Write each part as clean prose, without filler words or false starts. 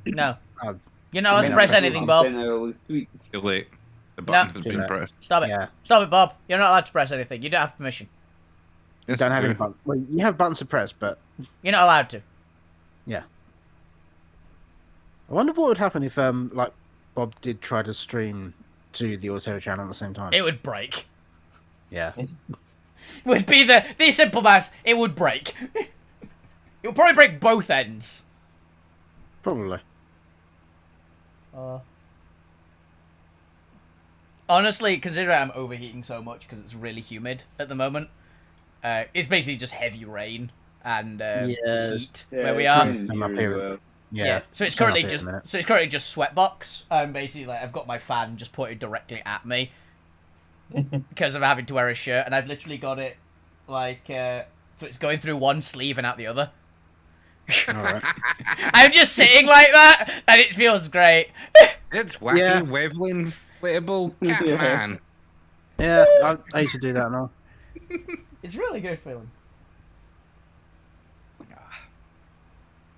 No. Oh, You're not allowed to press anything, Bob. Too late. The button has Too been late. pressed. Stop it. Yeah. Stop it, Bob. You're not allowed to press anything. You don't have permission. You Yes, don't have we any do. buttons. Well, you have buttons to press, but You're not allowed to. yeah. I wonder what would happen if like Bob did try to stream to the Alterra channel at the same time. It would break. Yeah. Would be the simple maths. It would break. It would probably break both ends. Probably. Honestly, considering I'm overheating so much because it's really humid at the moment, it's basically just heavy rain and heat where we are. Yeah. So it's currently just sweatbox. Basically, like I've got my fan just pointed directly at me because I'm having to wear a shirt, and I've literally got it like so it's going through one sleeve and out the other. Alright. I'm just sitting like that, and it feels great. It's wacky, Yeah. wabbling, inflatable Catman. Yeah, I used to do that now. It's really good feeling.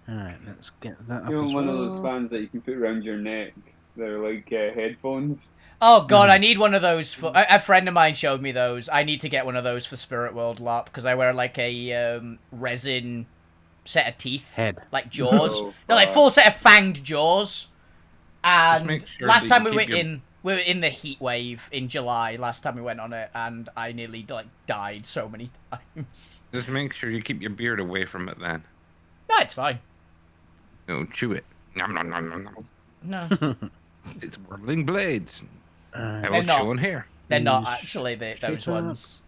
Alright, let's get that up You as want one of well. those fans that you can put around your neck? They're like headphones. Oh god, I need one of those for... A friend of mine showed me those. I need to get one of those for Spirit World LARP, because I wear like a resin set of teeth. Head. Like jaws. Oh, No, like full set of fanged jaws. And make sure last that time you we were keep your- in the heat wave in July, last time we went on it, and I nearly like died so many times. Just make sure you keep your beard away from it then. No, it's fine. Don't chew it. Nom, nom, nom, nom, nom. No. It's whirling blades. I They're was not. showing here. They're not These actually those shape up. ones.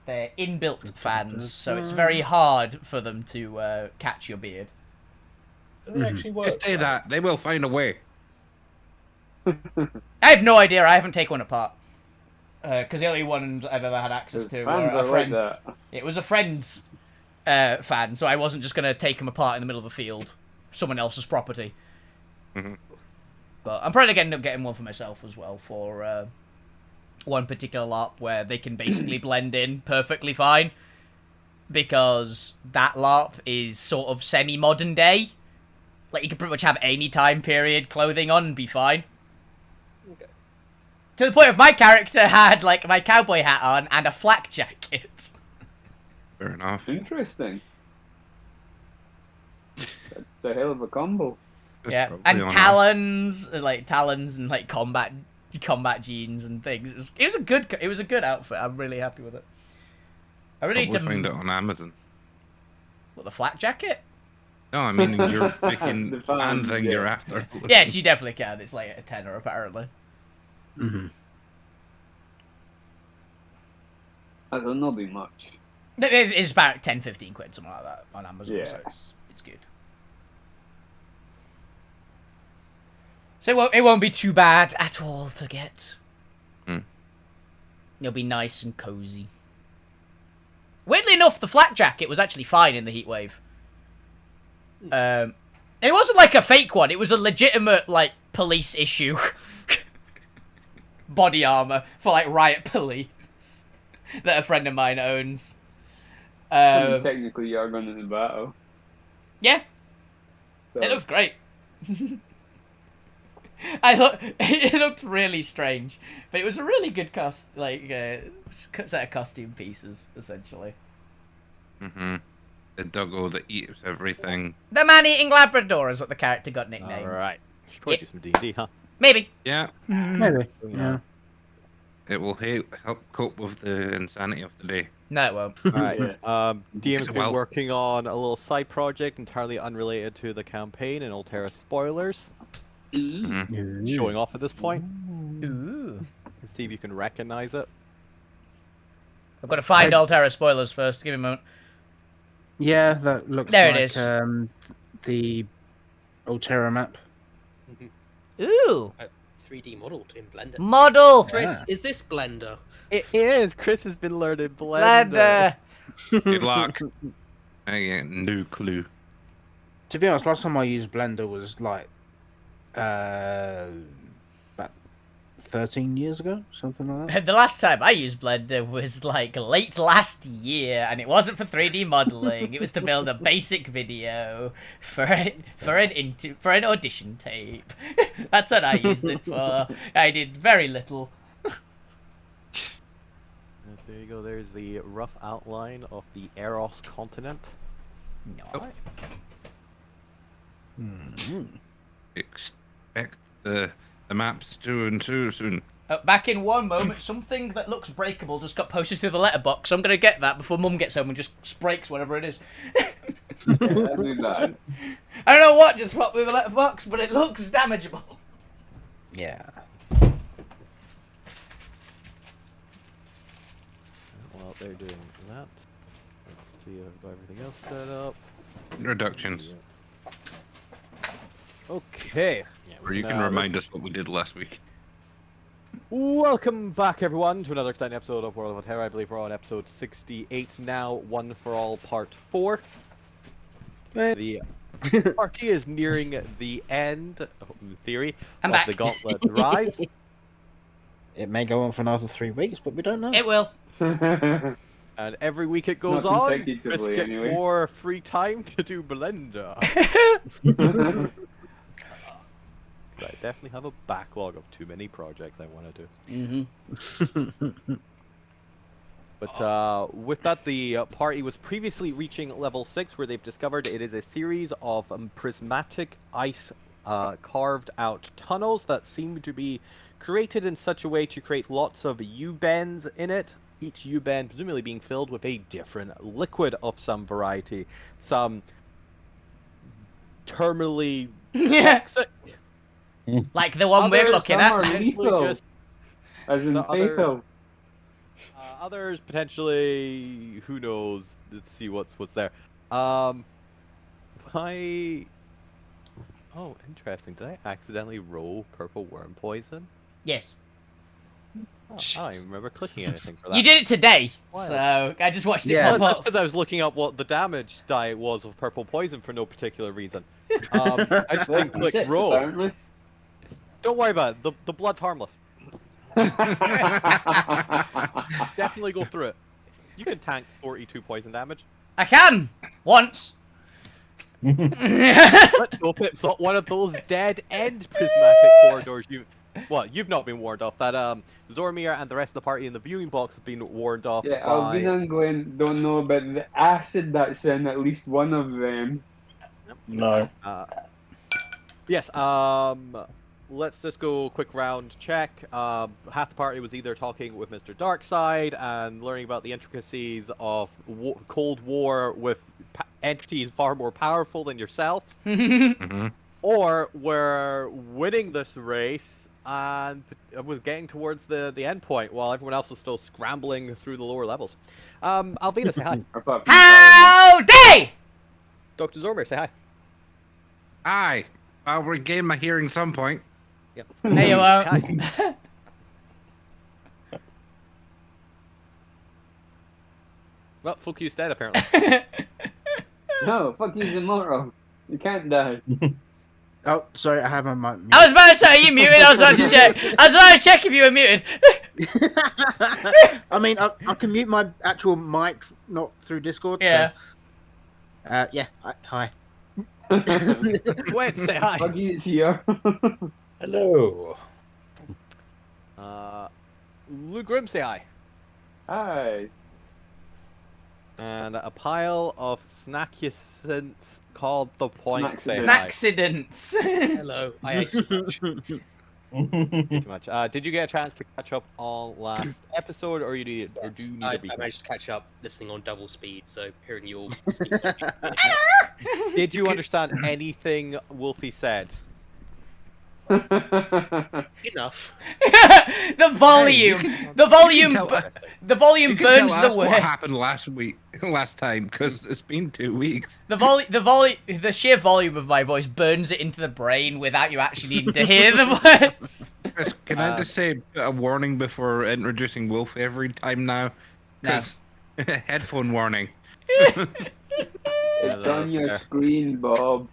They're inbuilt fans, so it's very hard for them to catch your beard. Does it actually work? Just say that. They will find a way. I have no idea. I haven't taken one apart. Because the only ones I've ever had access to were Fans a are like friend. that. It was a friend's fan, so I wasn't just going to take them apart in the middle of the field. Someone else's property. Mhm. But I'm probably going to end up getting one for myself as well for one particular LARP where they can basically blend in perfectly fine. Because that LARP is sort of semi-modern day. Like, you can pretty much have any time period clothing on and be fine. Okay. To the point of my character had, like, my cowboy hat on and a flak jacket. Fair enough. Interesting. That's a hell of a combo. It's Yeah, probably and on talons and, like, combat jeans and things. It was a good outfit. I'm really happy with it. I really need Probably to... find it on Amazon. What, the flak jacket? No, I mean you're picking The fan fans, thing yeah. you're after. Yes, you definitely can. It's like a tenner, apparently. Mm-hmm. I don't know, be much. It's about 10, 15 quid, something like that, on Amazon, Yeah. so it's good. So it won't be too bad at all to get. Hmm. It'll be nice and cozy. Weirdly enough, the flak jacket was actually fine in the heat wave. It wasn't like a fake one. It was a legitimate, like, police issue. Body armor for, like, riot police that a friend of mine owns. I mean, technically, you are going into battle. Yeah, So. it looks great. It looked really strange, but it was a really good set of costume pieces, essentially. Mm-hmm. The doggo that eats everything. The man-eating Labrador is what the character got nicknamed. Alright. Should probably do some D&D, huh? Maybe. Yeah, Maybe. Yeah. it will help cope with the insanity of the day. No, it won't. Alright. Yeah. DM's been Well. working on a little side project entirely unrelated to the campaign and Alterra spoilers. Mhm. Showing off at this point. Ooh. Let's see if you can recognize it. I've got to find Alterra spoilers first. Give me a moment. Yeah, that looks There it like is. The Alterra map. Ooh. 3D modeled in Blender. Model. Chris, is this Blender? It is! Chris has been learning Blender. Blender. Good luck. I get no clue. To be honest, last time I used Blender was like about 13 years ago, something like that. The last time I used Blender was like late last year, and it wasn't for 3D modeling. It was to build a basic video for an audition tape. That's what I used it for. I did very little. There you go. There's the rough outline of the Eros continent. No. Expect the maps to soon. Back in one moment, something that looks breakable just got posted through the letterbox. I'm gonna get that before Mum gets home and just breaks whatever it is. Yeah, that'd be bad. I don't know what just popped through the letterbox, but it looks damageable. Yeah. While they're doing that, let's see if I've got everything else set up. Introductions. Okay. Yeah, Or you can remind us what we did last week. Welcome back, everyone, to another exciting episode of World of Alterra. I believe we're on episode 68 now, One for All Part 4. The party is nearing the end, in theory, I'm of back. the Gauntlet Rise. It may go on for another 3 weeks, but we don't know. It will. And every week it goes Not on, consecutively, Chris gets anyway. more free time to do Blender. I definitely have a backlog of too many projects I want to do. Mm-hmm. But with that, the party was previously reaching level 6, where they've discovered it is a series of prismatic ice carved out tunnels that seem to be created in such a way to create lots of U-bends in it. Each U-bend presumably being filled with a different liquid of some variety. Some terminally Yeah. toxic. Like the one we're Others, looking some at. are Potentially lethal. just As in The other- fatal. others potentially, who knows? Let's see what's there. I. Oh, interesting. Did I accidentally roll purple worm poison? Yes. Oh, I don't even remember clicking anything for that. You did it today, Wow. so I just watched it Yeah. pop That's up. because I was looking up what the damage die was of purple poison for no particular reason. I just didn't click 26, roll. apparently. Don't worry about it. The blood's harmless. Definitely go through it. You can tank 42 poison damage. I can! Once. Let's hope it's not one of those dead end prismatic corridors. You've not been warned off. That Zormir and the rest of the party in the viewing box have been warned off Yeah, by. Alvin and Glenn don't know about the acid that's in at least one of them. No. Yes. Let's just go quick round check. Half the party was either talking with Mr. Darkside and learning about the intricacies of Cold War with entities far more powerful than yourselves, Mm-hmm. or we're winning this race and was getting towards the end point while everyone else was still scrambling through the lower levels. Alvina, say hi. Apart from Paladin. Howdy! Dr. Zormir, say hi. Aye, I'll regain my hearing some point. Yep. No, you won't. Hi. Well, fuck you dead apparently. No, fuck you, immortal. You can't die. Oh, sorry, I have my mic I was about to say, are you muted? I was about to check. I was about to check if you were muted. muted. I mean, I can mute my actual mic, not through Discord. Yeah. So, yeah. Hi. Gwen, say hi. Fuck you's here. Hello. Lou Grim, say hi. Hi. And a pile of snackicents called The Point, say hi. Snackcidents. Hello, I ate too much. Too much. Did you get a chance to catch up on last episode, or do you need I to be? managed to catch up listening on double speed, so hearing you all speak. Did you understand anything Wolfie said? Enough. The volume. The volume. tell us. The volume You can tell burns us the what way. happened last time, because it's been 2 weeks. The sheer volume of my voice burns it into the brain without you actually needing to hear the words. Chris, can I just say a warning before introducing Wolf every time now? No. 'Cause headphone warning. It's that's on your fair. screen, Bob.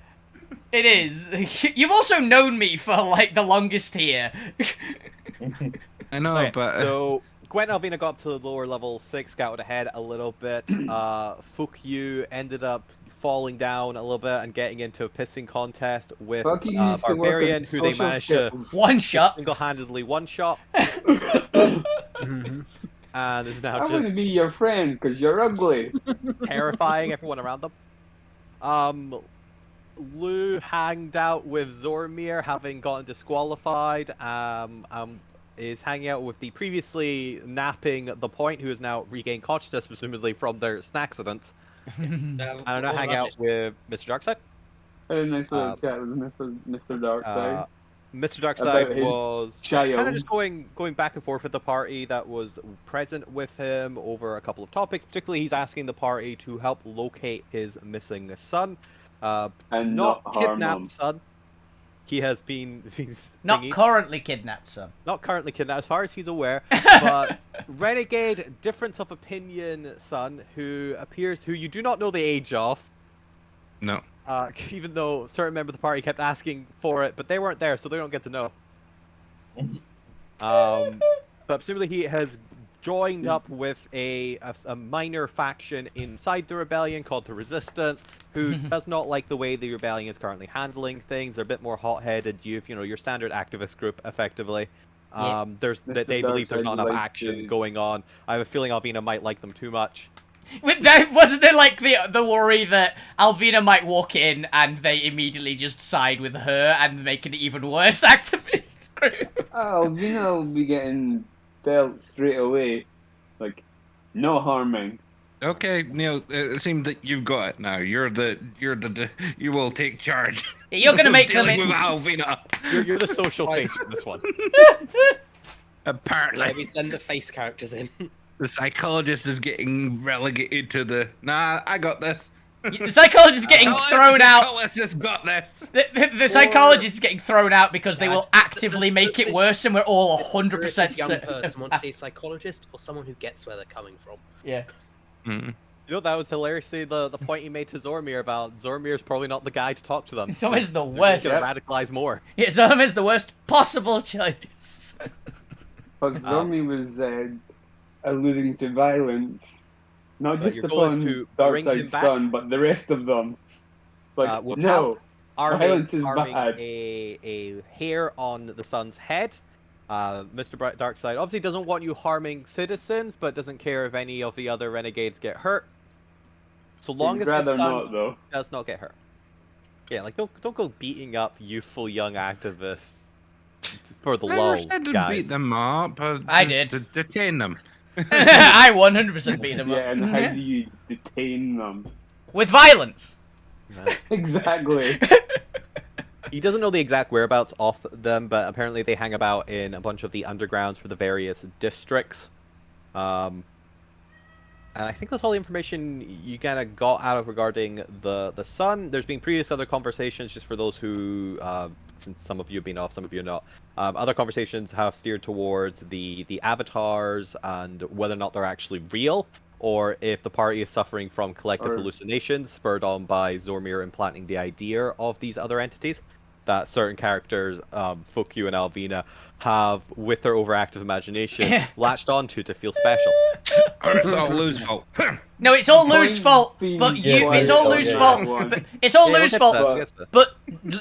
It is. You've also known me for like the longest here. I know, Okay, but so Gwen and Alvina got up to the lower level 6, scouted ahead a little bit. Fuck you ended up falling down a little bit and getting into a pissing contest with Fucking needs to work on Barbarian, who they social managed to skills. One just shot. single-handedly one-shot, Mhm. and is now I want to just be your friend because you're ugly. terrifying everyone around them. Lou hanged out with Zormir, having gotten disqualified. Is hanging out with the previously napping the Point, who has now regained consciousness, presumably from their accidents. And are now hanging out with Mr. Darkseid. I had a nice little Uh, chat with Mr. Darkseid. Mr. About Darkseid his was kind of just child. going back and forth with the party that was present with him over a couple of topics. Particularly, he's asking the party to help locate his missing son. And Not not harm kidnapped him. son. He has been Not thingy. currently kidnapped, son. Not currently kidnapped, as far as he's aware, but renegade, difference of opinion son, who you do not know the age of, no. even though certain members of the party kept asking for it, but they weren't there, so they don't get to know. But presumably he has joined up with a minor faction inside the rebellion called the Resistance, who does not like the way the rebellion is currently handling things. They're a bit more hot-headed. Your standard activist group, effectively. Yeah. They believe there's not enough Darkseid action likes going on. I have a feeling Alvina might like them too much. Wasn't there like the worry that Alvina might walk in and they immediately just side with her and make an even worse activist group? Alvina will be getting dealt straight away. Like, no harming. Okay, Neil. It seems that you've got it now. You will take charge. You're gonna make them dealing in. with Alvina. You're the social face for this one. Apparently, Let me send the face characters in. the psychologist is getting relegated to the. Nah, I got this. The psychologist is getting thrown out. Psychologist just got this. The psychologist is getting thrown out because they Yeah, will actively make it this- worse, and we're all This 100% young certain. person wants to see a psychologist or someone who gets where they're coming from. Yeah. Mm. You know, that was hilariously the point he made to Zormir about Zormir's probably not the guy to talk to them. Zormir's the They're worst. just gonna radicalize more. Yeah, Zormir's the worst possible choice. But Zormi was alluding to violence. Not But just your goal is upon to bring him Darkseid's back? son, but the rest of them. Like, Without no. Arming Violence is bad. a hair on the sun's head. Mr. Darkseid obviously doesn't want you harming citizens, but doesn't care if any of the other renegades get hurt. So long as He'd the rather sun not, though. does not get hurt. Yeah, like don't go beating up youthful young activists for the Never lull, said to guys. beat them up. I just did. to detain them. I 100% beat him Yeah, up. and how do you detain them? With violence. Exactly. He doesn't know the exact whereabouts of them, but apparently they hang about in a bunch of the undergrounds for the various districts. And I think that's all the information you kind of got out of regarding the sun. There's been previous other conversations, just for those who, since some of you have been off, some of you are not. Other conversations have steered towards the avatars and whether or not they're actually real, or if the party is suffering from collective Or- hallucinations spurred on by Zormir implanting the idea of these other entities that certain characters, Fokyu and Alvina, have, with their overactive imagination, latched onto to feel special. Or it's all Lou's fault. No, it's all Lou's Point's fault, been but quiet it's all on Lou's that fault. one. But it's all Yeah, Lou's we'll get fault. to that, we'll get to that. But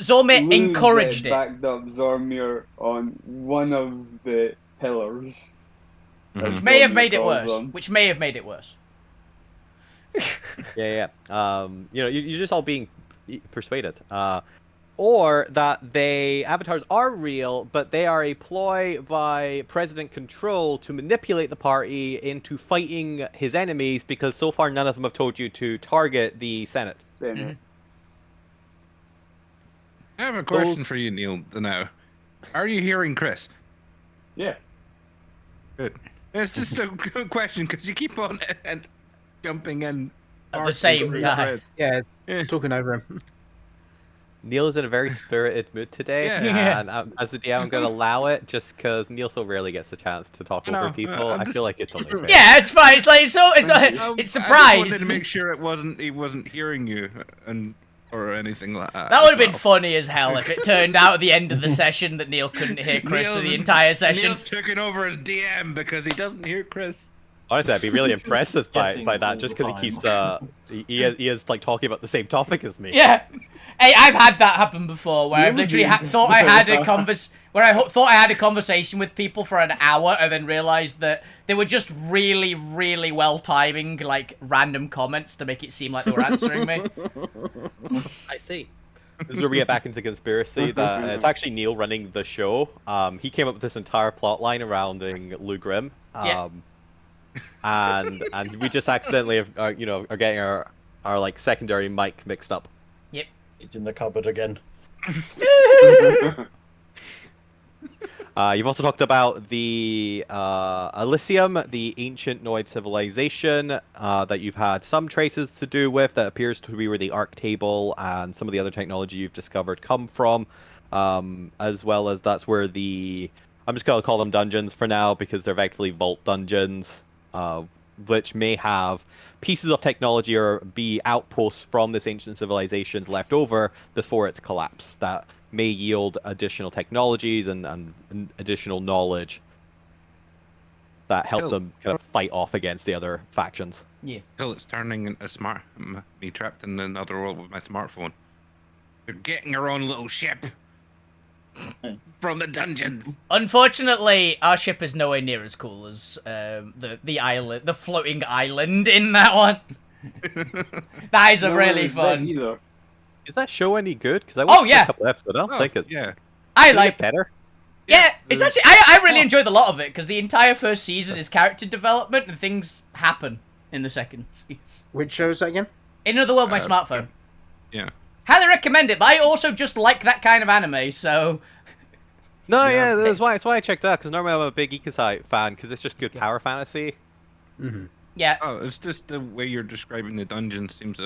Zormir Lou's, encouraged it. backed up Zormir on one of the pillars. Mhm. Which may have Zormir made it calls worse. them. Which may have made it worse. Yeah. You're just all being persuaded. Or that avatars are real, but they are a ploy by President Control to manipulate the party into fighting his enemies, because so far none of them have told you to target the Senate. Saying I have a question Those- for you, Neil. Now, are you hearing Chris? Yes. Good. It's just a good question because you keep on and jumping in At the same through time. Chris. Yeah, Yeah. talking over him. Neil is in a very spirited mood today, Yeah. and as the DM, I'm going to allow it just because Neil so rarely gets the chance to talk I know, over people. I'm I just- feel like it's only fair. Yeah, it's fine. It's like it's I it's just wanted surprise. to make sure he wasn't hearing you, and or anything like that. That would have as been well. funny as hell if it turned out at the end of the session that Neil couldn't hear Chris for the entire session. Neil's taking over as DM because he doesn't hear Chris. Honestly, I'd be really impressive by Guessing that, all just the because he time. keeps he is like talking about the same topic as me. Yeah. Hey, I've had that happen before, where I've literally thought I had a thought I had a conversation with people for an hour, and then realized that they were just really, really well timing like random comments to make it seem like they were answering me. I see. This is where we get back into conspiracy. That it's actually Neil running the show. He came up with this entire plot line surrounding Lou Grimm. Yeah. And we just accidentally are getting our like secondary mic mixed up. He's in the cupboard again. You've also talked about the Elysium, the ancient Noid civilization that you've had some traces to do with. That appears to be where the Arc Table and some of the other technology you've discovered come from, as well as that's where I'm just going to call them dungeons for now because they're effectively vault dungeons, which may have pieces of technology or be outposts from this ancient civilization left over before its collapse that may yield additional technologies and additional knowledge that help them kind of fight off against the other factions. Yeah. Till it's turning into me trapped in another world with my smartphone. You're getting your own little ship from the dungeons. Unfortunately, our ship is nowhere near as cool as the island, the floating island in that one. That is really fun. Either. Is that show any good? Because I watched a couple episodes. I don't think it's I Is it like better. Yeah, it's actually I really enjoyed a lot of it because the entire first season is character development and things happen in the second season. Which show is that again? In Another World, my smartphone. Yeah. Highly recommend it, but I also just like that kind of anime, so... No, yeah, that's why I checked out, because normally I'm a big Ikusai fan, because it's just good power fantasy. Mm-hmm. Yeah. Oh, it's just the way you're describing the dungeon seems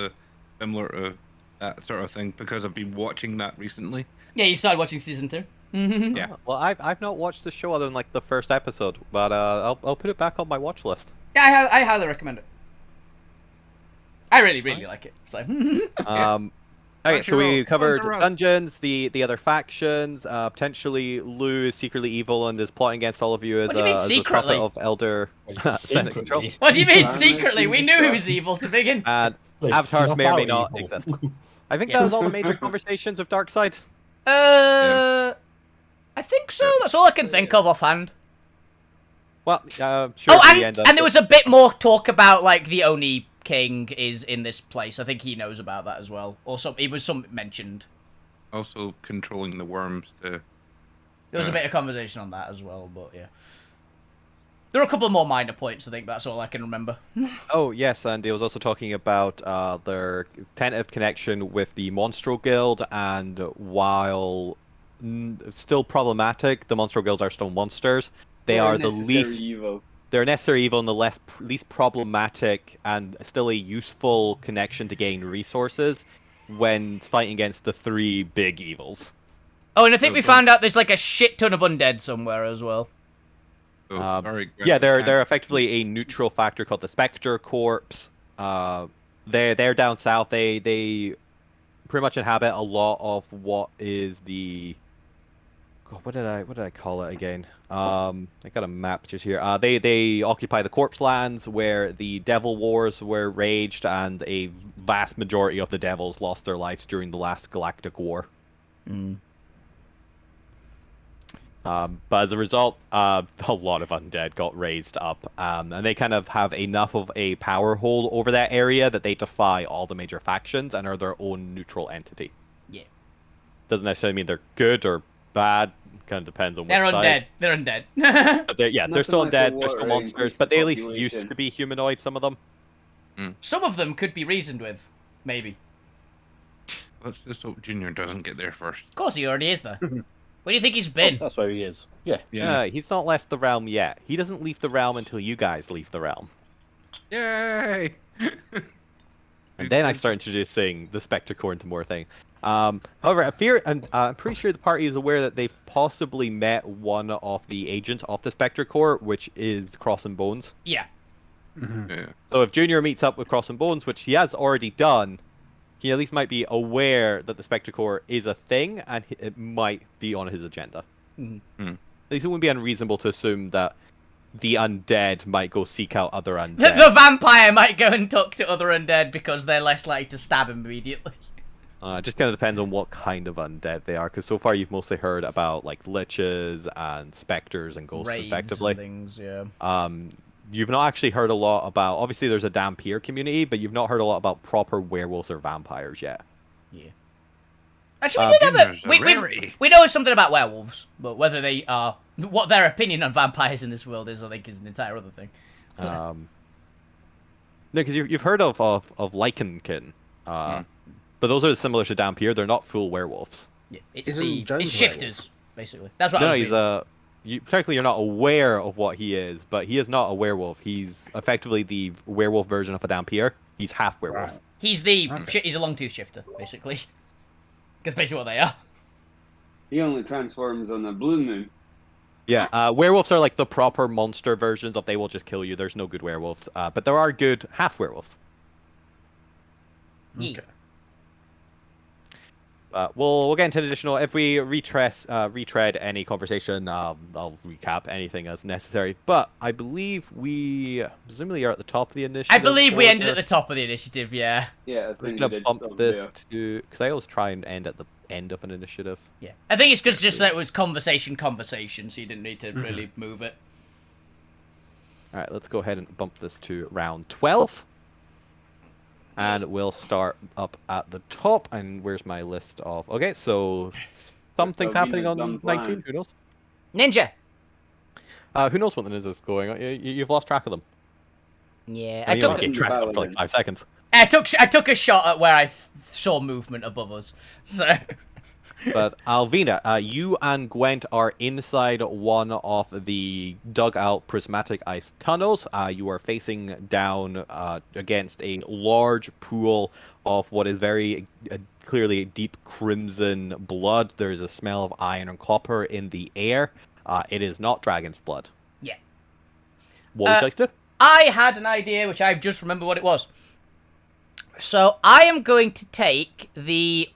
similar to that sort of thing, because I've been watching that recently. Yeah, you started watching season 2. Yeah. Well, I've not watched the show other than like the first episode, but I'll put it back on my watch list. Yeah, I highly recommend it. I really like it. So. Okay, so we covered dungeons, the other factions. Potentially, Lou is secretly evil and is plotting against all of you as, What do you mean as a secretly? puppet of Elder Senate control. What do you mean secretly? We knew he was evil to begin. And Wait, avatars may or may flat out not evil. exist. I think that was all the major conversations of Darkseid. I think so. That's all I can think of offhand. Well, sure. Oh, we end up and there was a bit more talk about like the Oni King is in this place. I think he knows about that as well. Also, it was some mentioned. Also controlling the worms to... There was a bit of conversation on that as well, but yeah. There are a couple more minor points, I think. That's all I can remember. Oh, yes, and he was also talking about their tentative connection with the Monstro Guild, and while still problematic, the Monstro Guilds are still monsters. They are the least... evil. They're necessary evil and the least problematic and still a useful connection to gain resources when fighting against the three big evils. Oh, and I think we found out there's like a shit ton of undead somewhere as well. So, very Yeah, they're effectively a neutral factor called the Spectre Corps. They're down south. They pretty much inhabit a lot of what is the... God, what did I call it again? I got a map just here. They occupy the corpse lands where the Devil Wars were raged, and a vast majority of the devils lost their lives during the last Galactic War. But as a result, a lot of undead got raised up, and they kind of have enough of a power hold over that area that they defy all the major factions and are their own neutral entity. Yeah. Doesn't necessarily mean they're good or bad. Kind of depends on which They're undead. side. They're undead. But they're Nothing still like the undead. They're water still and monsters, increase but the they at least population. used to be humanoid. Some of them. Some of them could be reasoned with, maybe. Let's just hope Junior doesn't get there first. Of course, he already is there. Where do you think he's been? That's where he is. Yeah. Yeah, he's not left the realm yet. He doesn't leave the realm until you guys leave the realm. Yay! And then I start introducing the Spectre Corps into more thing. However, I'm pretty sure the party is aware that they've possibly met one of the agents of the Spectre Corps, which is Cross and Bones. Yeah. Yeah. So if Junior meets up with Cross and Bones, which he has already done, he at least might be aware that the Spectre Core is a thing, and it might be on his agenda. Mhm. At least it wouldn't be unreasonable to assume that the undead might go seek out other undead. The vampire might go and talk to other undead because they're less likely to stab him immediately. It just kind of depends on what kind of undead they are, because so far you've mostly heard about like liches and specters and ghosts, Raids effectively. and things, yeah. You've not actually heard a lot about. Obviously, there's a Dampier community, but you've not heard a lot about proper werewolves or vampires yet. Yeah. Actually, we did have we know something about werewolves, but whether they are what their opinion on vampires in this world is, I think, is an entire other thing. So. No, because you've heard of Lycankin, but those are similar to Dampier. They're not full werewolves. Yeah, Isn't it's Jones shifters, basically. That's what. No, I he's technically you're not aware of what he is, but he is not a werewolf. He's effectively the werewolf version of a Dampier. He's half werewolf. Right. He's he's a long-tooth shifter, basically. That's basically what they are. He only transforms on a blue moon. Yeah, werewolves are like the proper monster versions of they will just kill you. There's no good werewolves, but there are good half werewolves. Yeah. We'll get into additional. If we retread any conversation, I'll recap anything as necessary. But I believe we presumably are at the top of the initiative. I believe we ended at the top of the initiative, yeah. Yeah, I We're think gonna we did bump stop this there. to because I always try and end at the end of an initiative. Yeah. I think it's because just that it was conversation, so you didn't need to really move it. All right, let's go ahead and bump this to round 12. And we'll start up at the top. And where's my list of... Okay, so something's happening on 19. Who knows? Ninja! Who knows what the ninja's going on? You've lost track of them. Yeah, I I mean, took... you keep track of them for like 5 seconds. I took a shot at where I saw movement above us, so... But Alvina, you and Gwent are inside one of the dug-out prismatic ice tunnels. You are facing down against a large pool of what is very clearly deep crimson blood. There is a smell of iron and copper in the air. It is not dragon's blood. Yeah. What would you like to do? I had an idea, which I just remember what it was. So I am going to take the...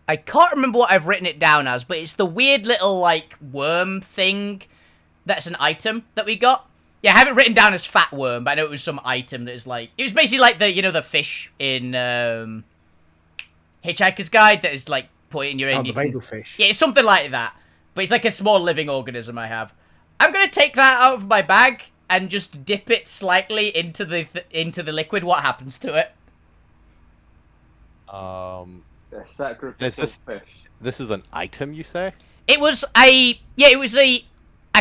I can't remember what I've written it down as, but it's the weird little, like, worm thing that's an item that we got. Yeah, I have it written down as fat worm, but I know it was some item that is, like... It was basically like the, the fish in Hitchhiker's Guide that is, like, put in your... Oh, the bagel fish. Yeah, it's something like that. But it's like a small living organism I have. I'm going to take that out of my bag and just dip it slightly into the liquid. What happens to it? A sacrificial fish. This is an item, you say? It was a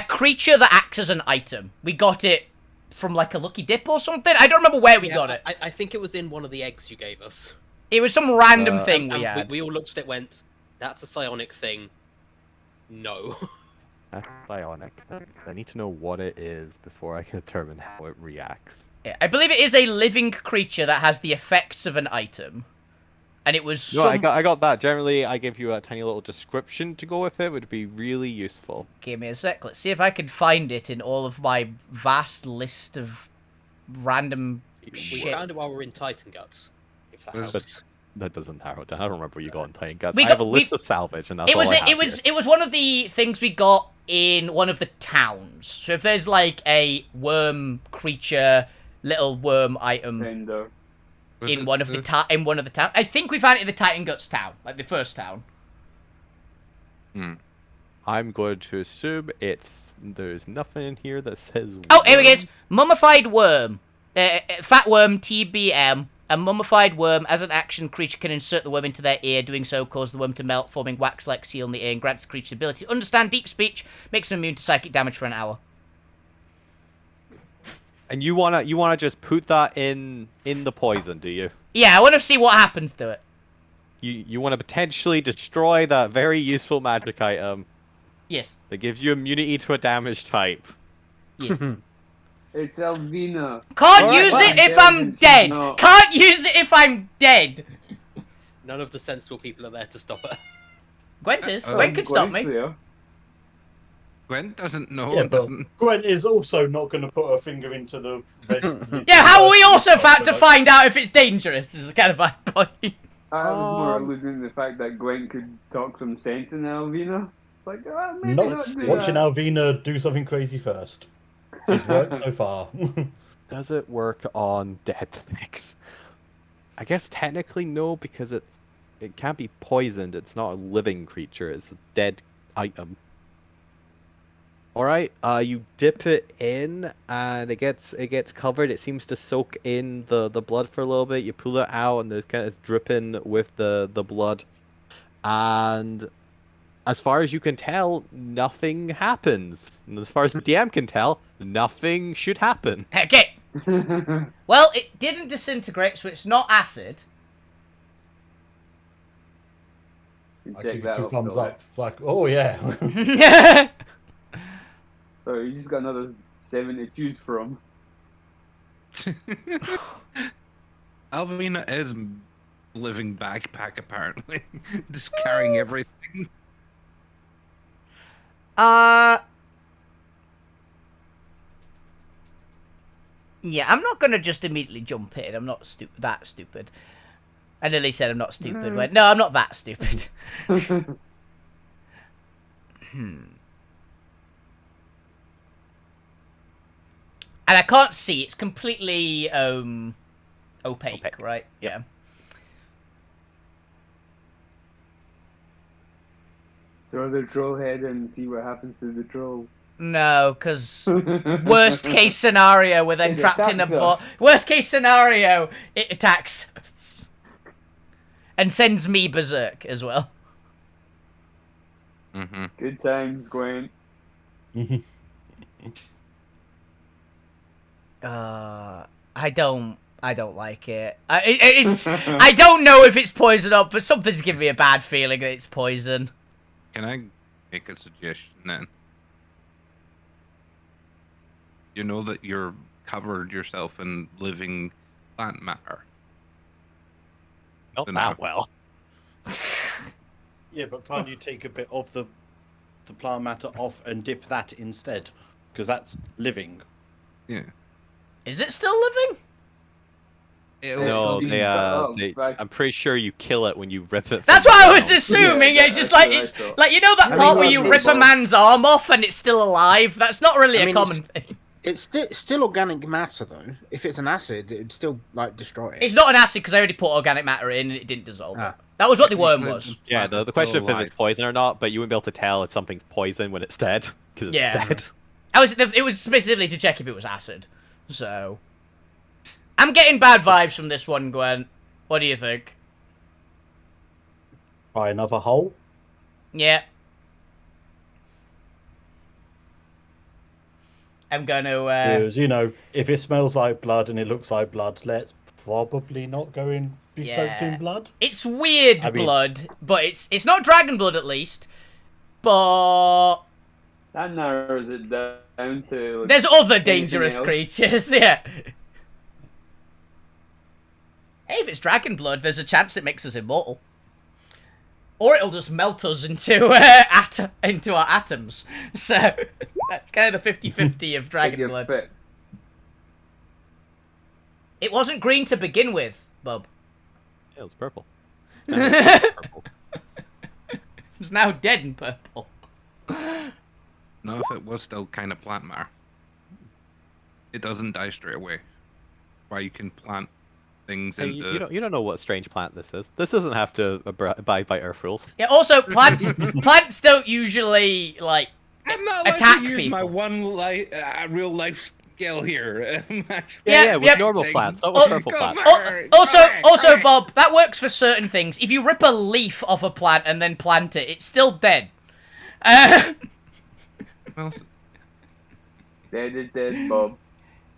creature that acts as an item. We got it from like a lucky dip or something. I don't remember where we got it. I think it was in one of the eggs you gave us. It was some random thing we had. We all looked at it, went, "That's a psionic thing." No. That's bionic. I need to know what it is before I can determine how it reacts. Yeah, I believe it is a living creature that has the effects of an item. And it was No, I got that. Generally, I give you a tiny little description to go with it. Would be really useful. Give me a sec. Let's see if I can find it in all of my vast list of random We shit. found it while we were in Titan Guts. If that helps. That doesn't narrow it down. I don't remember what you got in Titan Guts. We I have a got- list we- of salvage, and that's It was all I have it was one of the things we got in one of the towns. So if there's like a worm creature, little worm item Tender. in one of the town, I think we found it in the Titan Guts town, like the first town. I'm going to assume there's nothing in here that says. Oh, here it worm. is. Mummified worm, fat worm TBM. A mummified worm, as an action, creature can insert the worm into their ear. Doing so causes the worm to melt, forming wax-like seal in the ear, and grants the creature the ability to understand deep speech, makes them immune to psychic damage for an hour. And you wanna just put that in the poison, do you? Yeah, I want to see what happens to it. You want to potentially destroy that very useful magic item Yes. that gives you immunity to a damage type. Yes. It's Alvina. Can't Alright, use well, it if yeah, I'm she's dead. not. Can't use it if I'm dead. None of the sensible people are there to stop her. Gwent is. Oh, Gwent could stop me. There. Gwen doesn't know. Yeah, but doesn't... Gwen is also not going to put her finger into the veg. Yeah, how are we also about to find out if it's dangerous? Is kind of my point. I was more Um, alluding to the fact that Gwen could talk some sense in Alvina. Like, maybe Not not do watching that. Alvina do something crazy first. It's worked so far. does it work on dead things? I guess technically no, because it can't be poisoned. It's not a living creature. It's a dead item. All right. You dip it in, and it gets covered. It seems to soak in the blood for a little bit. You pull it out, and there's kind of dripping with the blood. And as far as you can tell, nothing happens. And as far as the DM can tell, nothing should happen. Okay. Well, it didn't disintegrate, so it's not acid. I Check give you that 2 off thumbs the up. list. Like, oh yeah. So you just got another 7 to choose from. Alvina is living backpack apparently, just carrying everything. Yeah, I'm not gonna just immediately jump in. I'm not that stupid. I nearly said I'm not stupid. When no, I'm not that stupid. And I can't see. It's completely opaque, right? Yeah. Throw the troll head and see what happens to the troll. No, because worst case scenario, we're then It trapped in a attacks us. worst case scenario, it attacks us. And sends me berserk as well. Mm-hmm. Good times, Gwen. I don't like it. I don't know if it's poison up, but something's giving me a bad feeling that it's poison. Can I make a suggestion then? You know that you're covered yourself in living plant matter. Not No. that well. Yeah, but can't you take a bit of the plant matter off and dip that instead? Because that's living. Yeah. Is it still living? It'll No, still be- I'm pretty sure you kill it when you rip it. That's from what the I was ground. assuming. Yeah, It's just that's like what I it's thought. like, you know that I part mean, where you it's- rip a man's arm off and it's still alive. That's not really I a mean, common thing. It's still organic matter though. If it's an acid, it'd still like destroy it. It's not an acid because I already put organic matter in and it didn't dissolve. Ah. That was what the worm was. Yeah, Plant is the question still of if alive. it's poison or not, but you wouldn't be able to tell if something's poison when it's dead, because it's Yeah. dead. It was specifically to check if it was acid. So I'm getting bad vibes from this one, Gwen. What do you think? Try another hole. Yeah. I'm gonna Because, you know, if it smells like blood and it looks like blood, let's probably not go and be soaked Yeah. in blood. It's weird I mean- blood, but it's not dragon blood at least. But That narrows it down to. Like, there's other anything dangerous else. creatures, yeah. Hey, if it's dragon blood, there's a chance it makes us immortal. Or it'll just melt us into into our atoms. So that's kind of the 50-50 of Take dragon your blood. pick. It wasn't green to begin with, Bub. Yeah, it was purple. It's Purple. now dead and purple. No, if it was still kind of plant matter, it doesn't die straight away. Why you can plant things Hey, into. you don't know what strange plant this is. This doesn't have to abide by Earth rules. Yeah, also, plants don't usually, like, I'm not allowed attack to use my people. one real life skill here. Yeah, with yeah. normal plants, not Oh, with purple go plants. for it. Also, Bob, that works for certain things. If you rip a leaf off a plant and then plant it, it's still dead. Well, Dead is dead, Bob.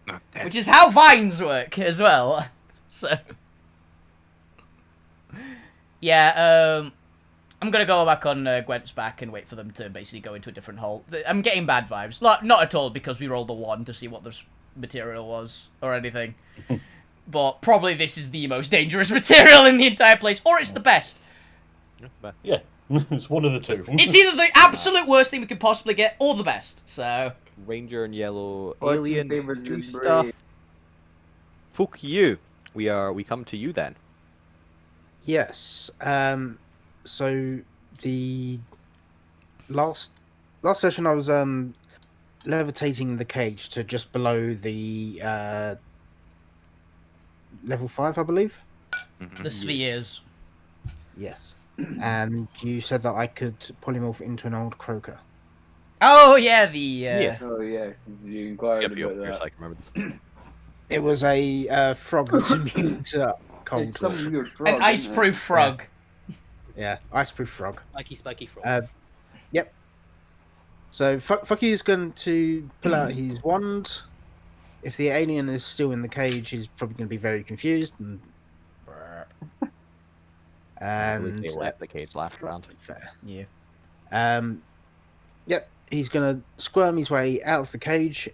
not dead. Which is how vines work as well. So, yeah, I'm gonna go back on Gwent's back and wait for them to basically go into a different hole. I'm getting bad vibes. Not at all because we rolled a 1 to see what this material was or anything. But probably this is the most dangerous material in the entire place, or it's the best. Yeah, it's one of the two. It's either the absolute worst thing we could possibly get, or the best. So, Ranger and yellow Fortune alien favors do the stuff. brave. Fuck you. We come to you then. Yes. So the last session, I was levitating the cage to just below the level 5, I believe. The spheres. Yes. And you said that I could polymorph into an old croaker. Oh yeah, the Yes. Oh yeah, 'cause you inquired Yep, about that. I can remember this. It was a frog that's immune to cold. It's some weird frog. an ice-proof frog. Yeah, ice-proof frog. Spiky frog. Yep. So fuck you's going to pull out his wand. If the alien is still in the cage, he's probably going to be very confused and. I believe And they left the cage last round. fair. Yeah. Yep. He's going to squirm his way out of the cage,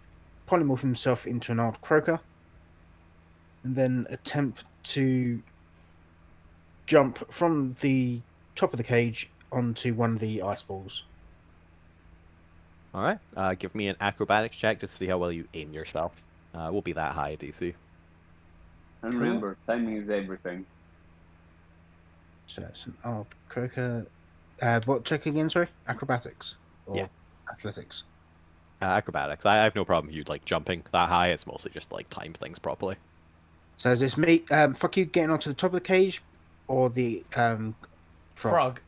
polymorph himself into an old croaker, and then attempt to jump from the top of the cage onto one of the ice balls. All right. Give me an acrobatics check just to see how well you aim yourself. Will be that high, DC. And remember, timing is everything. So it's an old croaker. What check again? Sorry, acrobatics or Yeah. athletics. Acrobatics. I have no problem with you like jumping that high. It's mostly just like time things properly. So is this me? Fuck you getting onto the top of the cage, or the frog?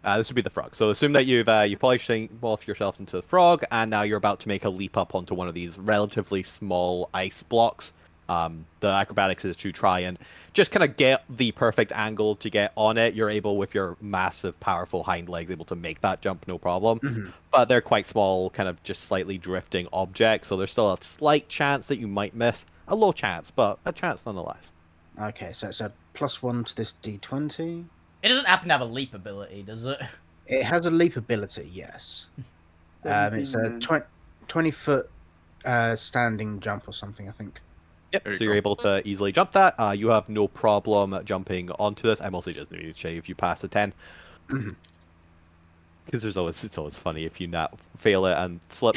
This would be the frog. So assume that you've polished off yourself into the frog, and now you're about to make a leap up onto one of these relatively small ice blocks. The acrobatics is to try and just kind of get the perfect angle to get on it. You're able, with your massive, powerful hind legs, able to make that jump no problem. Mhm. But they're quite small, kind of just slightly drifting objects, so there's still a slight chance that you might miss. A low chance, but a chance nonetheless. Okay, so it's a +1 to this d20. It doesn't happen to have a leap ability, does it? It has a leap ability, yes. It's a 20-foot standing jump or something, I think. Yep, There you so you're go. able to easily jump that. You have no problem jumping onto this. I mostly just need to check if you pass a 10. Mhm. Because it's always funny if you fail it and slip.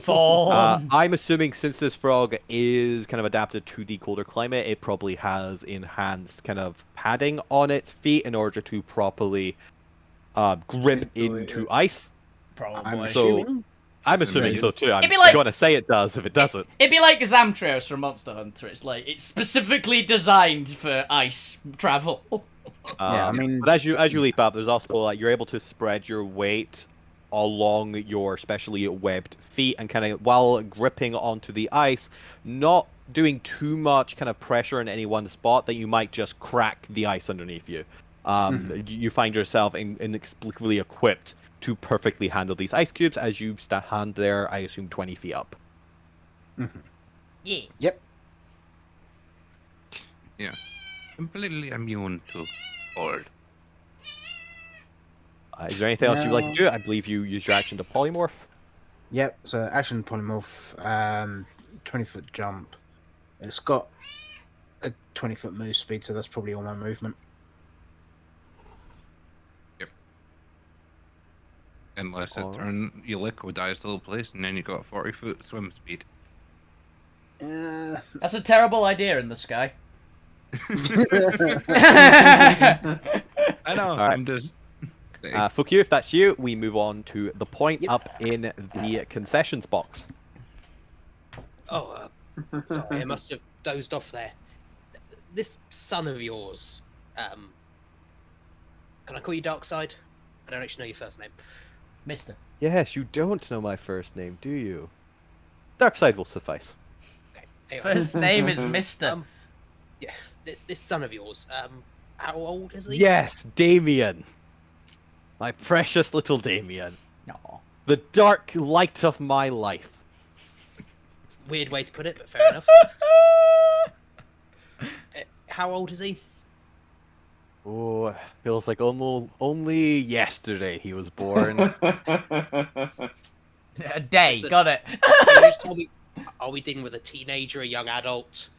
Fall. I'm assuming since this frog is kind of adapted to the colder climate, it probably has enhanced kind of padding on its feet in order to properly grip Insulate into it. ice. I'm Probably. So- assuming. I'm assuming so too. I'm It'd be like- gonna say it does if it doesn't. It'd be like Zamtrios from Monster Hunter. It's like it's specifically designed for ice travel. Yeah, I mean- but as you leap up, there's also like you're able to spread your weight along your specially webbed feet and kind of while gripping onto the ice, not doing too much kind of pressure in any one spot that you might just crack the ice underneath you. You find yourself inexplicably equipped to perfectly handle these ice cubes as you stand there, I assume 20 feet up. Yeah. Yep. Yeah. Completely immune to cold. Is there anything else you'd like to No. do? I believe you used your action to polymorph. Yep, so action polymorph, 20-foot jump. It's got a 20-foot move speed, so that's probably all my movement. Unless it Alright. you liquidize the whole place and then you got 40-foot swim speed. That's a terrible idea in the sky. I know, Alright. I'm just... Fuck you, if that's you, we move on to the point up in the concessions box. Oh, sorry, I must have dozed off there. This son of yours, can I call you Darkside? I don't actually know your first name. Mister. Yes, you don't know my first name, do you? Darkside will suffice. Okay. Anyway, First name is Mister. yeah, this son of yours, how old is he? Yes, Damien. My precious little Damien. No. The dark light of my life. Weird way to put it, but fair enough. How old is he? Oh, feels like only yesterday he was born. A day. Listen. Got it. Can you just tell me, are we dealing with a teenager, a young adult,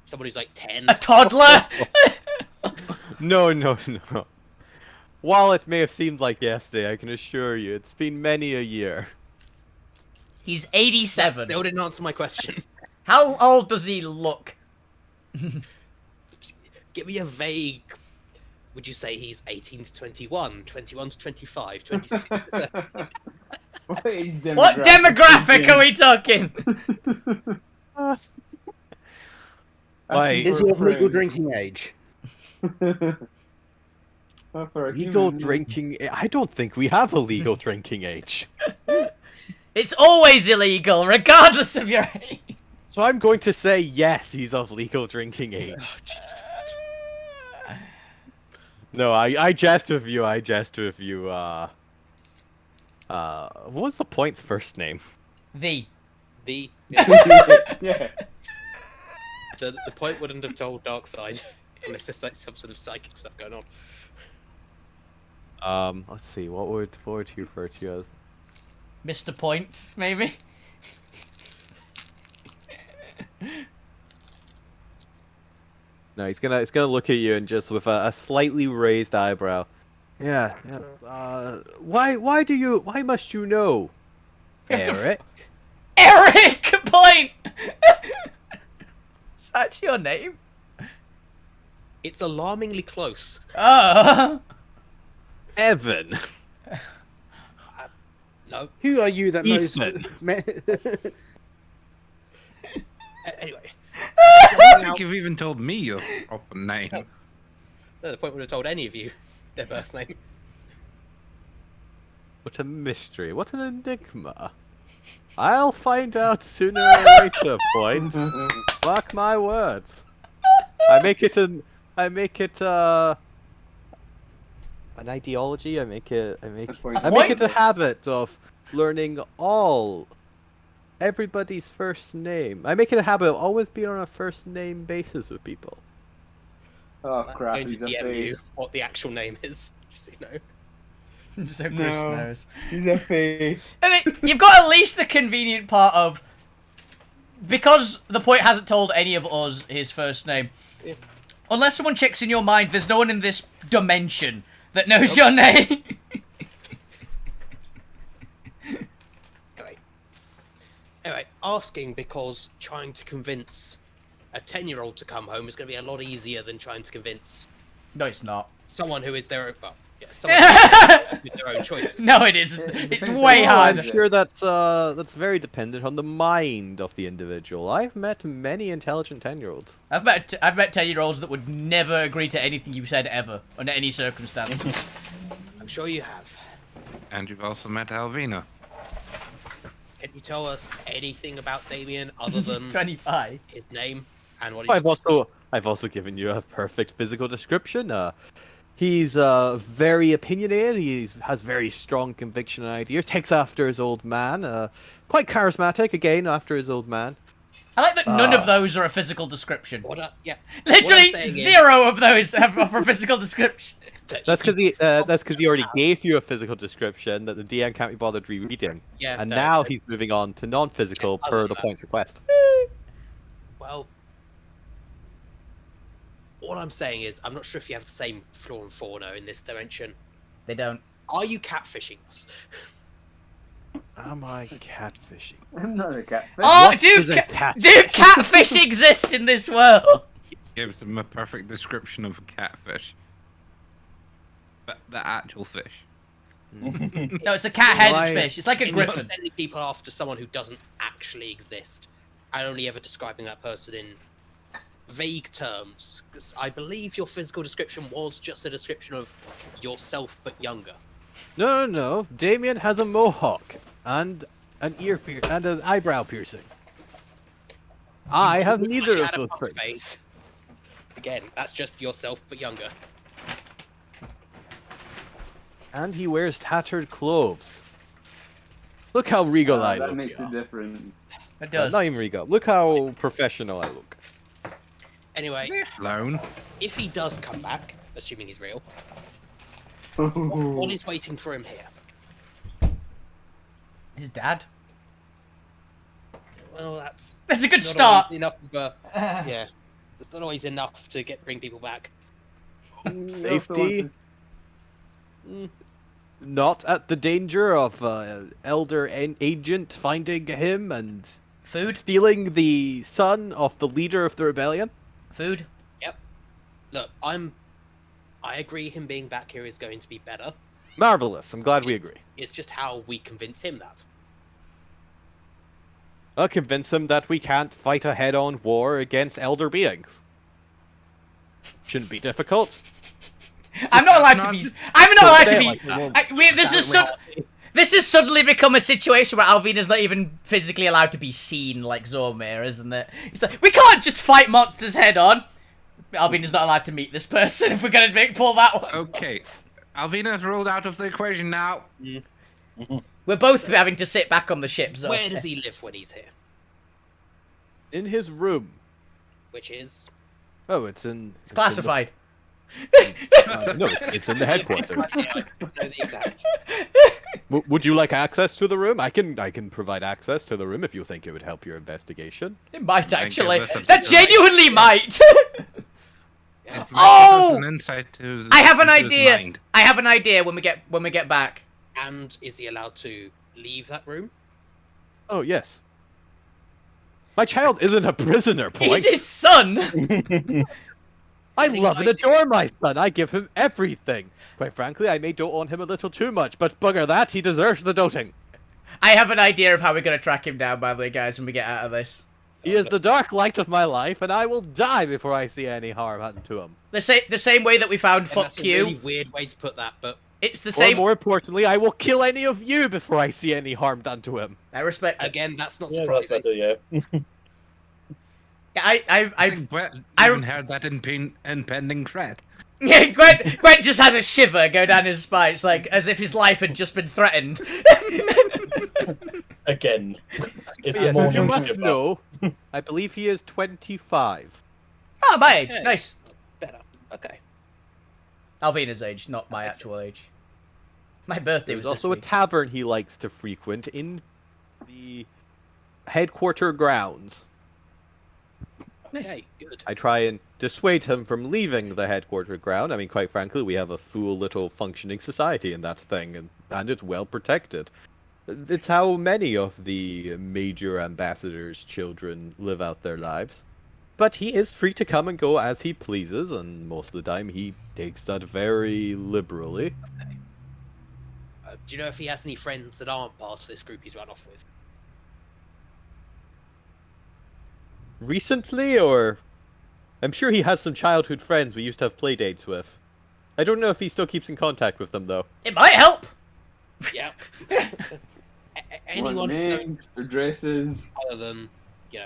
someone who's like 10? A toddler. No. While it may have seemed like yesterday, I can assure you, it's been many a year. He's That 87. still didn't answer my question. How old does he look? Give me a vague would you say he's 18 to 21, 21 to 25, 26 to 30? What age What demographic are we talking? Wait. Is he of legal drinking age? Legal drinking? I don't think we have a legal drinking age. It's always illegal, regardless of your age. So I'm going to say yes, he's of legal drinking age. No, I jest with you. I jest with you. What was the Point's first name? V. The Yeah. So the Point wouldn't have told Darkseid unless there's like some sort of psychic stuff going on. Let's see. What would you refer to as? Mr. Point, maybe? No, he's gonna look at you and just with a slightly raised eyebrow. Yeah. Why must you know, Eric? Eric Point! Is that your name? It's alarmingly close. Oh. Evan. No. Who are you that Ethan. knows? Anyway. I don't think you've even told me your proper name. No, the Point would have told any of you their birth name. What a mystery. What an enigma. I'll find out sooner or later, Point. Mark my words. I make it an ideology. I make it a habit of learning everybody's first name. I make it a habit of always being on a first name basis with people. Oh I'm crap, going to he's a DM you face. what the actual name is, just so you know. So Chris No. knows. He's a face. I mean, you've got at least the convenient part of... Because the Point hasn't told any of us his first name. Yeah. Unless someone checks in your mind, there's no one in this dimension that knows your name. Anyway, asking because trying to convince a 10-year-old to come home is going to be a lot easier than trying to convince No, it's not. someone who is their own, well, yeah, someone who with their own choices. No, it isn't. It It's depends way on what harder. I'm sure that's very dependent on the mind of the individual. I've met many intelligent 10-year-olds. I've met 10-year-olds that would never agree to anything you said ever, under any circumstances. I'm sure you have. And you've also met Alvina. Can you tell us anything about Damien other He's than 25. his name and what he I've looks also given you a perfect physical description. He's very opinionated. He has very strong conviction and idea. Takes after his old man. Quite charismatic again after his old man. I like that none of those are a physical description. Yeah. Literally saying is- zero of those have a physical description. That's because he already gave you a physical description that the DM can't be bothered rereading. Yeah. And no, now no. he's moving on to non-physical Yeah, per other the than Point's request. Well, what I'm saying is, I'm not sure if you have the same flora and fauna in this dimension. They don't. Are you catfishing us? Am I catfishing? I'm not a catfish. Oh, What do is a catfish? do catfish exist in this world? Gives them a perfect description of a catfish. But the actual fish. No, it's a cat-headed Why- fish. It's like a And you're griffin. sending people after someone who doesn't actually exist, and only ever describing that person in vague terms. Because I believe your physical description was just a description of yourself, but younger. No. Damien has a mohawk and an and an eyebrow piercing. I have Look like neither you of had a those fuck things. face. Again, that's just yourself, but younger. And he wears tattered clothes. Look how regal I that look. makes a yeah. difference. It does. Not even regal. Look how professional I look. Anyway, Alone. if he does come back, assuming he's real, what is waiting for him here? His dad. Well, that's That's a good not start. always enough of a, yeah. It's not always enough to bring people back. Safety. Not at the danger of elder agent finding him and Food. stealing the son of the leader of the rebellion. Food. Look, I'm I agree him being back here is going to be better. Marvelous. I'm glad we agree. It's just how we convince him that. I'll convince him that we can't fight a head-on war against elder beings. Shouldn't be difficult. I'm not allowed to be. I'm not allowed to be. Like, This has suddenly become a situation where Alvina's not even physically allowed to be seen like Zormir, isn't it? It's like, we can't just fight monsters head on. Alvina's not allowed to meet this person if we're going to pull that one. Okay. Alvina's ruled out of the equation now. We're both having to sit back on the ship, so. Where does he live when he's here? in his room. Which is? Oh, it's in. It's classified. No, it's in the headquarters. I don't know the exact. Would you like access to the room? I can provide access to the room if you think it would help your investigation. It might Thank actually. you, That genuinely might. It might Oh! give us an insight to I have an into his idea. mind. I have an idea when we get back. And is he allowed to leave that room? Oh yes. My child isn't a prisoner, He's point. his son. I think love and I- adore my son. I give him everything. Quite frankly, I may dote on him a little too much, but bugger that, he deserves the doting. I have an idea of how we're gonna track him down, by the way, guys, when we get out of this. He is the dark light of my life, and I will die before I see any harm happen to him. The same way that we found And Fuck that's a You. really weird way to put that, but It's the Or same. more importantly, I will kill any of you before I see any harm done to him. I respect. again, that's not Yeah, that's surprising. better, yeah. I've Well, I- even heard that impending threat. yeah. Gwent just has a shiver go down his spine. It's like as if his life had just been threatened. Again. It's the Yes, you morning must shiver. know, I believe he is 25. Oh, my age. Okay. Nice. Better. Okay. Alvina's age, not my Makes actual age. My birthday There's was also a this week. tavern he likes to frequent in the headquarter grounds. Nice. Okay, good. I try and dissuade him from leaving the headquarter ground. I mean, quite frankly, we have a full little functioning society in that thing, and it's well protected. It's how many of the major ambassadors' children live out their lives. But he is free to come and go as he pleases, and most of the time he takes that very liberally. Do you know if he has any friends that aren't part of this group he's run off with? Recently, or... I'm sure he has some childhood friends we used to have play dates with. I don't know if he still keeps in contact with them, though. It might help. Yeah. Want Anyone who's known names, addresses. other than, you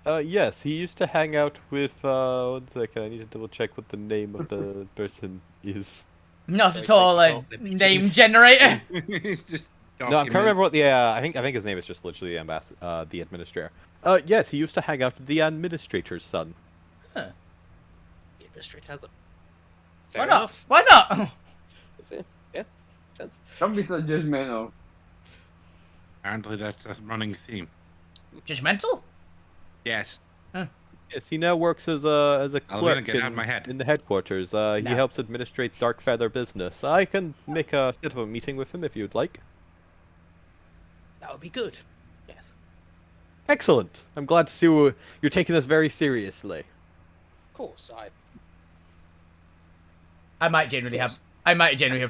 know, Yes, he used to hang out with, 1 second, I need to double check what the name of the person is. Not Sorry, at all a thank you. name generator. It's just No, I can't remember what the, I think his name is just literally the administrator. Yes, he used to hang out with the administrator's son. the administrator has a. Why Fair not? enough. Why not? Is it? Yeah, sense. Don't be so judgmental. Apparently that's a running theme. Judgmental? Yes. Yes, he now works as a Alvina, clerk get out of my head. in the headquarters. He No. helps administrate Dark Feather business. I can make a set of a meeting with him if you'd like. That would be good. Yes. Excellent. I'm glad to see you're taking this very seriously. Of course, I might genuinely have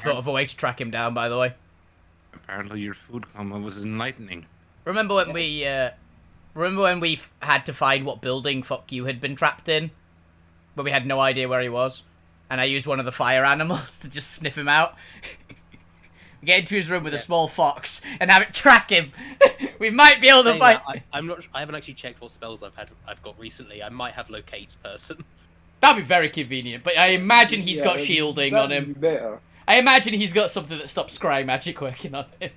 thought of a way to track him down. By the way, Apparently your food coma was enlightening. remember when we had to find what building Fuck You had been trapped in, but we had no idea where he was, and I used one of the fire animals to just sniff him out. We get into his room with a small fox and have it track him. We might be able to Saying find. that, I haven't actually checked what spells I've got recently. I might have locate person. That'd be very convenient, but I imagine he's got Yeah, shielding on that'd him. be better. I imagine he's got something that stops scry magic working on him.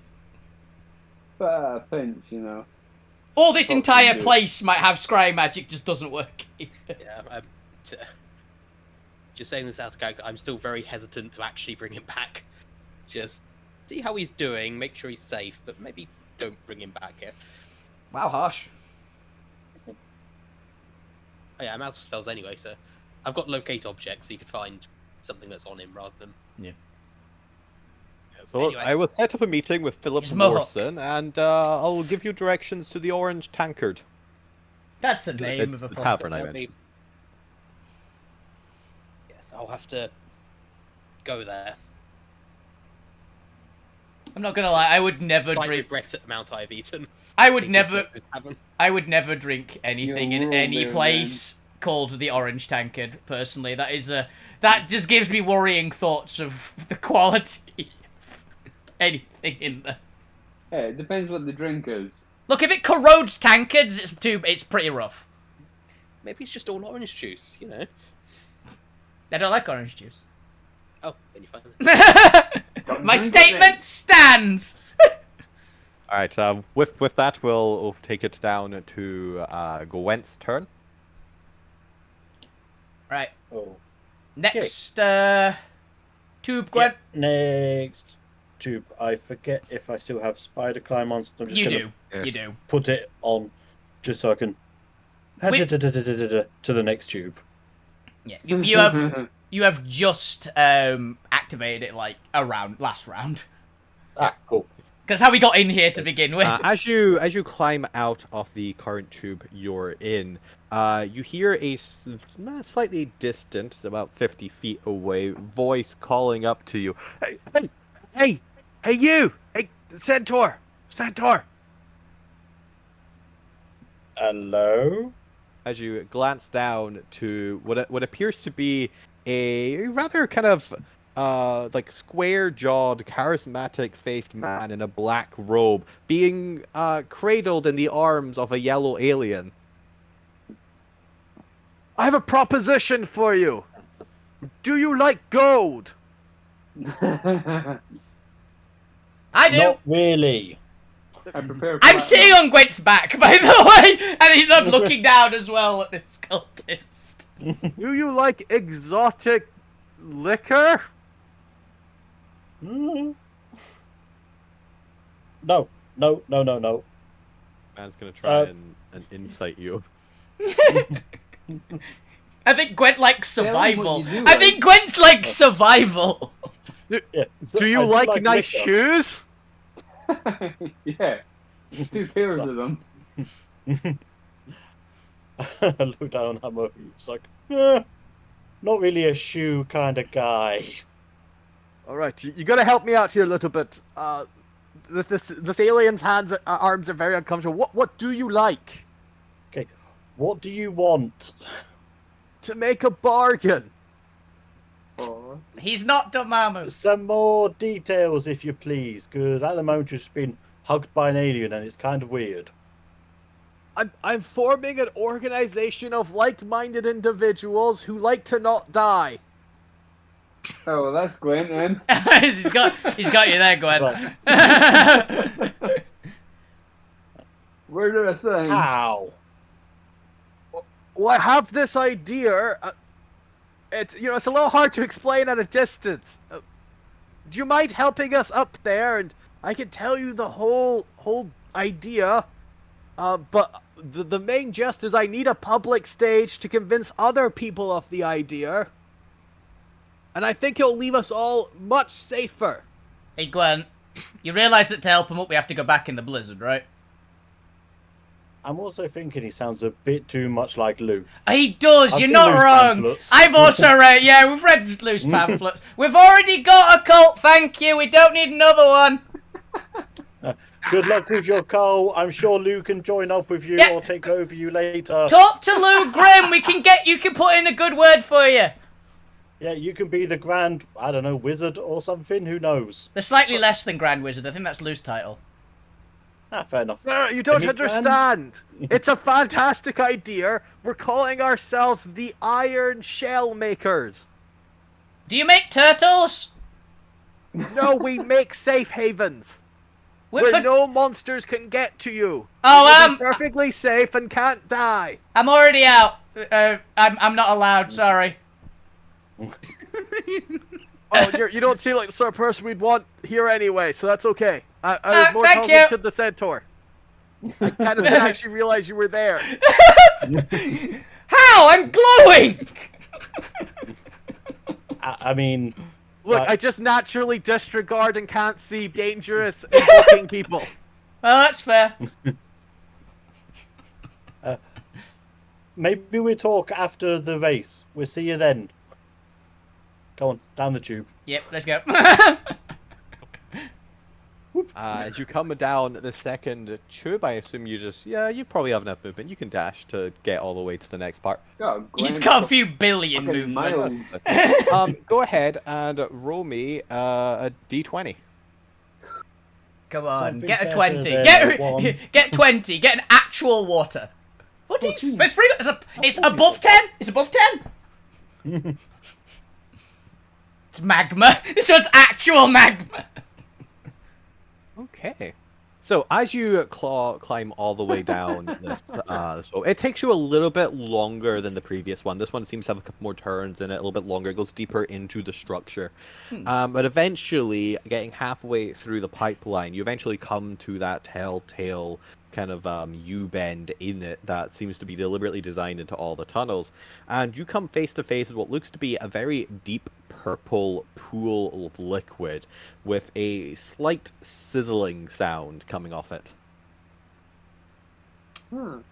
But at a pinch, you know. Or this Fuck entire you. place might have scry magic, just doesn't work. Yeah, just saying this out of character. I'm still very hesitant to actually bring him back. Just see how he's doing, make sure he's safe, but maybe don't bring him back here. Wow, harsh. Oh yeah, I'm out of spells anyway, so I've got locate objects, so you could find something that's on him rather than. So Anyway. I will set up a meeting with Philip His mohawk. Morrison, and I'll give you directions to the Orange Tankard. That's the name It's of a the product. tavern I That'd be- mentioned. So I'll have to go there. I'm not gonna lie, I would never Slight drink. regret at the amount I've eaten. I would Thinking never. of this tavern. I would never drink anything You're in wrong any there, place called the Orange Tankard. Personally, that just gives me worrying thoughts of the quality of anything in there. Hey, it depends what the drink is. Look, if it corrodes tankards, it's pretty rough. Maybe it's just all orange juice, you know? I don't like orange juice. Oh, then you find it. My drink it statement then. stands. All right. With that, we'll take it down to Gwent's turn. Right. Oh. Next, tube, Gwen. Next tube. I forget if I still have spider climb on, so I'm just You gonna do. Yes. You do. put it on just so I can Wait. to the next tube. Yeah. You have just activated it like last round. Ah, cool. Because how we got in here to begin with. As you climb out of the current tube you're in, you hear a slightly distant, about 50 feet away, voice calling up to you. Hey, you! Hey, Centaur! Hello? As you glance down to what appears to be a rather kind of like square-jawed, charismatic-faced man in a black robe, being cradled in the arms of a yellow alien. I have a proposition for you. Do you like gold? I do. Not really. I prefer. I'm platinum. sitting on Gwent's back, by the way, and I'm looking down as well at this cultist. Do you like exotic liquor? Mm. No. Man's gonna try and insight you. I think Gwent likes Tell him survival. what you do, I think Gwent's like survival. Yeah. Do you like nice liquor. shoes? Yeah. There's 2 pairs of them. I look down at my hooves like, not really a shoe kind of guy. All right, you gotta help me out here a little bit. This alien's arms are very uncomfortable. What do you like? Okay, what do you want? To make a bargain. Oh. He's not Dormammu. Some more details, if you please, because at the moment you've just been hugged by an alien and it's kind of weird. I'm forming an organization of like-minded individuals who like to not die. Oh, well, that's Gwen then. he's got you there, Gwen. Where did I say? Ow! Well, I have this idea. It's a little hard to explain at a distance. Do you mind helping us up there, and I can tell you the whole idea. But the main gist is I need a public stage to convince other people of the idea. And I think it'll leave us all much safer. Hey, Gwen, you realise that to help him up, we have to go back in the blizzard, right? I'm also thinking he sounds a bit too much like Lou. He does, I've you're seen not loose wrong. pamphlets. I've also read, yeah, we've read loose pamphlets. We've already got a cult, thank you. We don't need another one. Good luck with your coal. I'm sure Lou can join up with you Yeah. or take over you later. Talk to Lou Grimm. You can put in a good word for you. Yeah, you can be the grand, I don't know, wizard or something. Who knows? They're slightly less than Grand Wizard. I think that's Lou's title. Ah, fair enough. No, you don't Any plan? understand. It's a fantastic idea. We're calling ourselves the Iron Shell Makers. Do you make turtles? No, we make safe havens. We're Where no monsters can get to you. Oh, You'll be perfectly safe and can't die. I'm already out. I'm not allowed. Sorry. Oh, you don't seem like the sort of person we'd want here anyway, so that's okay. I was more thank talking you. to the centaur. I kind of didn't actually realize you were there. How? I'm glowing. I mean, Look, Right. I just naturally disregard and can't see dangerous invoking people. Well, that's fair. maybe we talk after the race. We'll see you then. Go on, down the tube. Yep, let's go. As you come down the second tube, I assume you probably have enough movement. You can dash to get all the way to the next part. God, He's Glenn, got a few billion fucking movement. miles. Go ahead and roll me a d20. Come on, Something get a better 20. than one. Get 20. Get an actual water. What is? 14. It's pretty good. It's above 10. It's above 10. It's magma. This one's actual magma. Okay. So as you climb all the way down this, so it takes you a little bit longer than the previous one. This one seems to have a couple more turns in it, a little bit longer. It goes deeper into the structure. But eventually, getting halfway through the pipeline, you eventually come to that telltale kind of U-bend in it that seems to be deliberately designed into all the tunnels. And you come face to face with what looks to be a very deep purple pool of liquid with a slight sizzling sound coming off it. Well,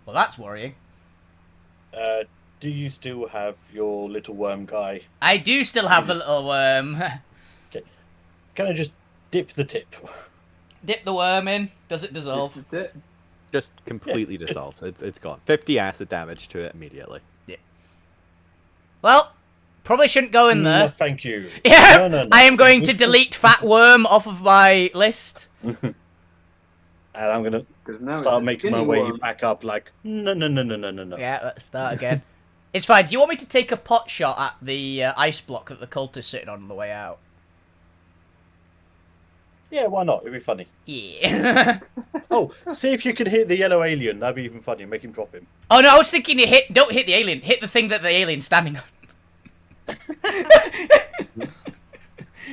that's worrying. Do you still have your little worm guy? I do still have the little worm. Can I just dip the tip? Dip the worm in. Does it dissolve? Just the tip. Just completely dissolves. It's gone. 50 acid damage to it immediately. Well, probably shouldn't go in there. No, thank you. Yeah, No. I am going to delete fat worm off of my list. And I'm gonna 'Cause now start it's a making my skinny way worm. back up like no. Yeah, let's start again. It's fine. Do you want me to take a pot shot at the ice block that the cult is sitting on the way out? Yeah, why not? It'd be funny. Yeah. Oh, see if you could hit the yellow alien. That'd be even funnier. Make him drop him. Oh no, I was thinking don't hit the alien. Hit the thing that the alien's standing on.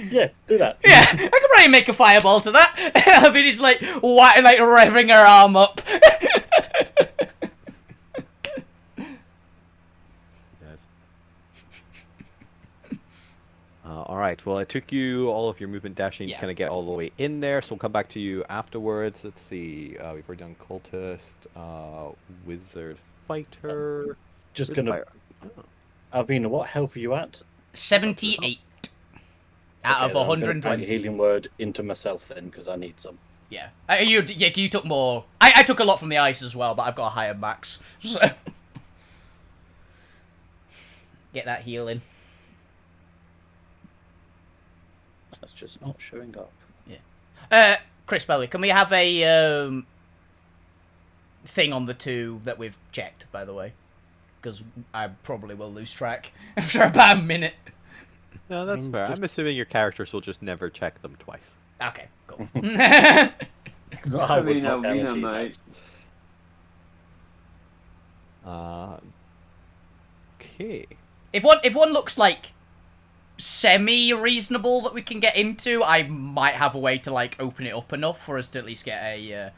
Yeah, do that. Yeah, I could probably make a fireball to that. I mean, it's like revving her arm up. Yes. Alright, well, it took you all of your movement dashing to kind of get all the way in there, so we'll come back to you afterwards. Let's see, we've already done cultist, wizard fighter. Just wizard gonna. fighter. Alvina, what health are you at? 78 out of Okay, then I'm gonna bang 120. a healing word into myself then, because I need some. Yeah. You took more. I took a lot from the ice as well, but I've got a higher max. So. Get that healing. That's just not showing up. Chris Belly, can we have a thing on the two that we've checked, by the way? Because I probably will lose track after about a minute. No, that's fair. I'm assuming your characters will just never check them twice. Okay, cool. I would mean, not Alvina, guarantee mate. that. Okay. If one looks like semi-reasonable that we can get into, I might have a way to like open it up enough for us to at least get a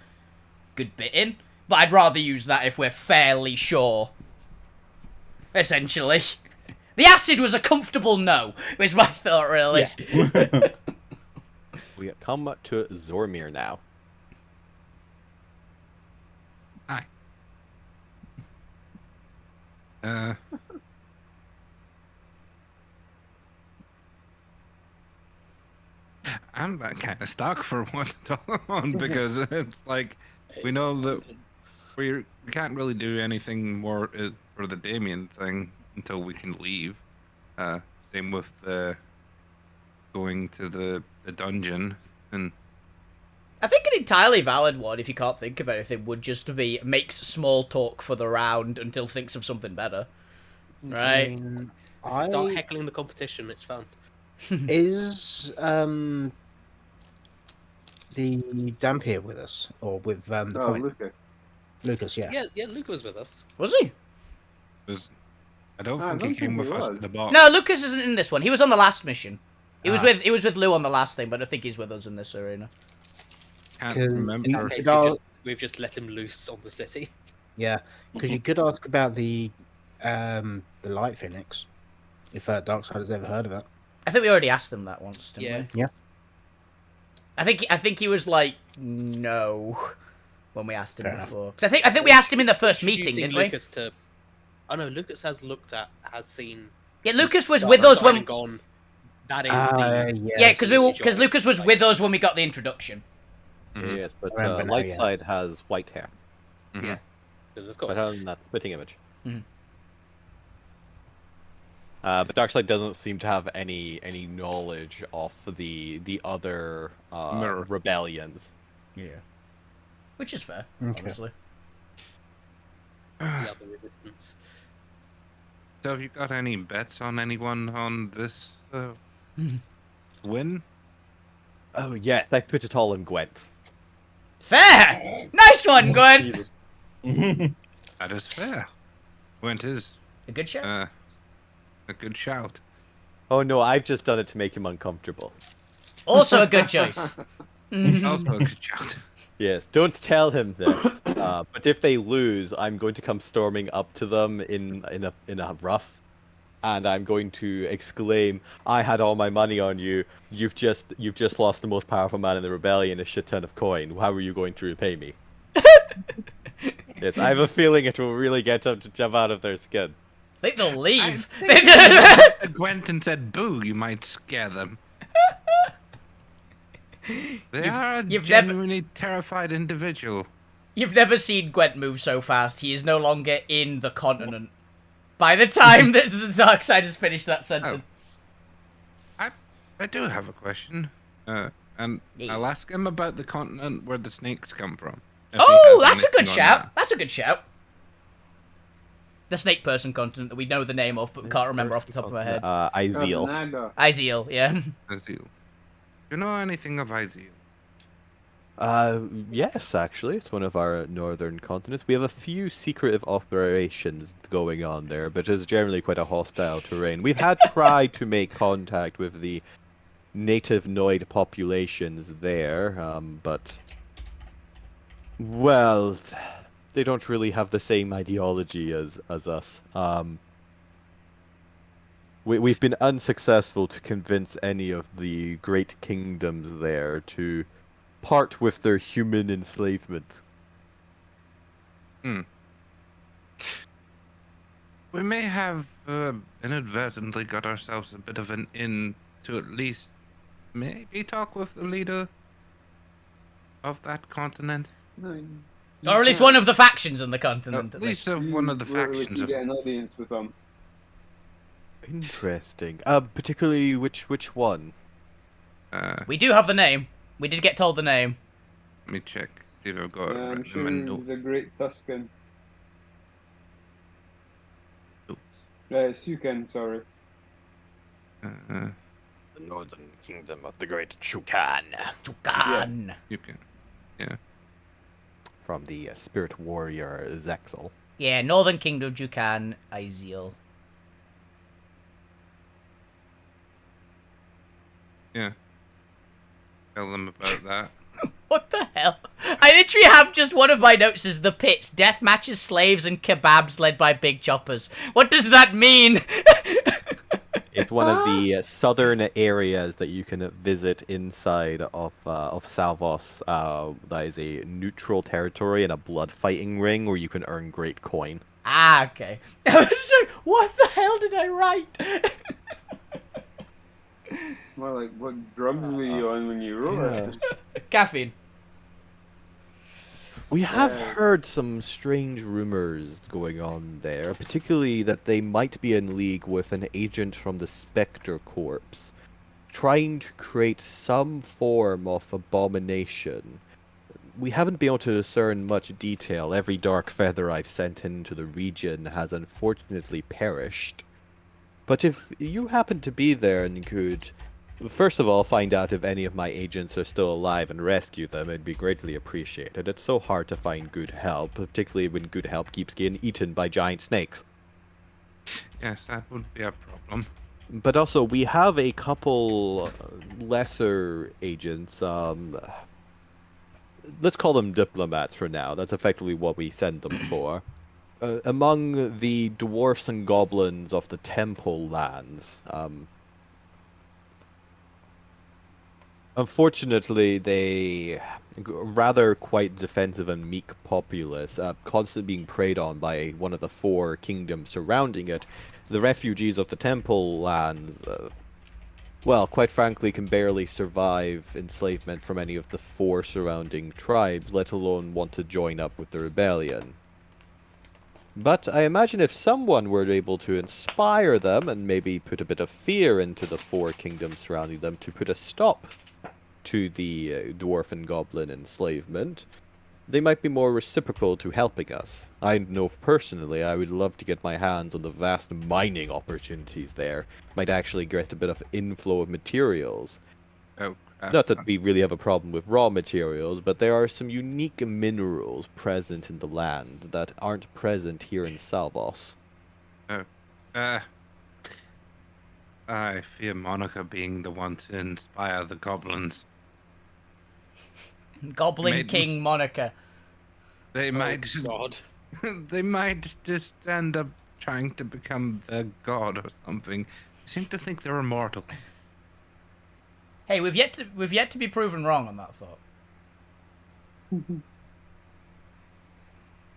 good bit in. But I'd rather use that if we're fairly sure. Essentially. The acid was a comfortable no, was my thought, really. Yeah. We come to Zormir now. Hi. I'm kind of stuck for one to talk on because it's like we know that we can't really do anything more for the Damien thing until we can leave. Same with going to the dungeon and. I think an entirely valid one, if you can't think of anything, would just be makes small talk for the round until thinks of something better. Right? Start heckling the competition. It's fun. Is the Dampier with us, or with the Oh, point? Luca. Lucas, yeah. Yeah, Luca was with us. Was he? I don't I think don't he came think with he us was. to the box. No, Lucas isn't in this one. He was on the last mission. He was Ah. with Lou on the last thing, but I think he's with us in this arena. Can't Can- remember. In Sure. that case, Dog- we've just let him loose on the city. Yeah, because you could ask about the Light Phoenix, if Darkseid has ever heard of that. I think we already asked him that once, didn't Yeah. we? Yeah. I think he was like no when we asked him Fair enough. before. 'Cause I think we asked him in the first meeting, Introducing didn't we? Lucas to... Oh no, Lucas has seen Yeah, Lucas was Rather with than us died when. and gone. That is Yeah, because job. Lucas was with us when we got the introduction. Mhm. Yes, but Remember now, yeah. Lightside has white hair. Mhm. Yeah. Because of But course. other than that, spitting image. Mhm. But Darkseid doesn't seem to have any knowledge of the other Mirror. rebellions. Yeah. Which is fair, Okay. honestly. The other resistance. So have you got any bets on anyone on this win? Oh yes, I put it all in Gwent. Fair! Nice one, Gwen! Jesus. That is fair. Gwent is A good show? a good shout. Oh no, I've just done it to make him uncomfortable. Also a good choice. Also a good shout. Yes, don't tell him this. But if they lose, I'm going to come storming up to them in a rough, and I'm going to exclaim, "I had all my money on you. You've just lost the most powerful man in the rebellion, a shit ton of coin. How are you going to repay me?" Yes, I have a feeling it will really get them to jump out of their skin. I think they'll leave. Gwent and said boo, you might scare them. They are a you've never- genuinely terrified individual. You've never seen Gwent move so fast. He is no longer in the continent. By the time that Darkseid has finished that sentence. I do have a question. And Yeah. I'll ask him about the continent where the snakes come from. if he Oh, has that's a good anything on shout. that. That's a good shout. The snake person continent that we know the name of, but we can't remember off the top of our head. Izeal. Naga. Izeal, yeah. Azil. Do you know anything of Azil? Yes, actually, it's one of our northern continents. We have a few secretive operations going on there, but it's generally quite a hostile terrain. We've had tried to make contact with the native Noid populations there, but well, they don't really have the same ideology as us. We've been unsuccessful to convince any of the great kingdoms there to part with their human enslavement. We may have inadvertently got ourselves a bit of an in to at least maybe talk with the leader of that continent. No, you Or at least can't. one of the factions in the continent. At least of one of the You really factions can of get an audience with them. Interesting. Particularly which one? We do have the name. We did get told the name. Let me check. See if I've got Yeah, I'm them sure in he's notes. a great Tuscan. Oops. Sukan, sorry. The northern kingdom of the great Chukan. Tukan. You can. From the spirit warrior Zexel. Yeah, Northern Kingdom, Jukan, Izeal. Yeah. Tell them about that. What the hell? I literally have just one of my notes is the pits, death matches, slaves, and kebabs led by big choppers. What does that mean? It's one of the southern areas that you can visit inside of Salvos. That is a neutral territory and a blood fighting ring where you can earn great coin. Ah, okay. I was just, what the hell did I write? Well, like, what drugs were you on when you wrote it? Caffeine. We have Yeah. heard some strange rumors going on there, particularly that they might be in league with an agent from the Spectre Corps, trying to create some form of abomination. We haven't been able to discern much detail. Every dark feather I've sent into the region has unfortunately perished. But if you happen to be there and could, first of all, find out if any of my agents are still alive and rescue them, it'd be greatly appreciated. It's so hard to find good help, particularly when good help keeps getting eaten by giant snakes. Yes, that would be a problem. But also, we have a couple lesser agents, let's call them diplomats for now. That's effectively what we send them for. Among the dwarfs and goblins of the temple lands, Unfortunately, they rather quite defensive and meek populace, constantly being preyed on by one of the 4 kingdoms surrounding it. The refugees of the temple lands, well, quite frankly, can barely survive enslavement from any of the 4 surrounding tribes, let alone want to join up with the rebellion. But I imagine if someone were able to inspire them and maybe put a bit of fear into the 4 kingdoms surrounding them to put a stop to the dwarf and goblin enslavement, they might be more reciprocal to helping us. I know personally I would love to get my hands on the vast mining opportunities there. Might actually get a bit of inflow of materials. Oh, crap. Not that we really have a problem with raw materials, but there are some unique minerals present in the land that aren't present here in Salvos. I fear Monica being the one to inspire the goblins. Goblin King Monica. They might. God. They might just end up trying to become the god or something. They seem to think they're immortal. Hey, we've yet to be proven wrong on that thought.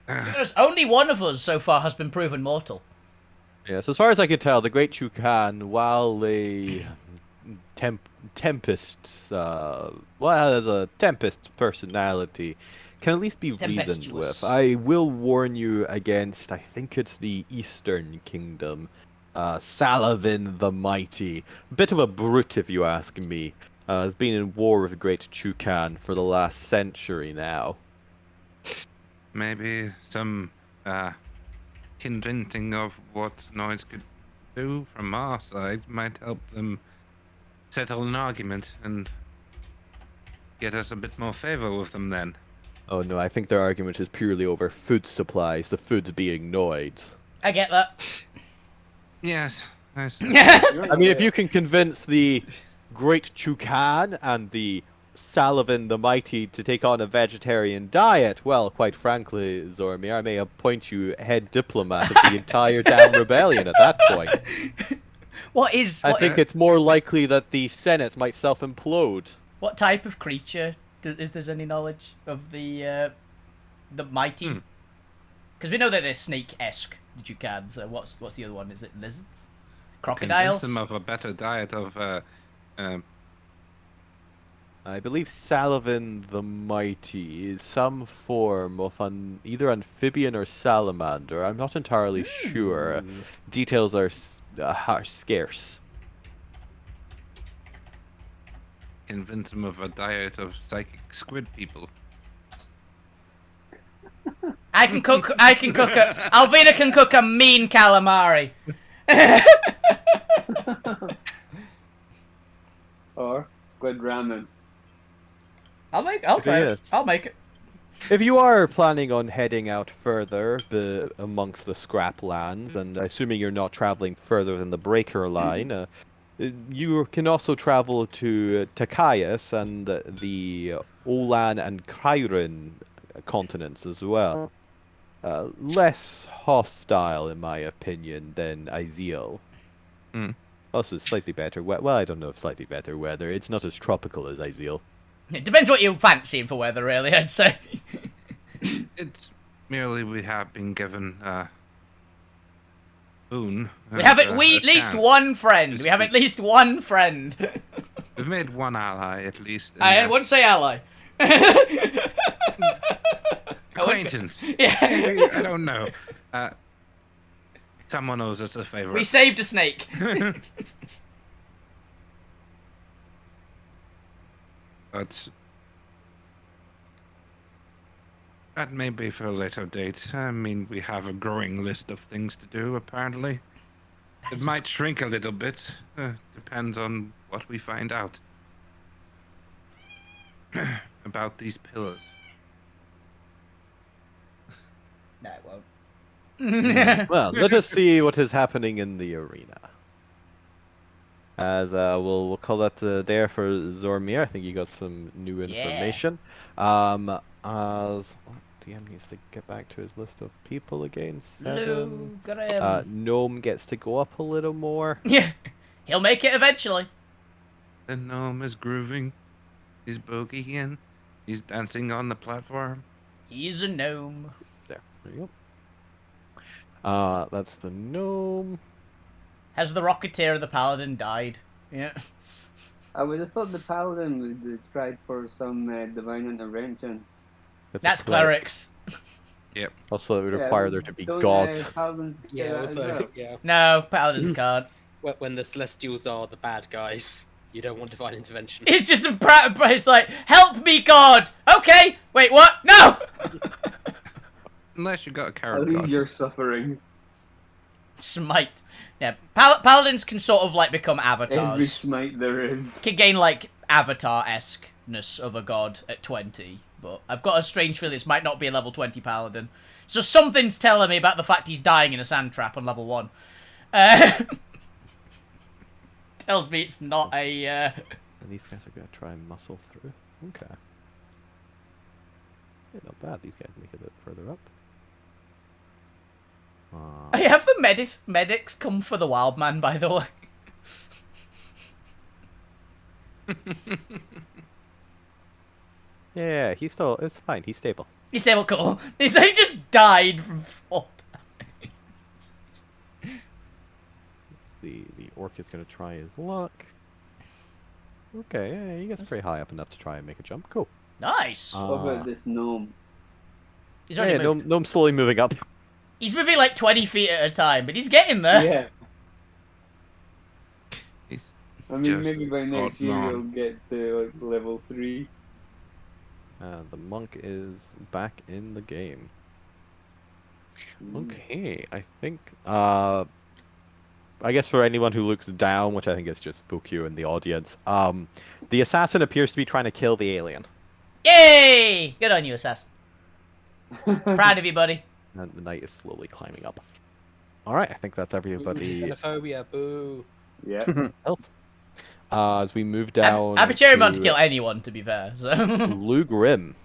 There's only one of us so far has been proven mortal. Yes, as far as I can tell, the Great Chukan, while a tempest, has a tempest personality, can at least be reasoned with. I will warn you against, I think it's the Eastern Kingdom, Salavin the Mighty. A bit of a brute, if you ask me. Has been in war with the Great Chukan for the last century now. Maybe some convincing of what noise could do from our side might help them settle an argument and get us a bit more favor with them then. Oh no, I think their argument is purely over food supplies, the foods being Noids. I get that. Yes. I mean, if you can convince the Great Chukan and the Salavin the Mighty to take on a vegetarian diet, well, quite frankly, Zormir, I may appoint you head diplomat of the entire damn rebellion at that point. I think it's more likely that the Senate might self-implode. What type of creature, is there any knowledge of the Mighty? Because we know that they're snake-esque, the Chukan, so what's the other one? Is it lizards? Crocodiles? Convince them of a better diet of I believe Salavin the Mighty is some form of either amphibian or salamander. I'm not entirely sure. Details are scarce. Convince them of a diet of psychic squid people. I can cook Alvina can cook a mean calamari. Or squid ramen. I'll try it. I'll make it. If you are planning on heading out further amongst the scrap lands, and assuming you're not traveling further than the breaker line, you can also travel to Takayas and the Olan and Kairin continents as well. Less hostile, in my opinion, than Izeal. Also, slightly better. Well, I don't know if slightly better weather. It's not as tropical as Izeal. It depends what you're fancying for weather, really, I'd say. It's merely we have been given boon. We have at least one friend. We have at least one friend. We've made one ally, at least. I won't say ally. Acquaintance. Yeah. I don't know. Someone owes us a favor. We saved a snake. But that may be for a later date. I mean, we have a growing list of things to do, apparently. It might shrink a little bit. Depends on what we find out about these pillars. No, it won't. Well, let us see what is happening in the arena. As we'll call that there for Zormir. I think you got some new information. As DM needs to get back to his list of people again. 7. Gnome gets to go up a little more. Yeah, he'll make it eventually. The gnome is grooving. He's boogieing. He's dancing on the platform. He's a gnome. There you go. That's the gnome. Has the Rocketeer or the Paladin died? Yeah. I would have thought the paladin would have tried for some divine intervention. A That's cleric. clerics. Yep. Also, it would Yeah, require there to be don't, gods. paladins get Yeah, that as also, well? yeah. No, Paladins can't. When the Celestials are the bad guys, you don't want divine intervention. It's just it's like, help me, God! Okay! Wait, what? No! Unless you got a At carrot least god. you're suffering. Smite. Yeah, Paladins can sort of, like, become Every avatars. smite there is. Can gain, like, avatar-esque-ness of a god at 20. But I've got a strange feeling this might not be a level 20 Paladin. So something's telling me about the fact he's dying in a sand trap on level 1. Tells me it's not a, And these guys are going to try and muscle through. Okay. Yeah, not bad. These guys make it a bit further up. I have the medics come for the wild man, by the way. Yeah, he's still... It's fine. He's stable. He's stable, cool. He just died from fall. Let's see. The orc is going to try his luck. Okay, yeah, he gets pretty high up enough to try and make a jump. Cool. Nice. What about this gnome? He's already Yeah, moved. gnome's slowly moving up. He's moving like 20 feet at a time, but he's getting there. Yeah. He's I mean, just maybe by next year on. we'll get to like level 3. The monk is back in the game. Mm. Okay, I think... I guess for anyone who looks down, which I think is just Fukyu in the audience, the assassin appears to be trying to kill the alien. Yay! Good on you, assassin. Proud of you, buddy. And the knight is slowly climbing up. Alright, I think that's Boo, everybody. xenophobia, boo. Yeah. As we move down. I'm a cherry man to kill anyone, to be fair. So. Lou Grimm.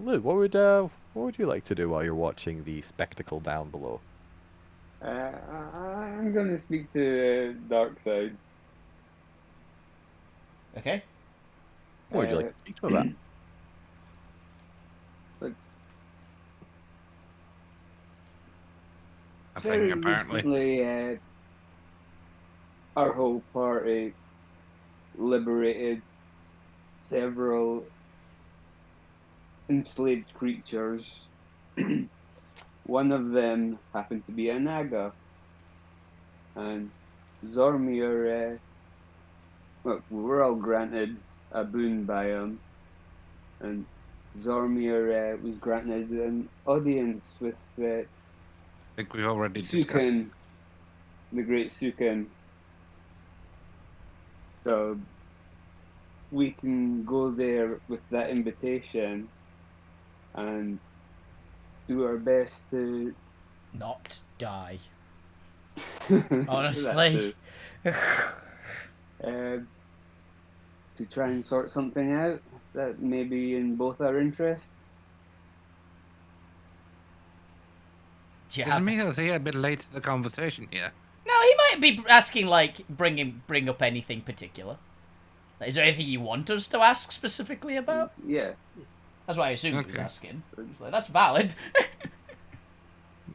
Lou, what would you like to do while you're watching the spectacle down below? I'm gonna speak to Dark Side. Okay. What would you like to speak to him about? I Very think apparently. recently, our whole party liberated several enslaved creatures. One of them happened to be a Naga. And Zormir, well, we were all granted a boon by him. And Zormir was granted an audience with I think we've already discussed. Sukin, the great Sukin. So we can go there with that invitation and do our best to Not die. that Honestly. too. To try and sort something out that may be in both our interests. Do you Doesn't have... mean is he a bit late to the conversation here? No, he might be asking, like, bring up anything particular. Is there anything you want us to ask specifically about? Yeah. That's what I assumed he was Okay. asking. He's like, that's valid.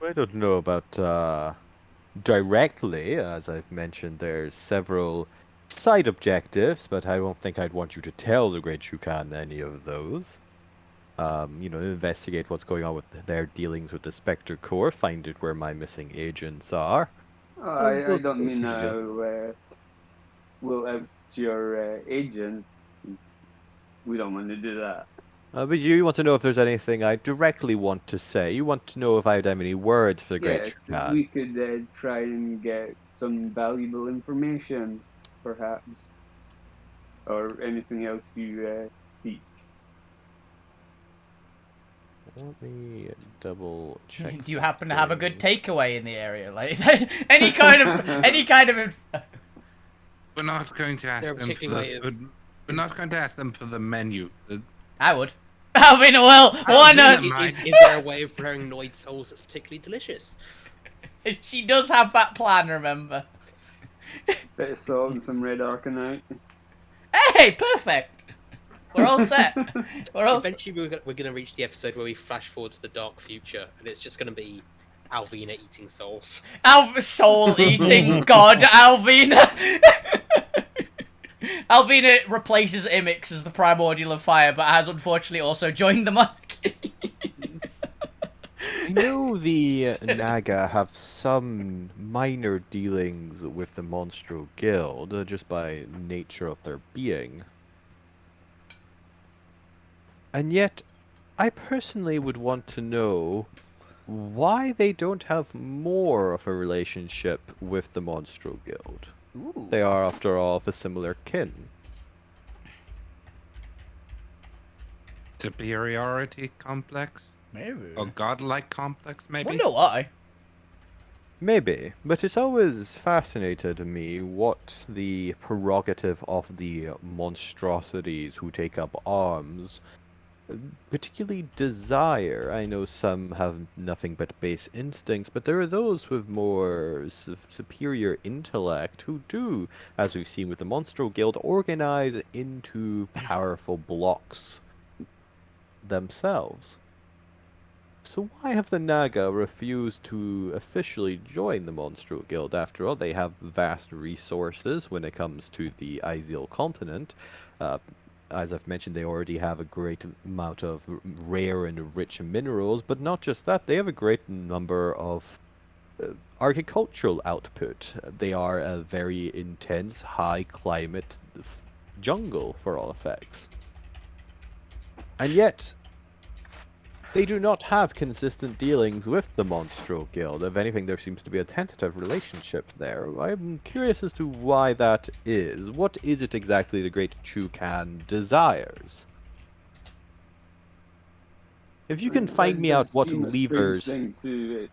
I don't know about directly. As I've mentioned, there's several side objectives, but I don't think I'd want you to tell the Great Shukan any of those. Investigate what's going on with their dealings with the Spectre Corps, find out where my missing agents are. I don't mean we'll out your agents. We don't want to do that. But you want to know if there's anything I directly want to say. You want to know if I have any words for the Great Yes, Shukan. we could try and get some valuable information, perhaps, or anything else you seek. Let me double check. Do you happen to have a good takeaway in the area? Like any kind of We're not going to ask They're them for particularly the of- food. We're not going to ask them for the menu. I would. I mean, well, why not? Is there a way of preparing Noid souls that's particularly delicious? She does have that plan, remember? Bit of salt and some red arcanite. Hey, perfect. We're all set. We're all. Eventually, we're going to reach the episode where we flash forward to the dark future, and it's just going to be Alvina eating souls. Soul eating god Alvina. Alvina replaces Imix as the primordial of fire, but has unfortunately also joined the monarchy. I know the Naga have some minor dealings with the Monstro Guild, just by nature of their being. And yet, I personally would want to know why they don't have more of a relationship with the Monstro Guild. Ooh. They are, after all, of a similar kin. Superiority complex? Maybe. Or godlike complex, maybe? Wonder why. Maybe, but it's always fascinated me what the prerogative of the monstrosities who take up arms particularly desire. I know some have nothing but base instincts, but there are those with more superior intellect who do, as we've seen with the Monstro Guild, organize into powerful blocks themselves. So why have the Naga refused to officially join the Monstro Guild? After all, they have vast resources when it comes to the Isil continent. As I've mentioned, they already have a great amount of rare and rich minerals, but not just that, they have a great number of agricultural output. They are a very intense, high climate jungle for all effects. And yet, they do not have consistent dealings with the Monstro Guild. If anything, there seems to be a tentative relationship there. I'm curious as to why that is. What is it exactly the Great Chukan desires? If you can find me out what levers... Thing to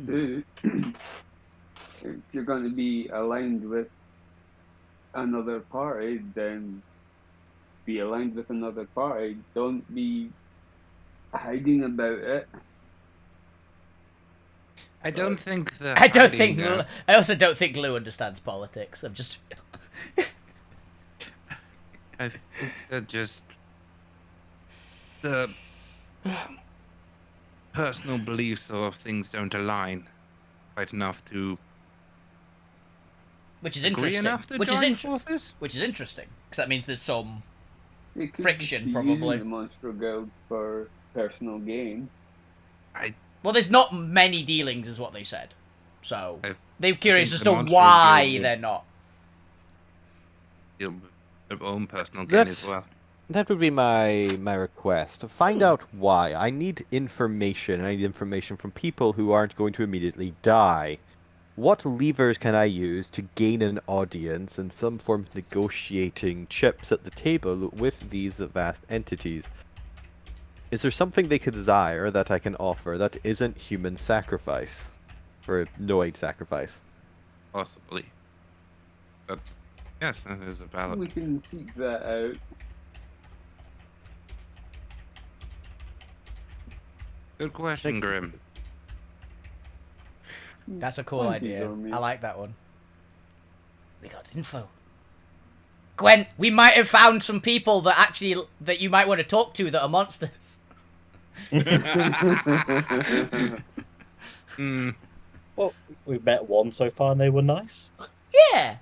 do. If you're going to be aligned with another party, then be aligned with another party. Don't be hiding about it. I don't think the I don't hiding, think. I also don't think Lou understands politics. I'm just. I think that just the personal beliefs of things don't align quite enough to Which is agree interesting. enough to Which is join interesting. forces. Which is interesting because that means there's some. They could Friction, just be probably. using the Monstro Guild for personal gain. Well, there's not many dealings, is what they said. So they're curious think as the to Monstro why Guild they're not. Their own personal gain as well. That would be my request. Find out why. I need information. I need information from people who aren't going to immediately die. What levers can I use to gain an audience and some form of negotiating chips at the table with these vast entities? Is there something they could desire that I can offer that isn't human sacrifice? Or noid sacrifice? Possibly. But yes, that is a valid. We can seek that out. Good question, Thanks. Grim. That's a cool Thank you, idea. Zormi. I like that one. We got info. Gwen, we might have found some people that you might want to talk to that are monsters. Well, we've met one so far and they were nice. Yeah.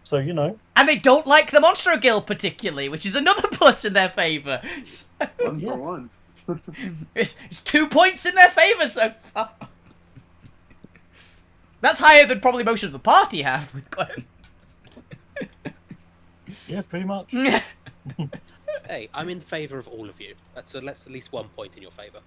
So, you know. And they don't like the Monstro Guild particularly, which is another plus in their favour. So, One for one. it's 2 points in their favour so far. That's higher than probably most of the party have with Gwen. Yeah, pretty much. Hey, I'm in favour of all of you. That's at least 1 point in your favour.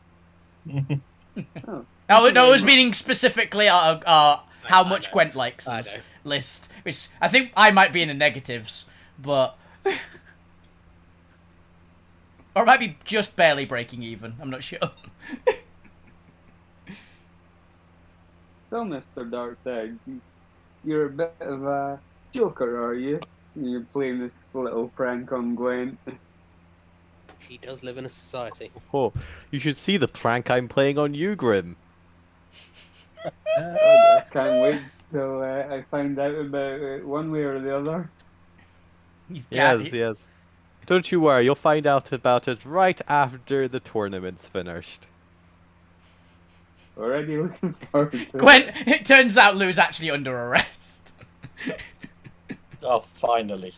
Oh. Oh, no, I was meaning specifically how much know. Gwent likes I his know. list. Which I think I might be in the negatives, but... or it might be just barely breaking even, I'm not sure. So, Mr. Darkseid, you're a bit of a joker, are you? You're playing this little prank on Gwen. He does live in a society. Oh, you should see the prank I'm playing on you, Grim. I can't wait till I find out about it one way or the other. Yes. Don't you worry, you'll find out about it right after the tournament's finished. Already looking forward to Gwent, it turns out Lou's actually under arrest. Oh, finally.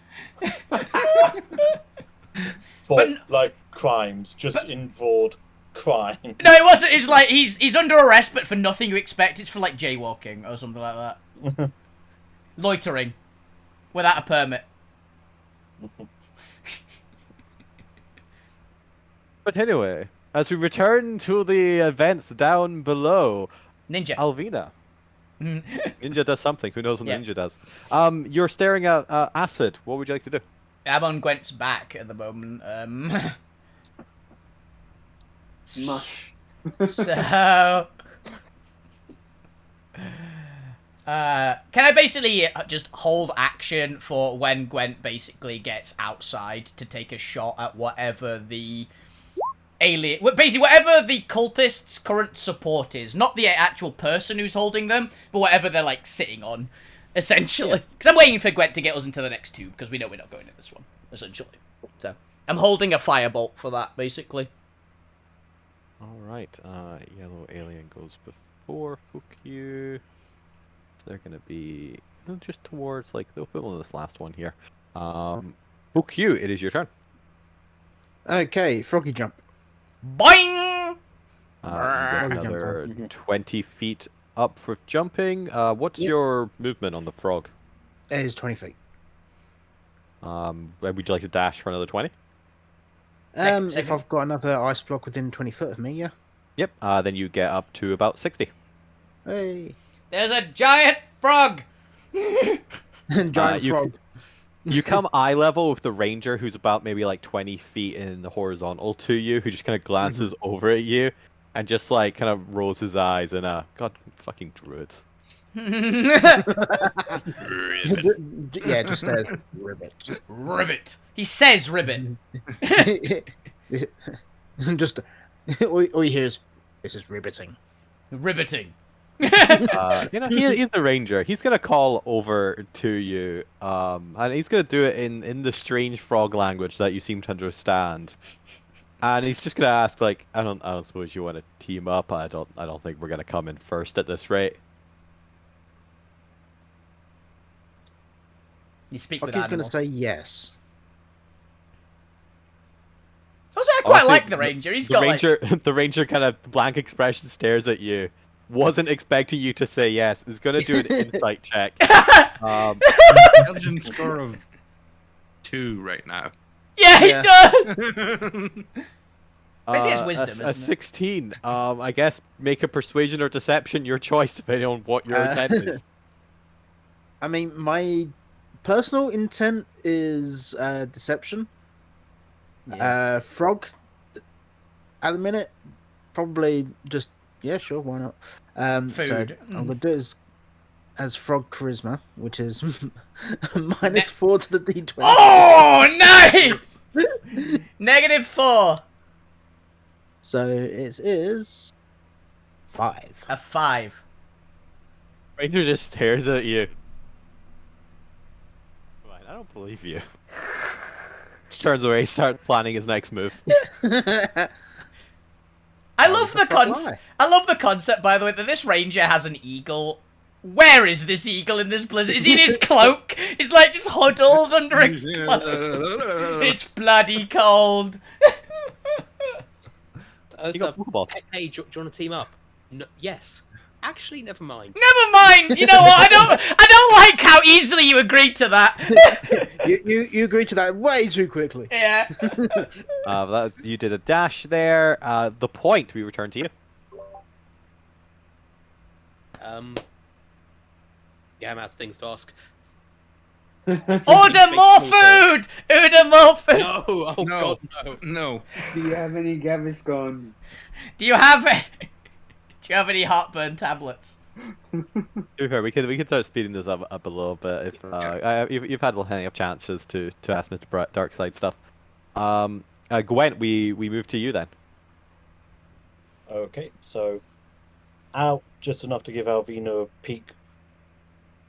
But- like crimes, just in broad crime. No, it wasn't. It's like he's under arrest, but for nothing you expect. It's for like jaywalking or something like that. Loitering without a permit. But anyway, as we return to the events down below, Ninja. Alvina. Mhm. Ninja does something. Who knows what Yeah. Ninja does? You're staring at acid. What would you like to do? I'm on Gwent's back at the moment. Mush. So, can I basically just hold action for when Gwent basically gets outside to take a shot at whatever the alien, basically whatever the cultists' current support is, not the actual person who's holding them, but whatever they're like sitting on, essentially. Because I'm waiting for Gwent to get us into the next tube because we know we're not going in this one, essentially. So I'm holding a firebolt for that, basically. Alright, yellow alien goes before Fukyu. They're gonna be just towards, like, they'll put one of this last one here. Fukyu, it is your turn. Okay, froggy jump. Boing! You get another 20 feet up for jumping. What's your movement on the frog? It is 20 feet. Would you like to dash for another 20? If second. I've got another ice block within 20 foot of me, yeah. Yep, then you get up to about 60. Hey. There's a giant frog! Giant you- frog. You come eye level with the ranger, who's about maybe like 20 feet in the horizontal to you, who just kind of glances over at you and just like kind of rolls his eyes and God, fucking druids. Yeah, just ribbit. Ribbit. He says ribbit. Just all you hear is, this is ribbiting. Ribbiting. He's the ranger. He's gonna call over to you, and he's gonna do it in the strange frog language that you seem to understand. And he's just gonna ask, like, I don't suppose you want to team up. I don't think we're gonna come in first at this rate. You speak Fuck, with he's gonna animals. say yes. Also, I quite Honestly, like the ranger. He's got like... The ranger kind of blank expression stares at you. Wasn't expecting you to say yes. Is gonna do an insight check. Intelligence score of 2 right now. Yeah, he Yeah. does! Basically, it's wisdom, a isn't it? 16. I guess make a persuasion or deception, your choice, depending on what your intent is. I mean, my personal intent is deception. Frog, at the minute, probably just, yeah, sure, why not? So Food. I'm going to do it as frog charisma, which is -4 to the D20. Oh, nice! -4. So it is 5. A 5. Ranger just stares at you. Fine, I don't believe you. Just turns away, starts planning his next move. I love the I love the concept, by the way, that this ranger has an eagle. Where is this eagle in this blizzard? Is he in his cloak? He's like just huddled under his cloak. It's bloody cold. You got Pokeball. Hey, do you want to team up? No, yes. Actually, never mind. Never mind. You know what? I don't like how easily you agreed to that. you agreed to that way too quickly. Yeah. You did a dash there. The point, we return to you. Yeah, I'm out of things to ask. Order more food. Order more food. No, oh No. god, no. No. Do you have any Gaviscon? Do you have any heartburn tablets? To be fair, we can start speeding this up a little bit if you've had plenty of chances to ask Mr. Darkside stuff. Gwent, we move to you then. Okay, so out just enough to give Alvina a peek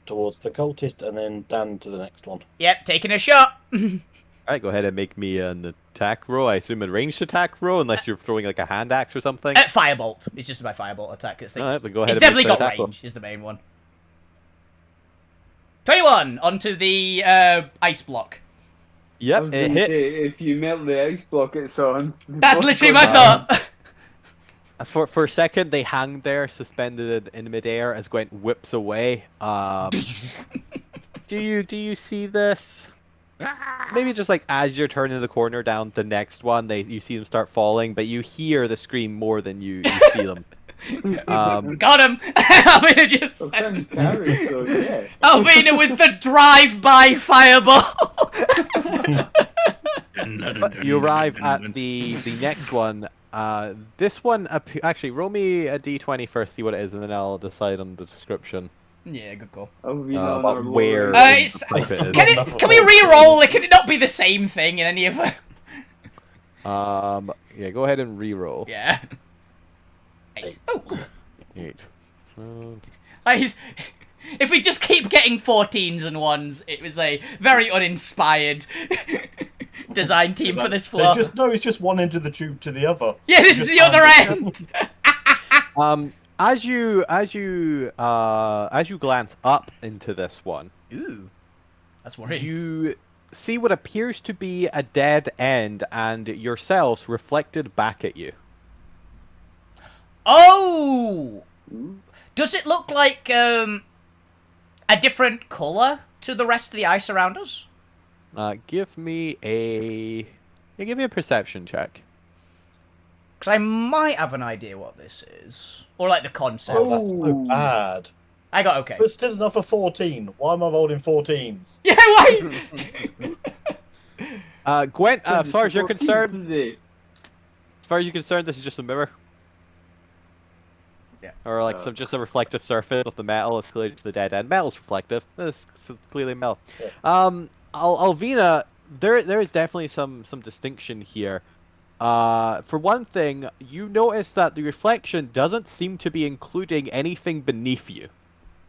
towards the cultist, and then down to the next one. Yep, taking a shot. Alright, go ahead and make me an attack roll. I assume a ranged attack roll, unless you're throwing like a hand axe or something. Firebolt. It's just my firebolt attack. Alright, then go ahead It's and definitely make got the attack roll. range, is the main one. 21 onto the ice block. I Yep, was it gonna hit. say, if you melt the ice block it's on. they That's both literally go my down. thought. As for a second, they hang there, suspended in midair, as Gwent whips away. Do you see this? Maybe just like as you're turning the corner down the next one, you see them start falling, but you hear the scream more than you see them. Got him. Alvina just. Well, send carry, so yeah. Alvina with the drive-by fireball. You arrive at the next one. This one actually roll me a d20 first, see what it is, and then I'll decide on the description. Yeah, good call. Alvina on But our where lower- in it's- the pipe it is. Can we re-roll it? Can it not be the same thing in any of it? Yeah, go ahead and re-roll. Yeah. 8. Oh, cool. 8. If we just keep getting 14s and 1s, it was a very uninspired design team for this floor. It's just one end of the tube to the other. Yeah, this is the other end. As you glance up into this one, Ooh, that's worrying. you see what appears to be a dead end and yourselves reflected back at you. Oh! Does it look like a different color to the rest of the ice around us? Give me a perception check. Because I might have an idea what this is. Or like the concept. Oh, that's so bad. I got okay. But still another 14. Why am I rolling 14s? Yeah, why? Gwent, as This far is as you're 14th concerned, today. this is just a mirror. Yeah. Or like just a reflective surface of the metal. It's clearly just the dead end. Metal's reflective. It's clearly metal. Yeah. Alvina, there is definitely some distinction here. For one thing, you notice that the reflection doesn't seem to be including anything beneath you.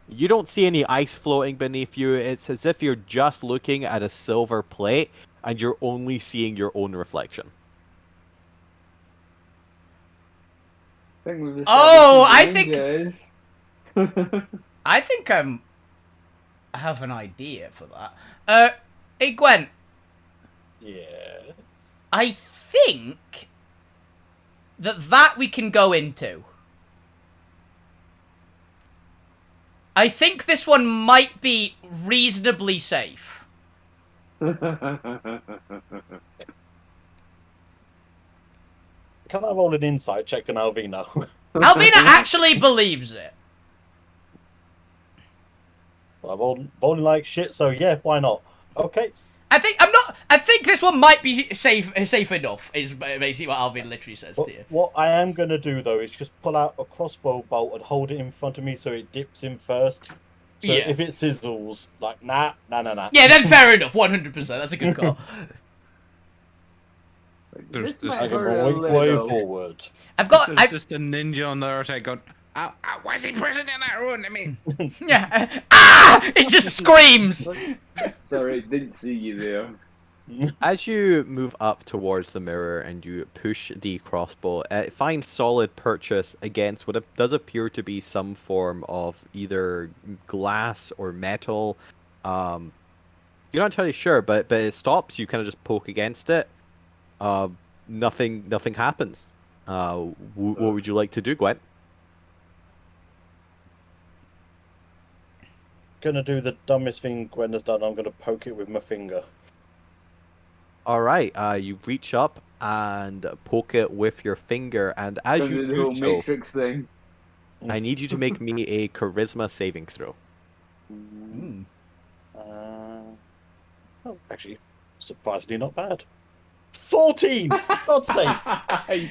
You don't see any ice floating beneath you. It's as if you're just looking at a silver plate and you're only seeing your own reflection. Oh, I think- Ninjas. I think I have an idea for that. Hey Gwen, Yes. I think that we can go into. I think this one might be reasonably safe. Can I roll an insight check on Alvina? Alvina actually believes it. Well, I'm rolling like shit, so yeah, why not? Okay. I think this one might be safe enough. Is basically what Alvin literally says to you. What I am going to do, though, is just pull out a crossbow bolt and hold it in front of me so it dips in first. So Yeah. if it sizzles, like, nah. Yeah, then fair enough. 100%. That's a good call. There's This might I can hurt a roll way little. forward. There's just a ninja on the other side going, why is he pressing in that room to me? Yeah. Ah! It just screams. Sorry, didn't see you there. As you move up towards the mirror and you push the crossbow, it finds solid purchase against what does appear to be some form of either glass or metal. You're not entirely sure, but it stops. You kind of just poke against it. Nothing happens. What would you like to do, Gwen? Gonna do the dumbest thing Gwen has done. I'm gonna poke it with my finger. All right. You reach up and poke it with your finger, and as Gonna you do the do whole so, Matrix thing. I need you to make me a charisma saving throw. Oh, actually, surprisingly not bad. 14! For God's sake!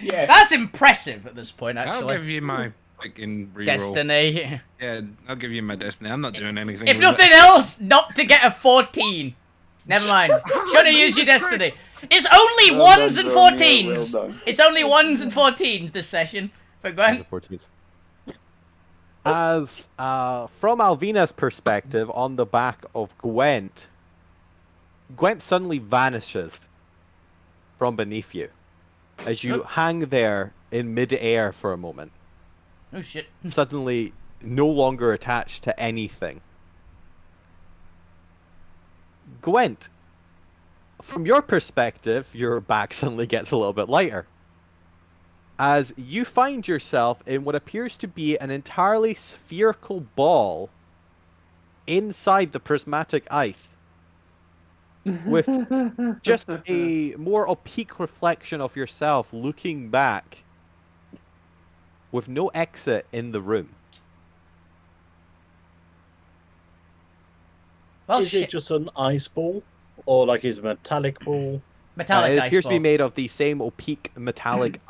Yeah. That's impressive at this point, I'll actually. give you my fucking reroll. Destiny. Yeah, I'll give you my destiny. I'm not doing anything. If with it. nothing else, not to get a 14. Never mind. Should have used your destiny. It's only Well ones done, and Romeo, 14s. well done. It's only ones and 14s this session. For Gwen. As from Alvina's perspective, on the back of Gwent, Gwent suddenly vanishes from beneath you as you hang there in mid-air for a moment, Oh shit. suddenly no longer attached to anything. Gwent, from your perspective, your back suddenly gets a little bit lighter as you find yourself in what appears to be an entirely spherical ball inside the prismatic ice, with just a more opaque reflection of yourself looking back, with no exit in the room. Well, Is it just an ice ball? Or like is it a metallic ball? Metallic It ice appears to be ball. made of the same opaque metallic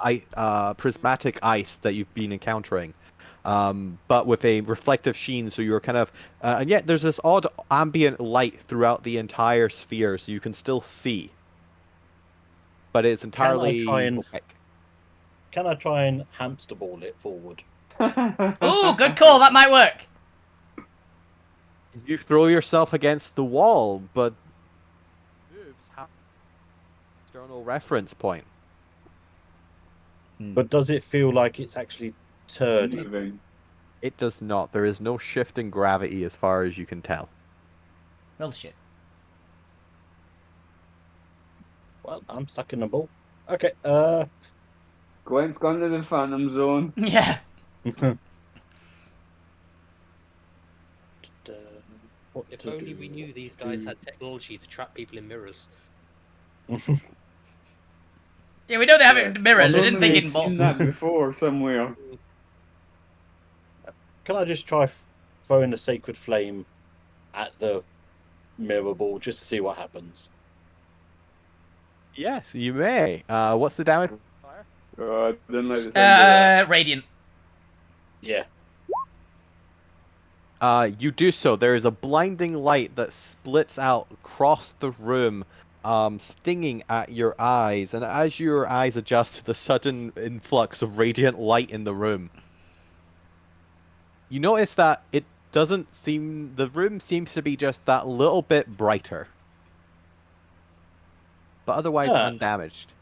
prismatic ice that you've been encountering, but with a reflective sheen. So you're kind of, and yet there's this odd ambient light throughout the entire sphere, so you can still see, but it's entirely opaque. Can I try and hamster ball it forward? Ooh, good call. That might work. You throw yourself against the wall, but moves have external reference point. But does it feel like it's actually turning? Moving. It does not. There is no shift in gravity as far as you can tell. Well, shit. Well, I'm stuck in the ball. Okay, Gwent's gone to the Phantom Zone. Yeah. what If to only do, we knew what these to guys do. had technology to trap people in mirrors. Yeah, we know they have Yeah, it in mirrors. We I've didn't think only in seen that before somewhere. Can I just try throwing the sacred flame at the mirror ball just to see what happens? Yes, you may. What's the damage? Oh, I didn't like the sound of that. Radiant. Yeah. You do so. There is a blinding light that splits out across the room, stinging at your eyes. And as your eyes adjust to the sudden influx of radiant light in the room, you notice that it doesn't seem... The room seems to be just that little bit brighter. But otherwise undamaged.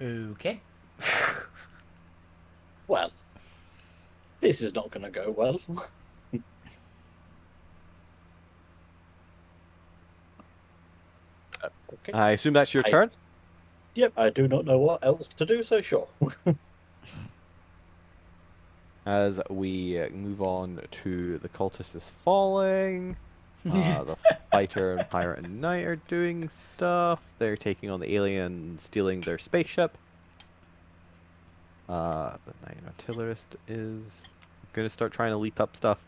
Okay. Well, this is not going to go well. Okay. I assume that's your turn? Yep, I do not know what else to do, so sure. As we move on to the cultist is falling. The fighter and pirate and knight are doing stuff. They're taking on the alien, stealing their spaceship. The knight artillerist is gonna start trying to leap up stuff.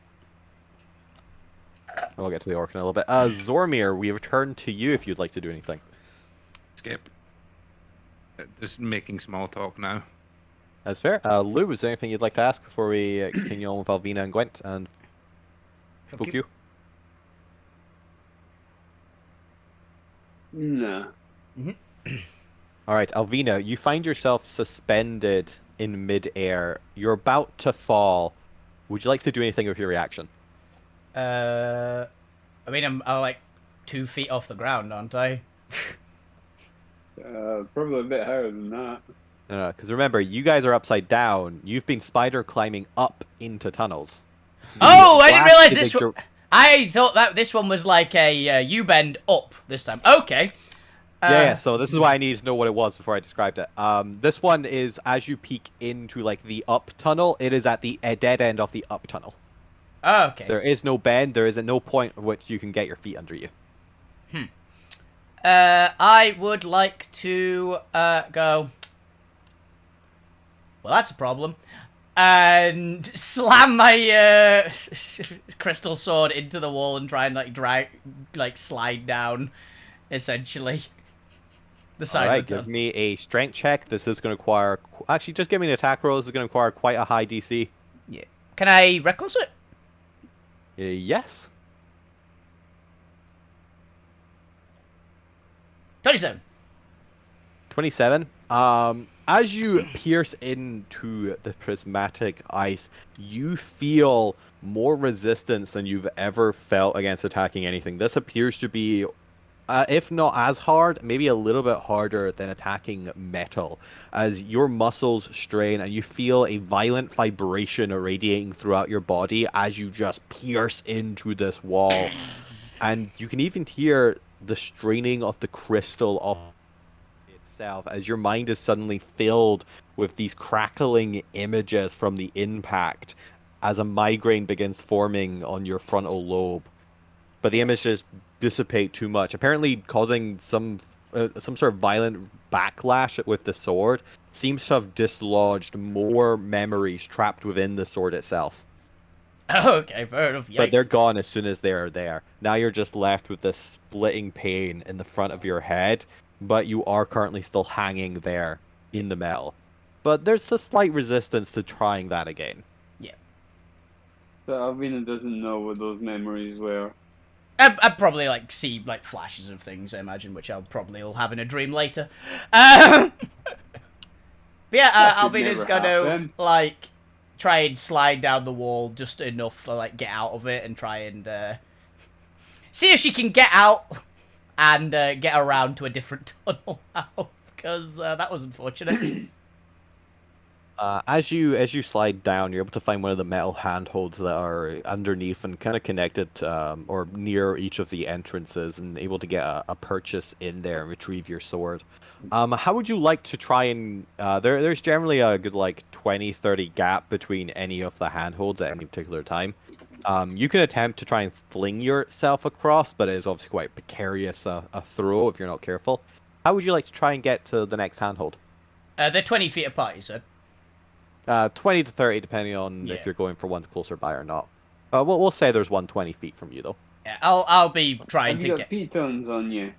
We'll get to the orc in a little bit. Zormir, we return to you if you'd like to do anything. Skip. Just making small talk now. That's fair. Lou, is there anything you'd like to ask before we continue on with Alvina and Gwent and Fuku? Nah. Alright, Alvina, you find yourself suspended in mid-air. You're about to fall. Would you like to do anything with your reaction? I mean, I'm like 2 feet off the ground, aren't I? Probably a bit higher than that. No, because remember, you guys are upside down. You've been spider climbing up into tunnels. Oh, I didn't realize Blast this is a one. I thought that this one was like a U-bend up this time. Okay. Yeah, so this is why I needed to know what it was before I described it. This one is as you peek into like the up tunnel, it is at the dead end of the up tunnel. Oh, okay. There is no bend, there is no point at which you can get your feet under you. I would like to go. Well, that's a problem. And slam my crystal sword into the wall and try and slide down, essentially. The side Alright, of the give me a strength check. This is going to require... Actually, just give me an attack roll. This is going to require quite a high DC. Yeah. Can I reckless it? Yes. 27. 27. As you pierce into the prismatic ice, you feel more resistance than you've ever felt against attacking anything. This appears to be, if not as hard, maybe a little bit harder than attacking metal, as your muscles strain and you feel a violent vibration irradiating throughout your body as you just pierce into this wall. And you can even hear the straining of the crystal of itself as your mind is suddenly filled with these crackling images from the impact as a migraine begins forming on your frontal lobe. But the images dissipate too much, apparently causing some sort of violent backlash with the sword. Seems to have dislodged more memories trapped within the sword itself. Okay, fair enough. Yikes. But they're gone as soon as they are there. Now you're just left with this splitting pain in the front of your head, but you are currently still hanging there in the metal. But there's a slight resistance to trying that again. So Alvina doesn't know what those memories were. I'd probably like see like flashes of things, I imagine, which I'll probably will have in a dream later. But yeah, That could Alvina's never gonna happen. like try and slide down the wall just enough to like get out of it and try and see if she can get out and get around to a different tunnel now, because that was unfortunate. As you slide down, you're able to find one of the metal handholds that are underneath and kind of connected or near each of the entrances, and able to get a purchase in there and retrieve your sword. How would you like to try and... there's generally a good like 20-30 gap between any of the handholds at any particular time. You can attempt to try and fling yourself across, but it is obviously quite precarious a throw if you're not careful. How would you like to try and get to the next handhold? They're 20 feet apart, you said. 20 to 30, depending on if you're going for one closer by or not. We'll say there's one 20 feet from you, though. Yeah, I'll be trying Have to you get... got pitons on you?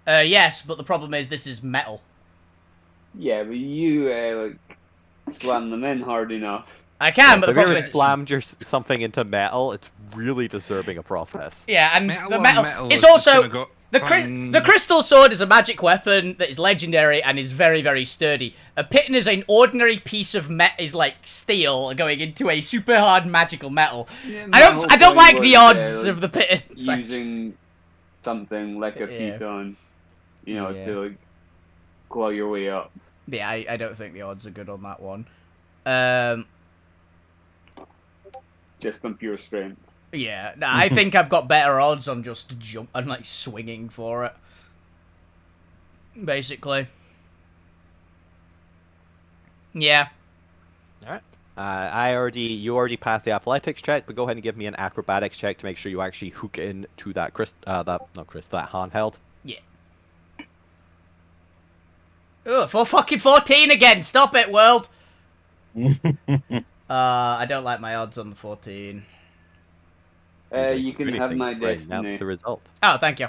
Yes, but the problem is this is metal. Yeah, but you like slam them in hard enough. I can, So but the if you problem ever is... slammed something into metal, it's really disturbing a process. Yeah, and Metal the on metal... metal It's is just also... gonna go The clang. crystal sword is a magic weapon that is legendary and is very, very sturdy. A piton is an ordinary piece of is like steel going into a super hard magical metal. Yeah, I don't my whole like point the was, odds of the pitons. using something like a Yeah. piton, you know, Yeah. to like claw your way up. Yeah, I don't think the odds are good on that one. Just on pure strength. Yeah, nah, I think I've got better odds on just and like swinging for it. Basically. Yeah. Alright. You already passed the athletics check, but go ahead and give me an acrobatics check to make sure you actually hook into that that handheld. Yeah. Ugh, for fucking 14 again! Stop it, world! I don't like my odds on the 14. You can have my destiny. That's the result. Oh, thank you.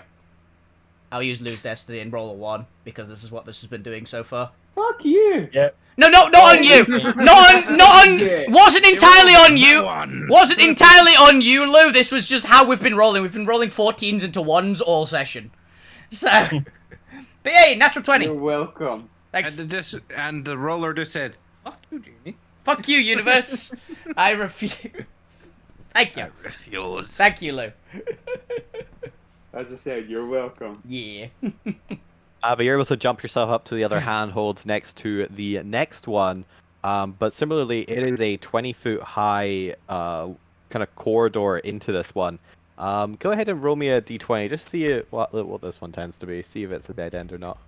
I'll use lose destiny and roll a 1, because this is what this has been doing so far. Fuck you! No, not on you! Not on... Wasn't entirely on you! Wasn't entirely on you, Lou! This was just how we've been rolling. We've been rolling 14s into 1s all session. So... But hey, natural 20. You're welcome. Thanks. And the roller just said, "Fuck you, Jamie." Fuck you, universe. I refuse. Thank you. I refuse. Thank you, Lou. As I said, you're welcome. Yeah. But you're able to jump yourself up to the other handholds next to the next one. But similarly, it is a 20-foot high kind of corridor into this one. Go ahead and roll me a d20. Just see what this one tends to be. See if it's a dead end or not.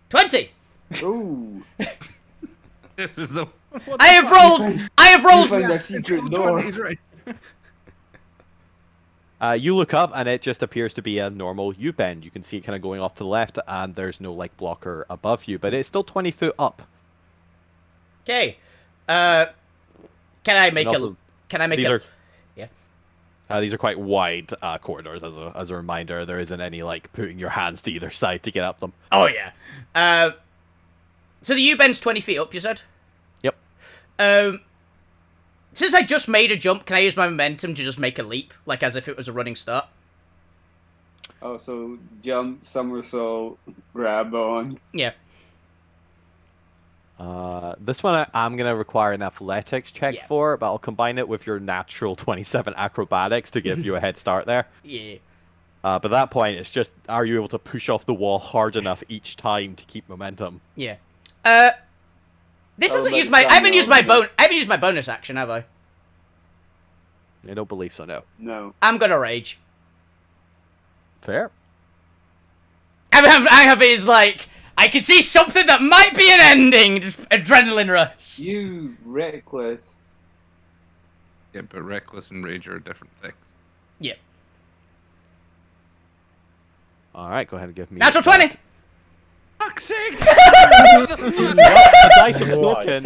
20. Ooh. This is the. I have rolled. You find a secret door. You look up and it just appears to be a normal U-bend. You can see it kind of going off to the left, and there's no like blocker above you, but it's still 20 foot up. Okay. Can I make Also, Can I make these a? are- Yeah. These are quite wide corridors. As a reminder, there isn't any like putting your hands to either side to get up them. Oh yeah. So the U-bend's 20 feet up. You said. Yep. Since I just made a jump, can I use my momentum to just make a leap, like as if it was a running start? Also, jump, somersault, grab on. Yeah. This one I'm gonna require an athletics check Yeah. for, but I'll combine it with your natural 27 acrobatics to give you a head start there. Yeah. But at that point, it's just, are you able to push off the wall hard enough each time to keep momentum? Yeah. This Oh, doesn't but use my. I haven't used my Samuel- I haven't used my bonus action, have I? I don't believe so, no. No. I'm gonna rage. Fair. I have is like I can see something that might be an ending. Just adrenaline rush. You reckless. Yeah, but reckless and rage are different things. Yeah. All right, go ahead and give me Natural that. 20. Fuck's sake! The dice have Right. spoken.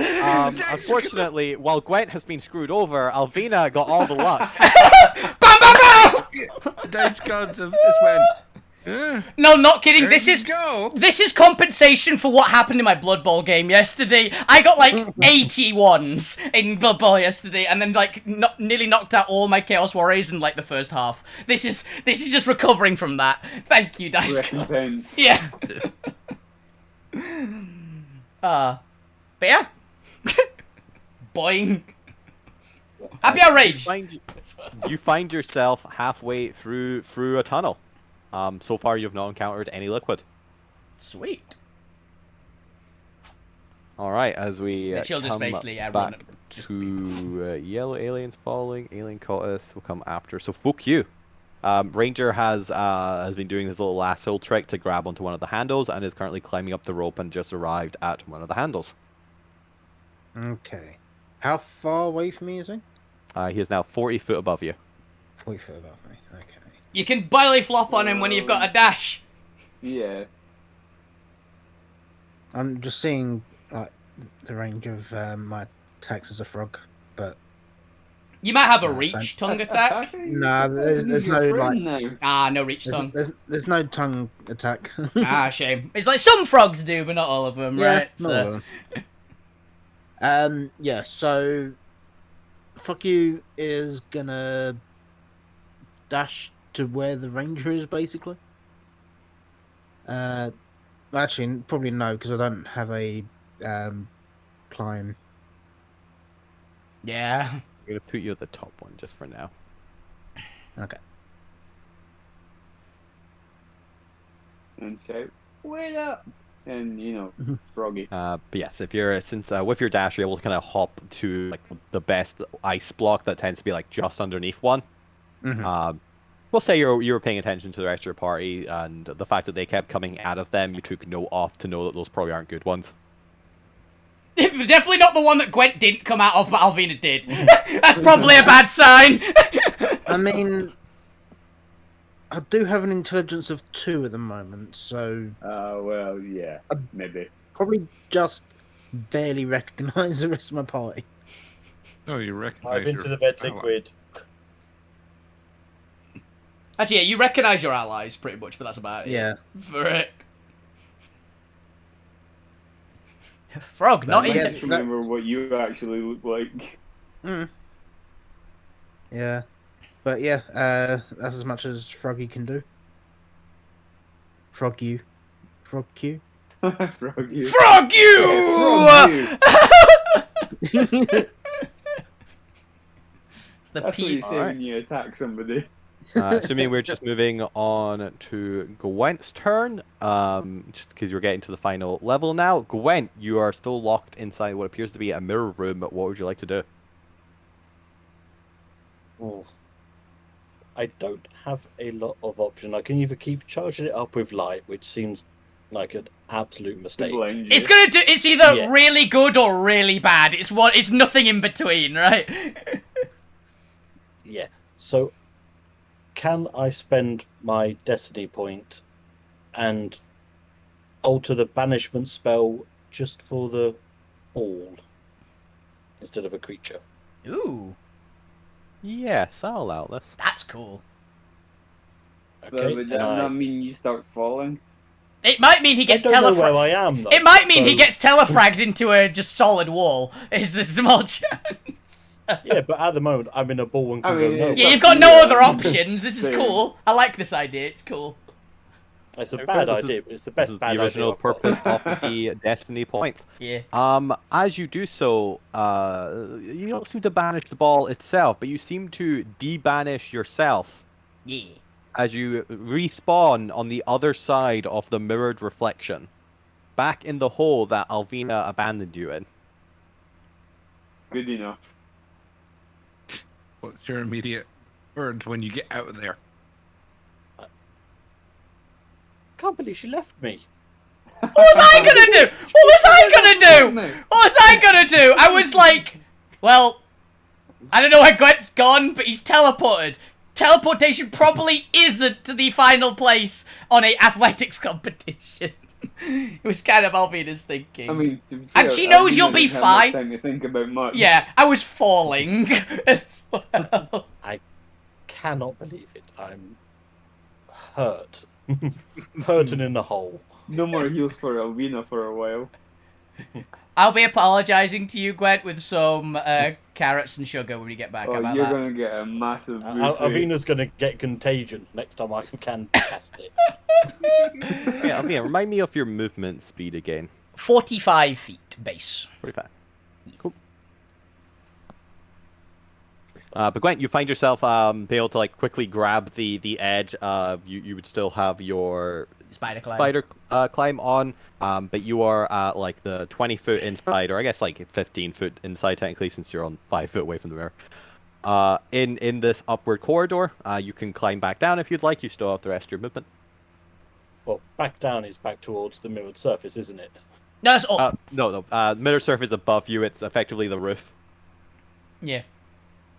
Unfortunately, while Gwent has been screwed over, Alvina got all the luck. Bam, bam, bam! The dice gods of this went. No, not kidding. There This you is go. this is compensation for what happened in my Blood Bowl game yesterday. I got like 81s in Blood Bowl yesterday, and then like nearly knocked out all my Chaos Warriors in like the first half. This is just recovering from that. Thank you, dice gods. Recompense. Yeah. But yeah. Boing. Happy outrage. You find yourself halfway through a tunnel. So far, you've not encountered any liquid. Sweet. All right, as we The children's come basically, back run to yellow aliens falling, alien cultists will come after. So fuck you. Ranger has been doing his little lasso trick to grab onto one of the handles and is currently climbing up the rope and just arrived at one of the handles. Okay. How far away from me is he? He is now 40 foot above you. 40 foot above me. Okay. You can belly flop on him when you've got a dash. Yeah. I'm just seeing like the range of my attacks as a frog, but You might have a No, reach tongue attack. Nah, there's no, like- Ah, no reach tongue. there's no tongue attack. Ah, shame. It's like some frogs do, but not all of them, right? Not all of them. Yeah, so fuck you is gonna dash to where the ranger is, basically. Actually, probably no, because I don't have a climb. Yeah. I'm gonna put you at the top one just for now. Okay. And shout, wait up! And, froggy. But yes, if you're with your dash, you're able to kind of hop to like the best ice block that tends to be like just underneath one. Mhm. We'll say you were paying attention to the rest of your party, and the fact that they kept coming out of them, you took note off to know that those probably aren't good ones. Definitely not the one that Gwent didn't come out of, but Alvina did. That's probably a bad sign. I mean, I do have an intelligence of 2 at the moment, so Well, yeah, maybe. probably just barely recognise the rest of my party. No, you recognize Dive into your the vet ally. liquid. Actually, yeah, you recognise your allies pretty much, but that's about it. Yeah. For it. Frog, not But I yeah, into... just remember what you actually look like. Mm. Yeah. But yeah, that's as much as Froggy can do. Frog you. Frog you. Frog you. Frog you! Yeah, frog you. It's the That's what you P... say when you attack somebody. Assuming we're just moving on to Gwent's turn, just because you're getting to the final level now. Gwent, you are still locked inside what appears to be a mirror room. What would you like to do? Oh. I don't have a lot of option. I can either keep charging it up with light, which seems like an absolute mistake. Blind you. It's gonna do... It's either Yeah. really good or really bad. It's nothing in between, right? Yeah. So, can I spend my destiny point and alter the banishment spell just for the ball instead of a creature? Ooh, Yes, I'll allow this. that's cool. But Okay. would then that I not mean you start falling? It might mean he gets don't know where telefragged. I am, though. It might mean he so- gets telefragged into a just solid wall. Is the small chance? Yeah, but at the moment I'm in a ball and can I mean, go no. it's Yeah, up you've to got you, no other options. This is Same. cool. I like this idea. It's cool. It's a Okay, bad this is- idea, but it's the This best is bad the original idea. I've got. purpose of the Destiny points. Yeah. As you do so, you don't seem to banish the ball itself, but you seem to debanish yourself Yeah. as you respawn on the other side of the mirrored reflection, back in the hole that Alvina abandoned you in. Good enough. What's your immediate words when you get out of there? Can't believe she left me. What was I gonna do? What was I gonna do? What was I gonna do? I was like, well, I don't know where Gwent's gone, but he's teleported. Teleportation probably isn't the final place on a athletics competition. It was kind of Alvina's thinking. I mean, to be And fair, she knows Alvina you'll be didn't have much fine. Time to think about much. Yeah, I was falling as well. Cannot believe it. I'm hurt. Hurting in the hole. No more heals for Alvina for a while. I'll be apologising to you, Gwent, with some carrots and sugar when we get back. How Oh, about you're that? gonna get a massive boost. Avina's gonna get contagion next time I can cast it. Yeah, Alvina, remind me of your movement speed again. 45 feet base. 45. Yes. Cool. But Gwent, you find yourself be able to like quickly grab the edge. You would still have your Spider climb. spider climb on, but you are at like the 20-foot inside, or I guess like 15-foot inside technically, since you're on 5 foot away from the mirror. In this upward corridor, you can climb back down if you'd like. You still have the rest of your movement. Well, back down is back towards the mirrored surface, isn't it? No, it's up. No. Mirror surface above you. It's effectively the roof. Yeah.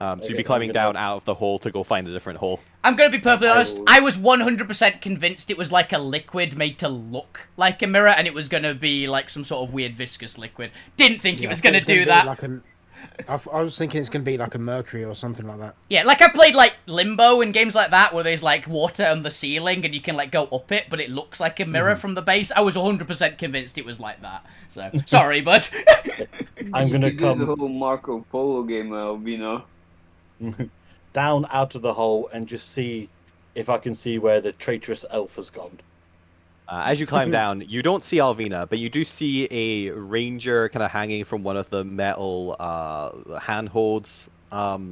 So Okay, you'd be I'm climbing gonna- down out of the hole to go find a different hole. I'm going to be perfectly honest. will- I was 100% convinced it was like a liquid made to look like a mirror, and it was going to be like some sort of weird viscous liquid. Didn't think it was going to do that. I was thinking it's going to be like a mercury or something like that. Yeah, like I played like Limbo and games like that where there's like water on the ceiling and you can like go up it, but it looks like a mirror from the base. I was 100% convinced it was like that. So sorry, but I'm gonna You could do the come whole Marco Polo game, Alvina. down out of the hole and just see if I can see where the traitorous elf has gone. As you climb down, you don't see Alvina, but you do see a ranger kind of hanging from one of the metal handholds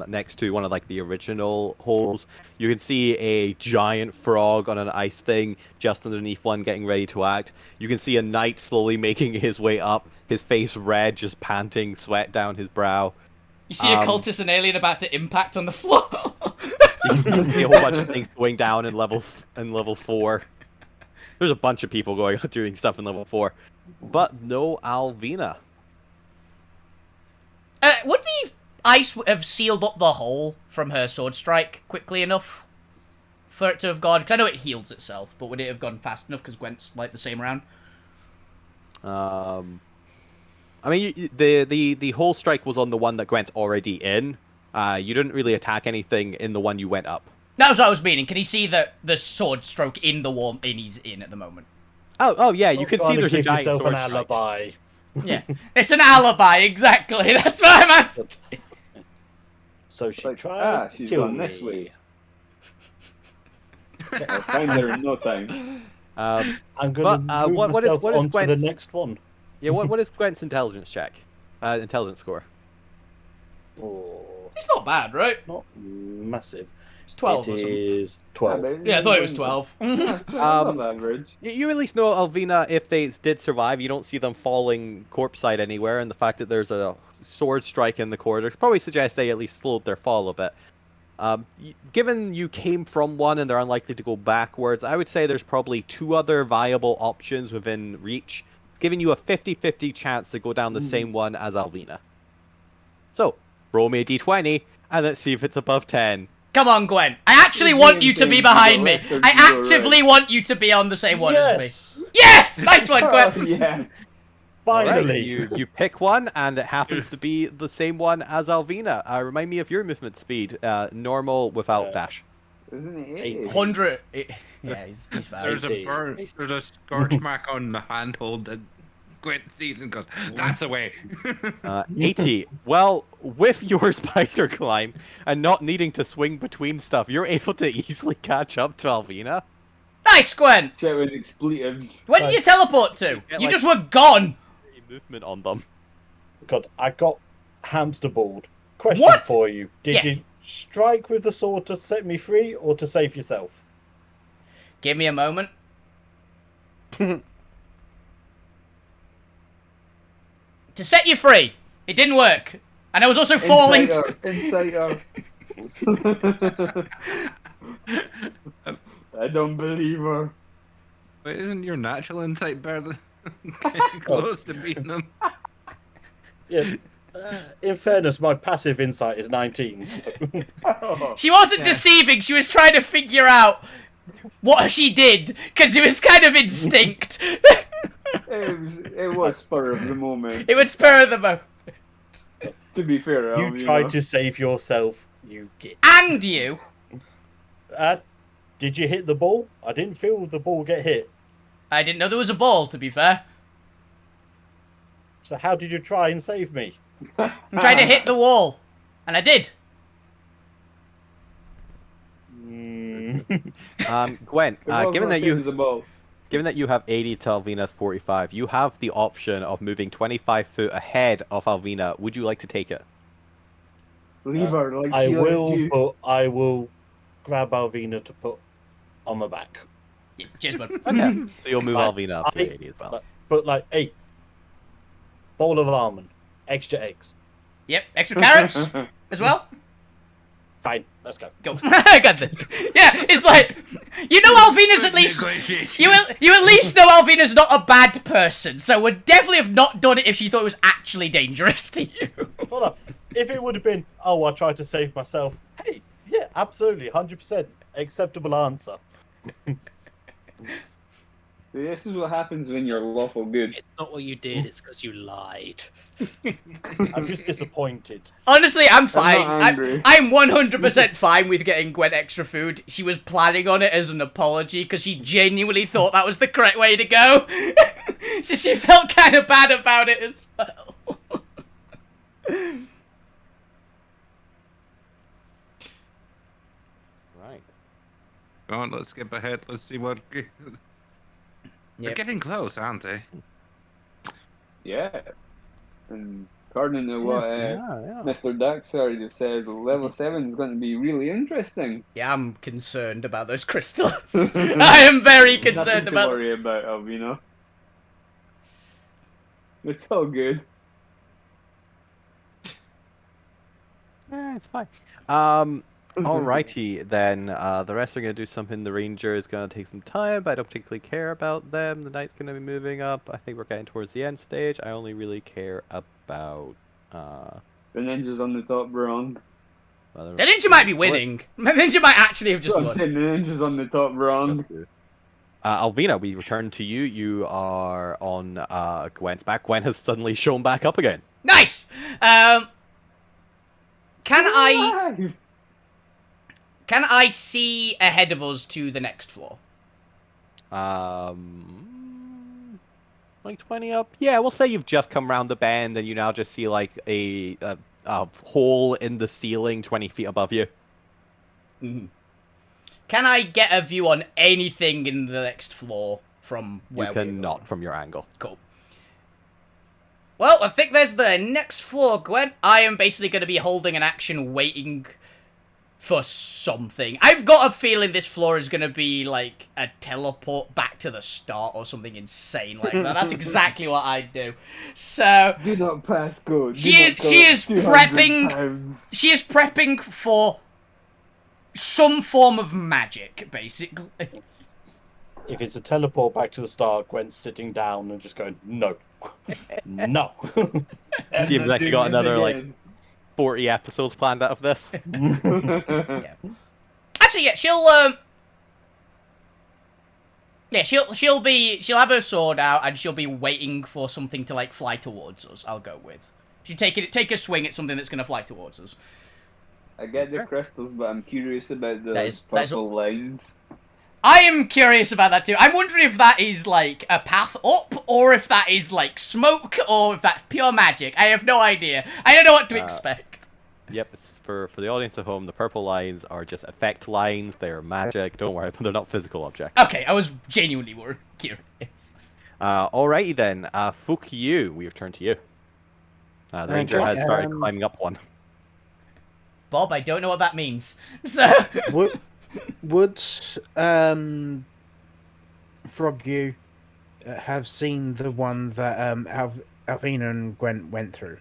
next to one of like the original holes. You can see a giant frog on an ice thing just underneath one getting ready to act. You can see a knight slowly making his way up, his face red, just panting, sweat down his brow. you see a cultist and alien about to impact on the floor. You can see a whole bunch of things going down in level 4. There's a bunch of people doing stuff in level 4, but no Alvina. Would the ice have sealed up the hole from her sword strike quickly enough for it to have gone? Because I know it heals itself, but would it have gone fast enough because Gwent's like the same round? I mean, the whole strike was on the one that Gwent's already in. You didn't really attack anything in the one you went up. That was what I was meaning. Can he see the sword stroke in the one he's in at the moment? Oh yeah, you can see Trying to there's a give giant yourself sword an strike. alibi. Yeah, it's an alibi, exactly. That's what I'm asking. So she Like, tried to she's kill gone this me. way. I'll find her in no time. I'm gonna But, move what is- myself what is onto the Gwent's- next one. Yeah, what is Gwent's intelligence check? Intelligence score. Oh, It's not bad, right? not massive. It's 12 or It something. is 12. Yeah, I thought it was 12. Above average. You at least know Alvina, if they did survive. You don't see them falling corpse side anywhere, and the fact that there's a sword strike in the corridor probably suggests they at least slowed their fall a bit. Given you came from one and they're unlikely to go backwards, I would say there's probably 2 other viable options within reach, giving you a 50-50 chance to go down the same one as Alvina. So, roll me a d20, and let's see if it's above 10. Come on, Gwen. I actually want you to be behind me. I actively want you to be on the same one as me. Yes! Yes! Nice one, Oh, Gwen. yes. Finally! Alright, you pick one, and it happens to be the same one as Alvina. Remind me of your movement speed. Normal without dash. Isn't it? 100. Yeah, he's fast. There's a 80. burn. There's a scorch mark on the handhold that Gwent sees and goes, "That's the way." 80. Well, with your spider climb and not needing to swing between stuff, you're able to easily catch up to Alvina. Nice, Gwen. Shit with expletives. Where did you teleport to? Yeah, You like- just were gone. Movement on them. God, I got hamster balled. Question What? for you: Did Yeah. you strike with the sword to set me free, or to save yourself? Give me a moment. To set you free. It didn't work. And I was also falling. Insider. I don't believe her. Wait, isn't your natural insight better than close to beating them? Yeah. In fairness, my passive insight is 19. So. She wasn't deceiving. She was trying to figure out what she did. Because it was kind of instinct. It was spur of the moment. It was spur of the moment. To be fair, You tried to save yourself, you git. And you. Did you hit the ball? I didn't feel the ball get hit. I didn't know there was a ball, to be fair. So how did you try and save me? I'm trying to hit the wall. And I did. Gwen, given that you a ball. Given that you have 80 to Alvina's 45, you have the option of moving 25 foot ahead of Alvina. Would you like to take it? Leave her like I she will, left you. but I will grab Alvina to put on my back. Yeah, cheers, bud. Okay. So you'll move Like, Alvina up to I- 80 as well. But like, hey, bowl of almond, extra eggs. Yep, extra carrots as well. Fine, let's go. Go. I got this. Yeah, it's like, you know Alvina's at least... You at least know Alvina's not a bad person, so would definitely have not done it if she thought it was actually dangerous to you. Hold up. If it would have been, oh, I tried to save myself. Hey, yeah, absolutely, 100% acceptable answer. This is what happens when you're lawful good. It's not what you did, it's because you lied. I'm just disappointed. Honestly, I'm fine. not angry. I'm 100% fine with getting Gwen extra food. She was planning on it as an apology because she genuinely thought that was the correct way to go. So she felt kind of bad about it as well. Right. Go on, let's skip ahead. Let's see what. They're Yep. getting close, aren't they? Yeah. And according to what yeah. Mr. Darkseid have said, level 7 is going to be really interesting. Yeah, I'm concerned about those crystals. I am very concerned Nothing to about. worry about, Alvina. It's all good. It's fine. Alrighty then. The rest are gonna do something. The ranger is gonna take some time, but I don't particularly care about them. The knight's gonna be moving up. I think we're getting towards the end stage. I only really care about The ninja's on the top wrong. whether The ninja might be winning. The ninja might actually have just I'm won. saying the ninja's on the top wrong. Alvina, we return to you. You are on Gwen's back. Gwen has suddenly shown back up again. Nice. Can I see ahead of us to the next floor? Like 20 up. Yeah, we'll say you've just come round the bend and you now just see like a hole in the ceiling 20 feet above you. Mm-hmm. Can I get a view on anything in the next floor from where You we're cannot going? from your angle. Cool. Well, I think there's the next floor, Gwen. I am basically going to be holding an action waiting for something. I've got a feeling this floor is going to be like a teleport back to the start or something insane like that. That's exactly what I'd do. So, Do not pass go. She is prepping. She is prepping for some form of magic, basically. If it's a teleport back to the start, Gwen's sitting down and just going, no. No. You've actually got another like 40 episodes planned out of this. Yeah. Actually, yeah, she'll have her sword out and she'll be waiting for something to like fly towards us. I'll go with. She'll take a swing at something that's gonna fly towards us. I get the crystals, but I'm curious about the That is purple lines. I am curious about that too. I'm wondering if that is like a path up, or if that is like smoke, or if that's pure magic. I have no idea. I don't know what to expect. Yep, it's for the audience at home, the purple lines are just effect lines. They're magic. Don't worry, they're not physical objects. Okay, I was genuinely more curious. Alrighty then. Fuck you. We return to you. The ranger Okay, has started climbing up one. Bob, I don't know what that means. So would Frog you have seen the one that Alvina and Gwen went through?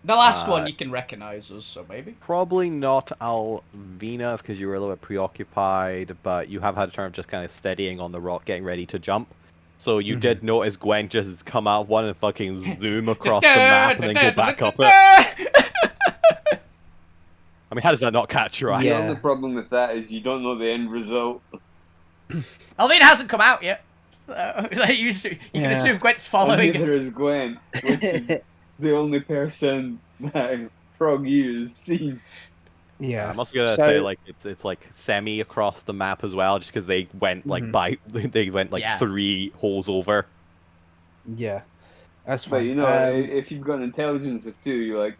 the last one you can recognize us, so maybe. Probably not Alvina, because you were a little bit preoccupied, but you have had a turn of just kind of steadying on the rock, getting ready to jump. So you did notice Gwen just come out one and fucking zoom across the map and then go back up it. I mean, how does that not catch your eye? The only problem with that is you don't know the end result. Alvina hasn't come out yet. So, like, you can assume Gwen's And following. neither is Gwen, which is the only person that Frog you has seen. Yeah. I'm also gonna say like it's like semi across the map as well, just because they went like they went like 3 holes over. Yeah, that's But fine. you know, if you've got an intelligence of 2, you're like,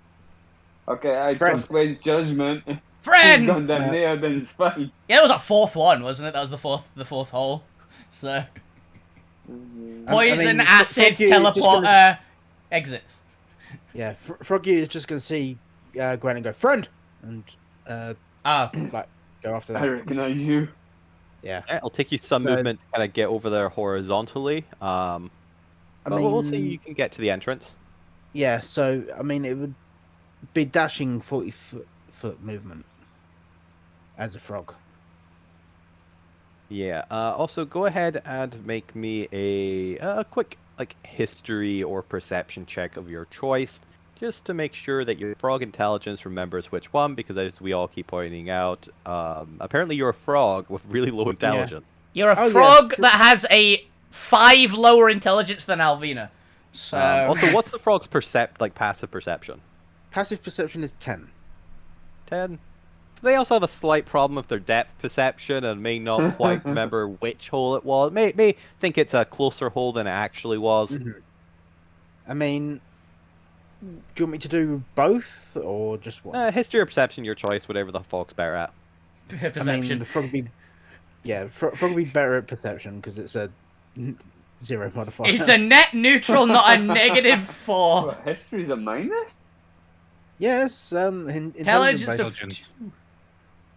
okay, I Friend. trust Gwen's judgment. Friend! She's gone down there, then it's fine. Yeah, that was a 4th one, wasn't it? That was the fourth hole. So poison, acid, Frog you is just teleport, gonna- exit. Yeah, Froggy is just going to see Gwen and go, friend! And, like, go after I that. recognize you. Yeah. Yeah, it'll take you some movement to kind of get over there horizontally. But we'll see. You can get to the entrance. Yeah, so, I mean, it would be dashing 40-foot movement as a frog. Yeah. Also, go ahead and make me a quick like history or perception check of your choice, just to make sure that your frog intelligence remembers which one. Because as we all keep pointing out, apparently you're a frog with really low intelligence. You're a frog that has a 5 lower intelligence than Alvina. So Also, what's the frog's passive perception? Passive perception is 10. 10. So they also have a slight problem with their depth perception and may not quite remember which hole it was. May think it's a closer hole than it actually was. I mean, do you want me to do both or just one? History or perception, your choice, whatever the fog's better at. perception. I mean, the frog would be, frog would be better at perception because it's a 0 modifier. It's a net neutral, not a negative 4. What, history's a minus? Yes, Intelligence of Intelligence. 2.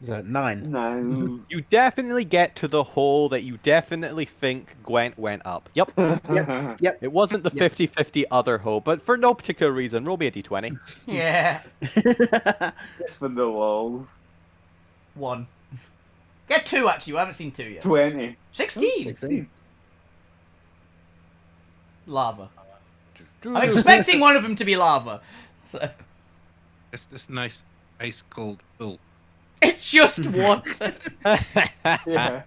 So 9. No. You definitely get to the hole that you definitely think Gwent went up. Yep. Yep. It wasn't the 50-50 other hole, but for no particular reason, roll me a d20. Yeah. Just for the walls. 1. Get 2 actually. We haven't seen 2 yet. 20. 16. 16. Lava. I'm expecting one of them to be lava. So It's this nice ice cold pool. it's just water. Yeah.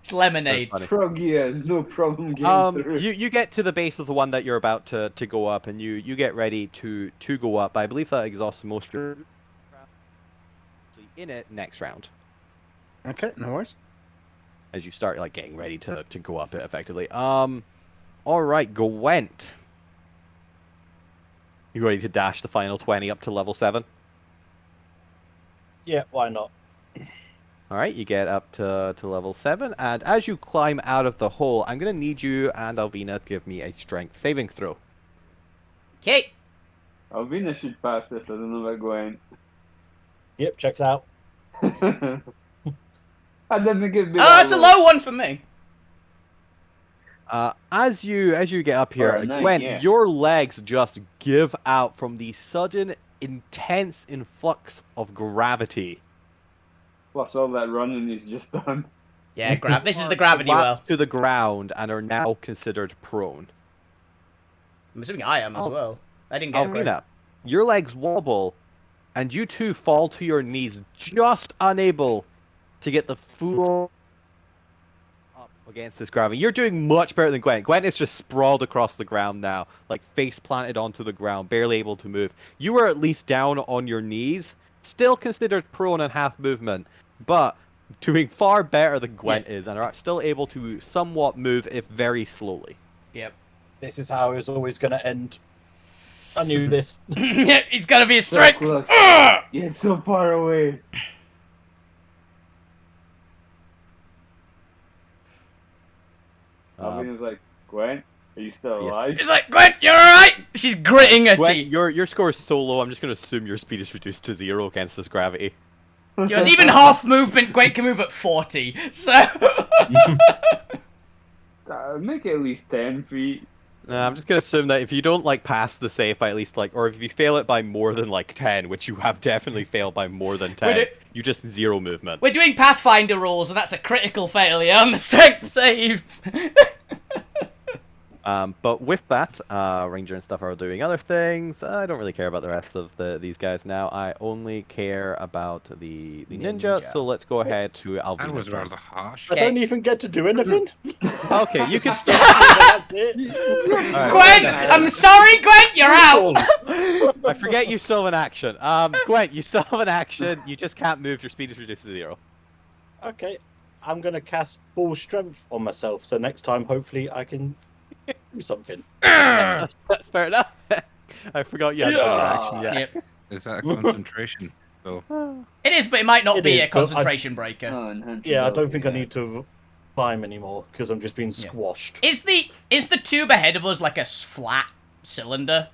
It's lemonade. That's funny. Froggy has no problem getting through. You get to the base of the one that you're about to go up, and you get ready to go up. I believe that exhausts most of your in it next round. Okay, no worries. As you start like getting ready to go up it effectively. All right, Gwent. You ready to dash the final 20 up to level 7? Yeah, why not? All right, you get up to level 7, and as you climb out of the hole, I'm going to need you and Alvina to give me a strength saving throw. Okay. Alvina should pass this, I don't know about Gwen. Yep, checks out. I didn't think it'd be Oh, that's a low one for me. As you get up here, Or a 9, Gwen, yeah. your legs just give out from the sudden, intense influx of gravity. Plus all that running he's just done. Yeah, this is the gravity well. Collapse to the ground and are now considered prone. I'm assuming I am as well. I didn't get a grade. Alvina, your legs wobble, and you two fall to your knees, just unable to get the full up against this gravity. You're doing much better than Gwen. Gwen is just sprawled across the ground now, like face planted onto the ground, barely able to move. You were at least down on your knees, still considered prone and half movement, but doing far better than Gwen is, and are still able to somewhat move, if very slowly. Yep. This is how it was always going to end. I knew this. He's gonna be a So strike. close. Ugh! Yet so far away. Alvina's like, Gwen, are you still Yes. alive? He's like, Gwen, you're alright. She's gritting her Gwen, teeth. your score is so low, I'm just going to assume your speed is reduced to 0 against this gravity. There's even half movement. Gwen can move at 40. So. Make it at least 10 feet. I'm just going to assume that if you don't, like, pass the save by at least, like, or if you fail it by more than, like, 10, which you have definitely failed by more than 10, you just 0 movement. We're doing Pathfinder rules, and that's a critical failure on the strength save. But with that, Ranger and stuff are doing other things. I don't really care about the rest of these guys now. I only care about the ninja, so let's go ahead to That Alvina's was turn. rather harsh. I don't even get to do anything. Okay, you can start. That's it. Gwen, I'm sorry, Gwen, you're out. I forget you still have an action. Gwen, you still have an action. You just can't move. Your speed is reduced to 0. Okay, I'm gonna cast Ball Strength on myself, so next time hopefully I can do something. That's fair enough. I forgot you had another action yet. Yep. Is that a concentration? So It is, but it might not It be is, a but I- concentration breaker. Oh, enhance Yeah, I don't think I ability, need to climb anymore because I'm just being Yeah. squashed. Is the tube ahead of us like a flat cylinder?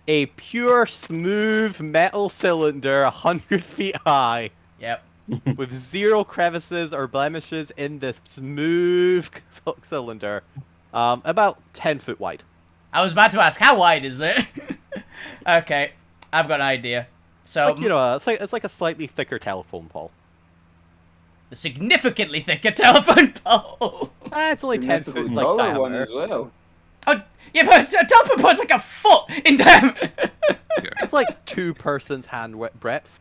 A pure, smooth metal cylinder, 100 feet high, Yep. with 0 crevices or blemishes in the smooth cylinder. About 10 foot wide. I was about to ask, how wide is it? Okay, I've got an idea. So, Like, you know, it's like a slightly thicker telephone pole. the significantly thicker telephone pole. It's only 10 foot, Significant like, taller one diameter. as well. Oh, yeah, but a telephone pole's like a foot in diameter. It's like 2 persons hand breadth.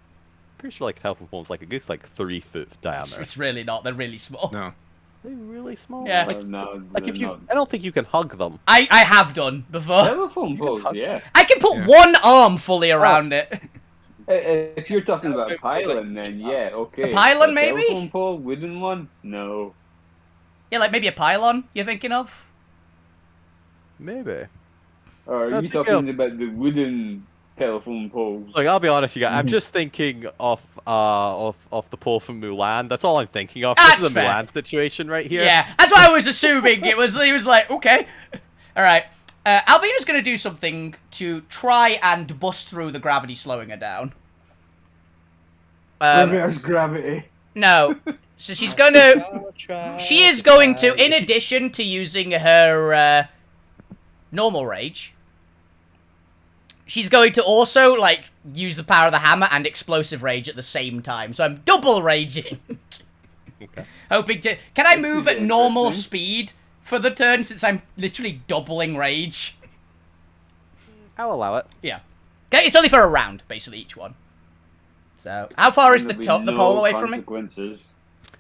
Pretty sure like telephone pole's like a good like 3 foot diameter. It's really not. They're really small. no. They're really small. Yeah. No, Like if they're you, not. I don't think you can hug them. I have done before. Telephone poles, yeah. I can put Yeah. one arm fully around it. If you're talking about a pylon, then yeah, okay. A pylon, A maybe? Telephone pole, wooden one? No. Yeah, like maybe a pylon you're thinking of? Maybe. Or are That's you a talking good- about the wooden telephone poles? Like I'll be honest, you guys. I'm just thinking of the pole from Mulan. That's all I'm thinking of. That's This is a fair. Mulan situation right here. Yeah, that's what I was assuming. He was like, okay. Alright. Alvina's gonna do something to try and bust through the gravity slowing her down. Reverse gravity. No. So she's gonna... She is going to, in addition to using her normal rage, she's going to also, like, use the power of the hammer and explosive rage at the same time. So I'm double raging. Okay. Hoping to... Can I This move is at normal interesting. speed for the turn since I'm literally doubling rage? I'll allow it. Yeah. Okay, it's only for a round, basically, each one. So, how far is the, There'll be the no pole away from me? consequences.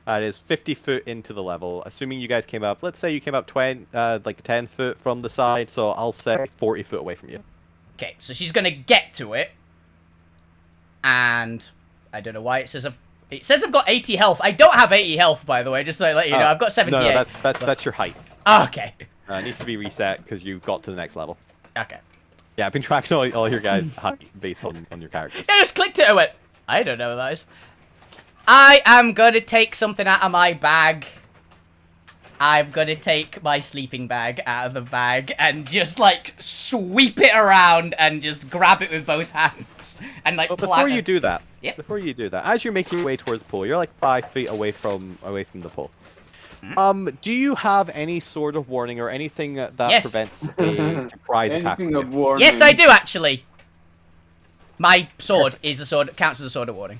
It is 50 foot into the level. Assuming you guys came up, let's say you came up 10 foot from the side, so I'll say 40 foot away from you. Okay, so she's gonna get to it. And I don't know why it says I've got 80 health. I don't have 80 health, by the way, just to let you know. I've got 78. No, that's your height. Okay. It needs to be reset because you got to the next level. Okay. Yeah, I've been tracking all your guys' height based on your characters. I just clicked it and went, I don't know what that is. I am gonna take something out of my bag. I'm gonna take my sleeping bag out of the bag and just, like, sweep it around and just grab it with both hands. And, like, But plant before it. you do that, Yep. as you're making your way towards the pole, you're like 5 feet away from the pole. Do you have any sort of warning or anything that Yes. prevents a surprise attack? Anything from of you? warning. Yes, I do, actually. My sword is a sword, counts as a sword of warning.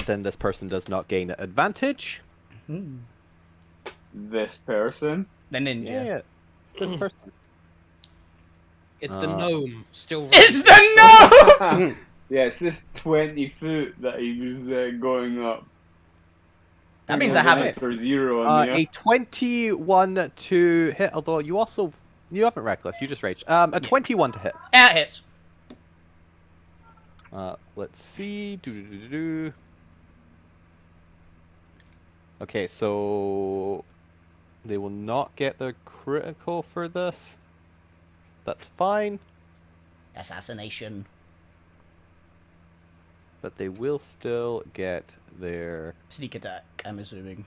Then this person does not gain advantage. This person. The ninja. Yeah, this person. It's the gnome still. It's the no! Yeah, it's this 20 foot that he was going up. That means I We're have going it. for 0 on A 21 to hit, although you haven't reckless, you just raged. A 21 to hit. Yeah, it hits. Let's see. Okay, so they will not get their critical for this. That's fine. assassination. But they will still get their Sneak attack, I'm assuming.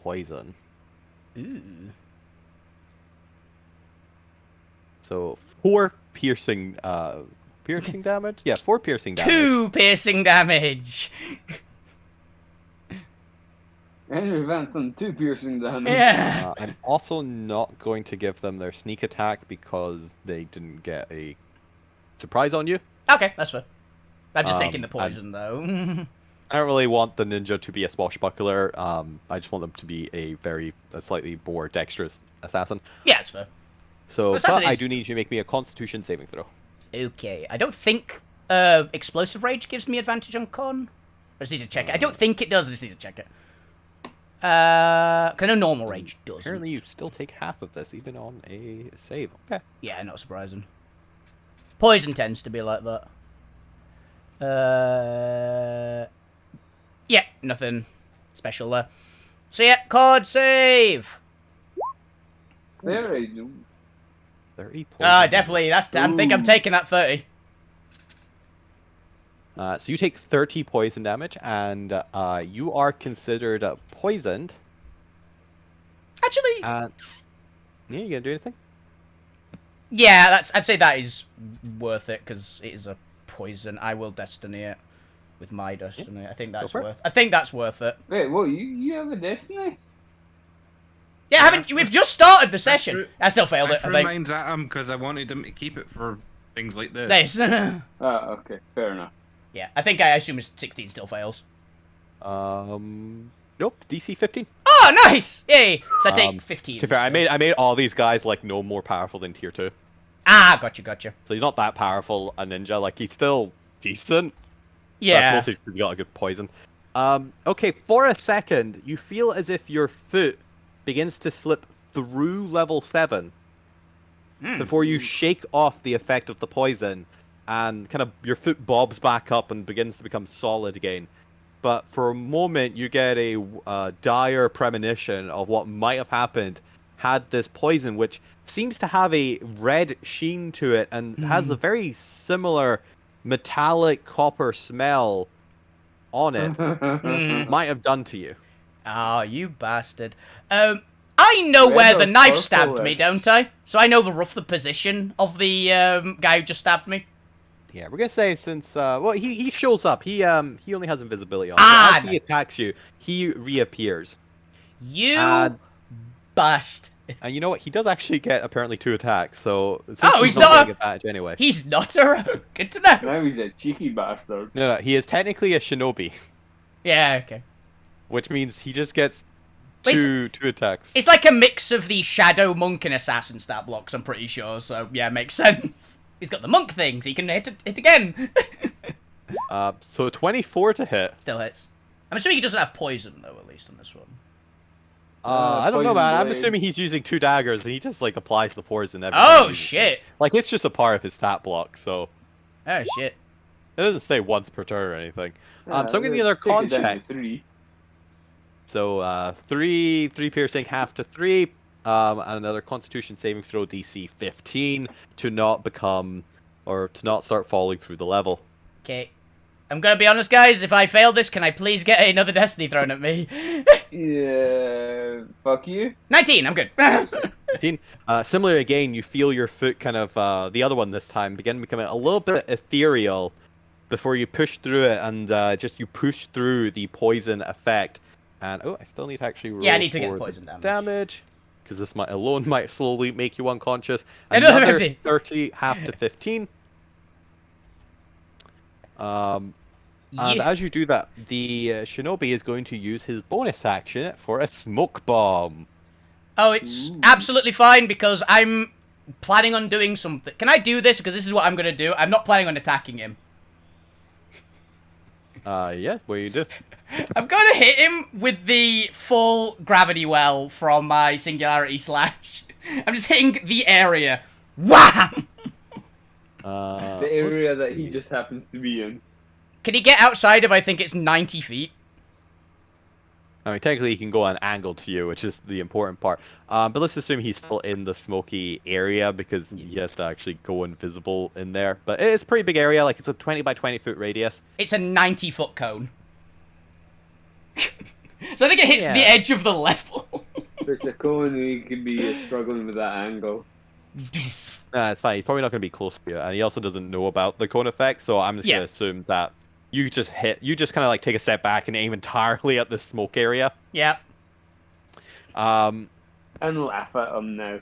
poison. Ooh. So 4 piercing damage? Yeah, 4 piercing damage. 2 piercing damage! And advance on 2 piercing damage. Yeah. I'm also not going to give them their sneak attack because they didn't get a surprise on you. Okay, that's fair. I'm just taking the and- poison, though. I don't really want the ninja to be a swashbuckler. I just want them to be a slightly more dexterous assassin. Yeah, it's fair. So, Assassin but I is- do need you to make me a Constitution saving throw. Okay, I don't think Explosive Rage gives me advantage on con. I just need to check it. I don't think it does, I just need to check it. 'Cause I know Normal Rage does. Apparently, you still take half of this, even on a save. Okay. Yeah, not surprising. Poison tends to be like that. Yeah, nothing special there. So yeah, card save! There I do. 30 poison. Definitely, I think I'm Ooh. taking that 30. So you take 30 poison damage, and you are considered poisoned. Actually, Yeah, you gonna do anything? yeah, I'd say that is worth it, because it is a poison. I will destiny it with my destiny. I think that's for it. worth. I think that's worth it. Wait, what? You have a destiny? Yeah, we've just started the session. I still failed I it. I threw think. mines at him because I wanted them to keep it for things like this. This. Okay, fair enough. Yeah, I think I assume 16 still fails. Nope. DC 15. Oh, nice! Yay! So I take Um, 15. To be fair, I so- made all these guys like no more powerful than tier 2. Ah, gotcha. So he's not that powerful a ninja. Like he's still decent. Yeah. That's mostly because he's got a good poison. Okay, for a second, you feel as if your foot begins to slip through level 7 before you shake off the effect of the poison, and kind of your foot bobs back up and begins to become solid again. But for a moment, you get a dire premonition of what might have happened had this poison, which seems to have a red sheen to it and has a very similar metallic copper smell on it, might have done to you. Oh, you bastard. I know Red where or the knife purple stabbed me, is? don't I? So I know the rough position of the guy who just stabbed me. Yeah, we're gonna say since well he shows up. He only has invisibility on. Ah, So as he no. attacks you, he reappears. You And- bust. And you know what? He does actually get apparently 2 attacks. So since Oh, he's he's not getting a- advantage anyway. He's not a good to know. Now he's a cheeky bastard. No, he is technically a shinobi, Yeah, okay. which means he just gets Wait, two attacks. It's like a mix of the Shadow Monk and Assassin stat blocks, I'm pretty sure, so yeah, makes sense. He's got the monk thing, so he can hit again. So 24 to hit. Still hits. I'm assuming he doesn't have poison, though, at least on this one. I don't know, Poison man. I'm blade. assuming he's using 2 daggers, and he just like applies the poison every time Oh, he uses it. shit. Like it's just a part of his stat block, so Oh, shit. it doesn't say once per turn or anything. So I'm gonna need another Take con it down to check. 3. So 3 piercing, half to 3, and another Constitution saving throw DC 15 to not become or to not start falling through the level. Okay. I'm gonna be honest, guys. If I fail this, can I please get another Destiny thrown at me? Yeah, fuck you. 19, I'm good. 15. Similar again, you feel your foot kind of the other one this time begin becoming a little bit ethereal before you push through it, and just you push through the poison effect. And oh, I still need to actually roll Yeah, I need to get for poison the damage. because this might slowly make you unconscious. Another Another 50. 30, half to 15. And Yeah. as you do that, the shinobi is going to use his bonus action for a smoke bomb. Oh, it's Ooh. absolutely fine because I'm planning on doing something. Can I do this? Because this is what I'm gonna do. I'm not planning on attacking him. Yeah, what you do? I'm gonna hit him with the full gravity well from my singularity slash. I'm just hitting the area. Wham! The area that he just happens to be in. Can he get outside if I think it's 90 feet? I mean, technically he can go on an angle to you, which is the important part. But let's assume he's still in the smoky area because he has to actually go invisible in there. But it's a pretty big area, like it's a 20 by 20 foot radius. It's a 90-foot cone. So I think it hits Yeah. the edge of the level. If it's a cone, he could be struggling with that angle. Nah, it's fine. He's probably not going to be close to you, and he also doesn't know about the cone effect. So I'm just Yeah. going to assume that you just kind of like take a step back and aim entirely at the smoke area. Yeah. And laugh at him now.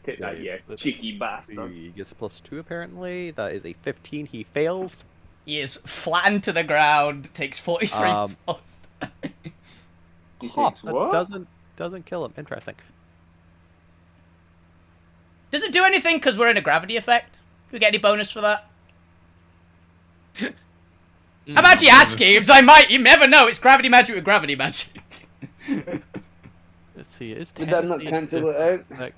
Take that, you Let's cheeky bastard. He gets a +2 apparently. That is a 15. He fails. He is flattened to the ground, takes 43 force. He Huh, takes that what? doesn't kill him. Interesting. Does it do anything because we're in a gravity effect? Do we get any bonus for that? I'm actually asking, because you never know, it's gravity magic with gravity magic. Let's see. It's Did that not cancel it out?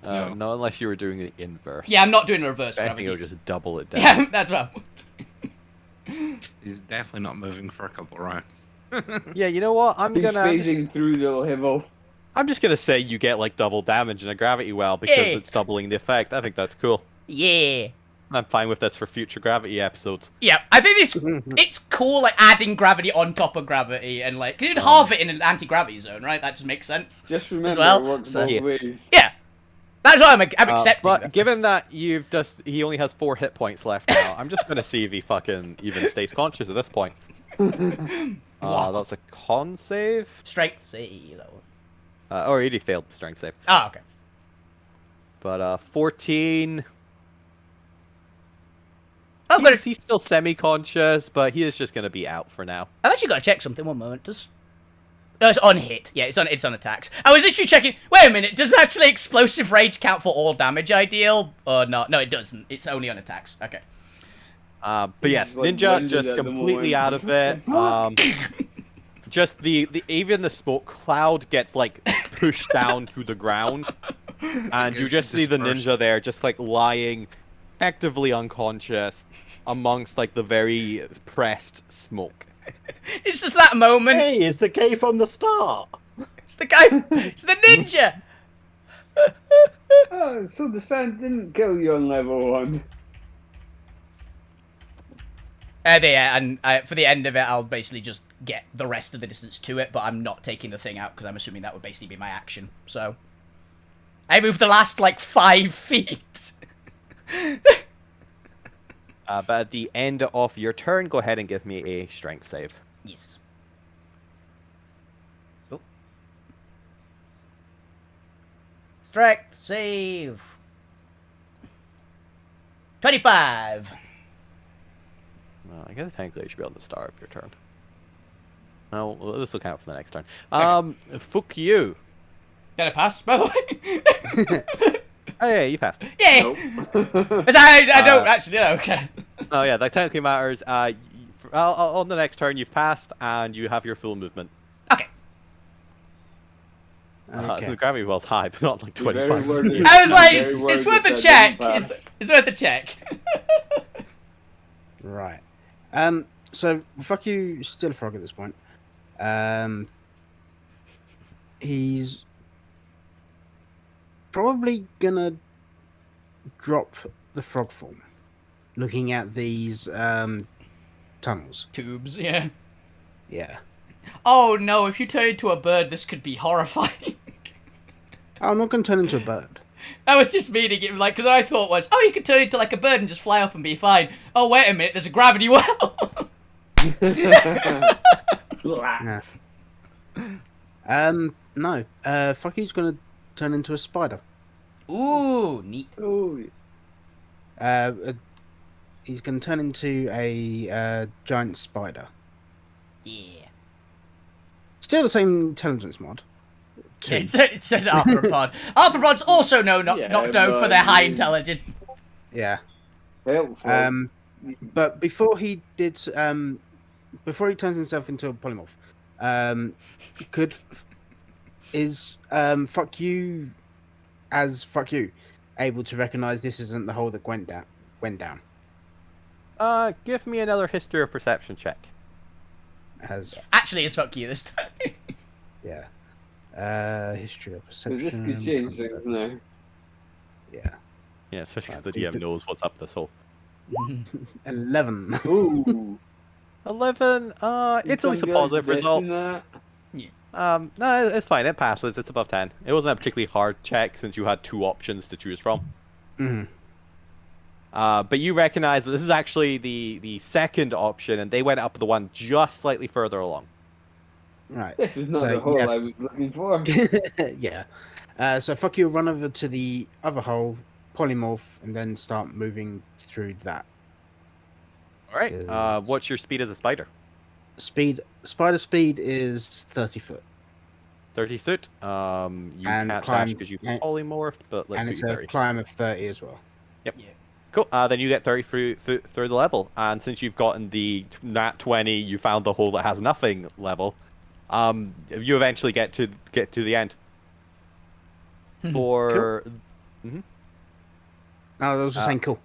No. Not unless you were doing the inverse. Yeah, I'm not doing reverse I think gravity. it'll just double it down. Yeah, that's well. He's definitely not moving for a couple rounds. Yeah, you know what? He's phasing through the level. I'm just gonna say you get like double damage in a gravity well because Hey. it's doubling the effect. I think that's cool. Yeah. I'm fine with this for future gravity episodes. Yeah, I think it's cool, like, adding gravity on top of gravity, and, like, 'cause you'd halve it in an anti-gravity zone, right? That just makes sense. Just remember, well, it works so- both ways. Yeah. That's why I'm accepting But that. given that he only has 4 hit points left now, I'm just gonna see if he fucking even stays conscious at this point. That's a con save. Strength C, that one. Or he failed the strength save. Oh, okay. But 14. He's still semi-conscious, but he is just gonna be out for now. I've actually got to check something. One moment. No, it's on hit. Yeah, it's on attacks. I was literally checking. Wait a minute. Does actually explosive rage count for all damage I deal or not? No, it doesn't. It's only on attacks. Okay. But yes, He's, like, Ninja blended just at the completely moment. out of it. Just the even the smoke cloud gets like pushed down to the ground, and you gets just see the dispersed. ninja there, just like lying, effectively unconscious, amongst like the very pressed smoke. It's just that moment. Hey, it's the K from the start. It's the guy. It's the ninja. Oh, so the sand didn't kill you on level 1. Yeah, and for the end of it, I'll basically just get the rest of the distance to it, but I'm not taking the thing out because I'm assuming that would basically be my action. So I moved the last like 5 feet. But at the end of your turn, go ahead and give me a strength save. Yes. Oh. Strength save. 25. Well, I guess technically you should be on the start of your turn. No, well, this will count for the next turn. Fuck you. Did I pass, by the way? Oh yeah, you passed. Yeah. Nope. I don't actually know. Okay. Oh yeah, that technically matters. On the next turn, you've passed and you have your full movement. Okay. Okay. The gravity well's high, but not like You're very 25. worried. I was like, Very it's worried worth that a that check. didn't pass. It's worth a check. Right. So fuck you, still a frog at this point. He's probably gonna drop the frog form, looking at these tunnels. Tubes, yeah. Yeah. Oh no, if you turn into a bird, this could be horrifying. I'm not gonna turn into a bird. I was just meaning it, like, because I thought was, oh, you could turn into like a bird and just fly up and be fine. Oh, wait a minute, there's a gravity well. Relax. No. Fuck you's gonna turn into a spider. Ooh, neat. Oh, He's gonna turn into a giant spider. Yeah. Still the same intelligence mod. Two. It said arthropod. Arthropods also not Yeah, known for but their high you- intelligence. Yeah. helpful. But before he did, before he turns himself into a polymorph, is fuck you able to recognize this isn't the hole that went down? Give me another history or perception check. has Actually, it's fuck you this time. history of perception. Because this could change things now. Yeah, Yeah, especially Right, because the keep DM it- knows what's up this hole. 11. Ooh. 11. It's at least a positive result. That. No, it's fine. It passes. It's above 10. It wasn't a particularly hard check since you had 2 options to choose from. Mhm. But you recognize that this is actually the second option, and they went up the one just slightly further along. Right. This is not So, the hole yeah. I was looking for. Yeah. So fuck you, run over to the other hole, polymorph, and then start moving through that. All right. Good. What's your speed as a spider? Spider speed is 30 foot. 30 foot. You And can't dash climb- because you've and- polymorphed, but let's And put it's you a 30. climb of 30 as well. Cool. Then you get 30 foot through the level, and since you've gotten the nat 20, you found the hole that has nothing level. You eventually get to the end. For I was just saying cool.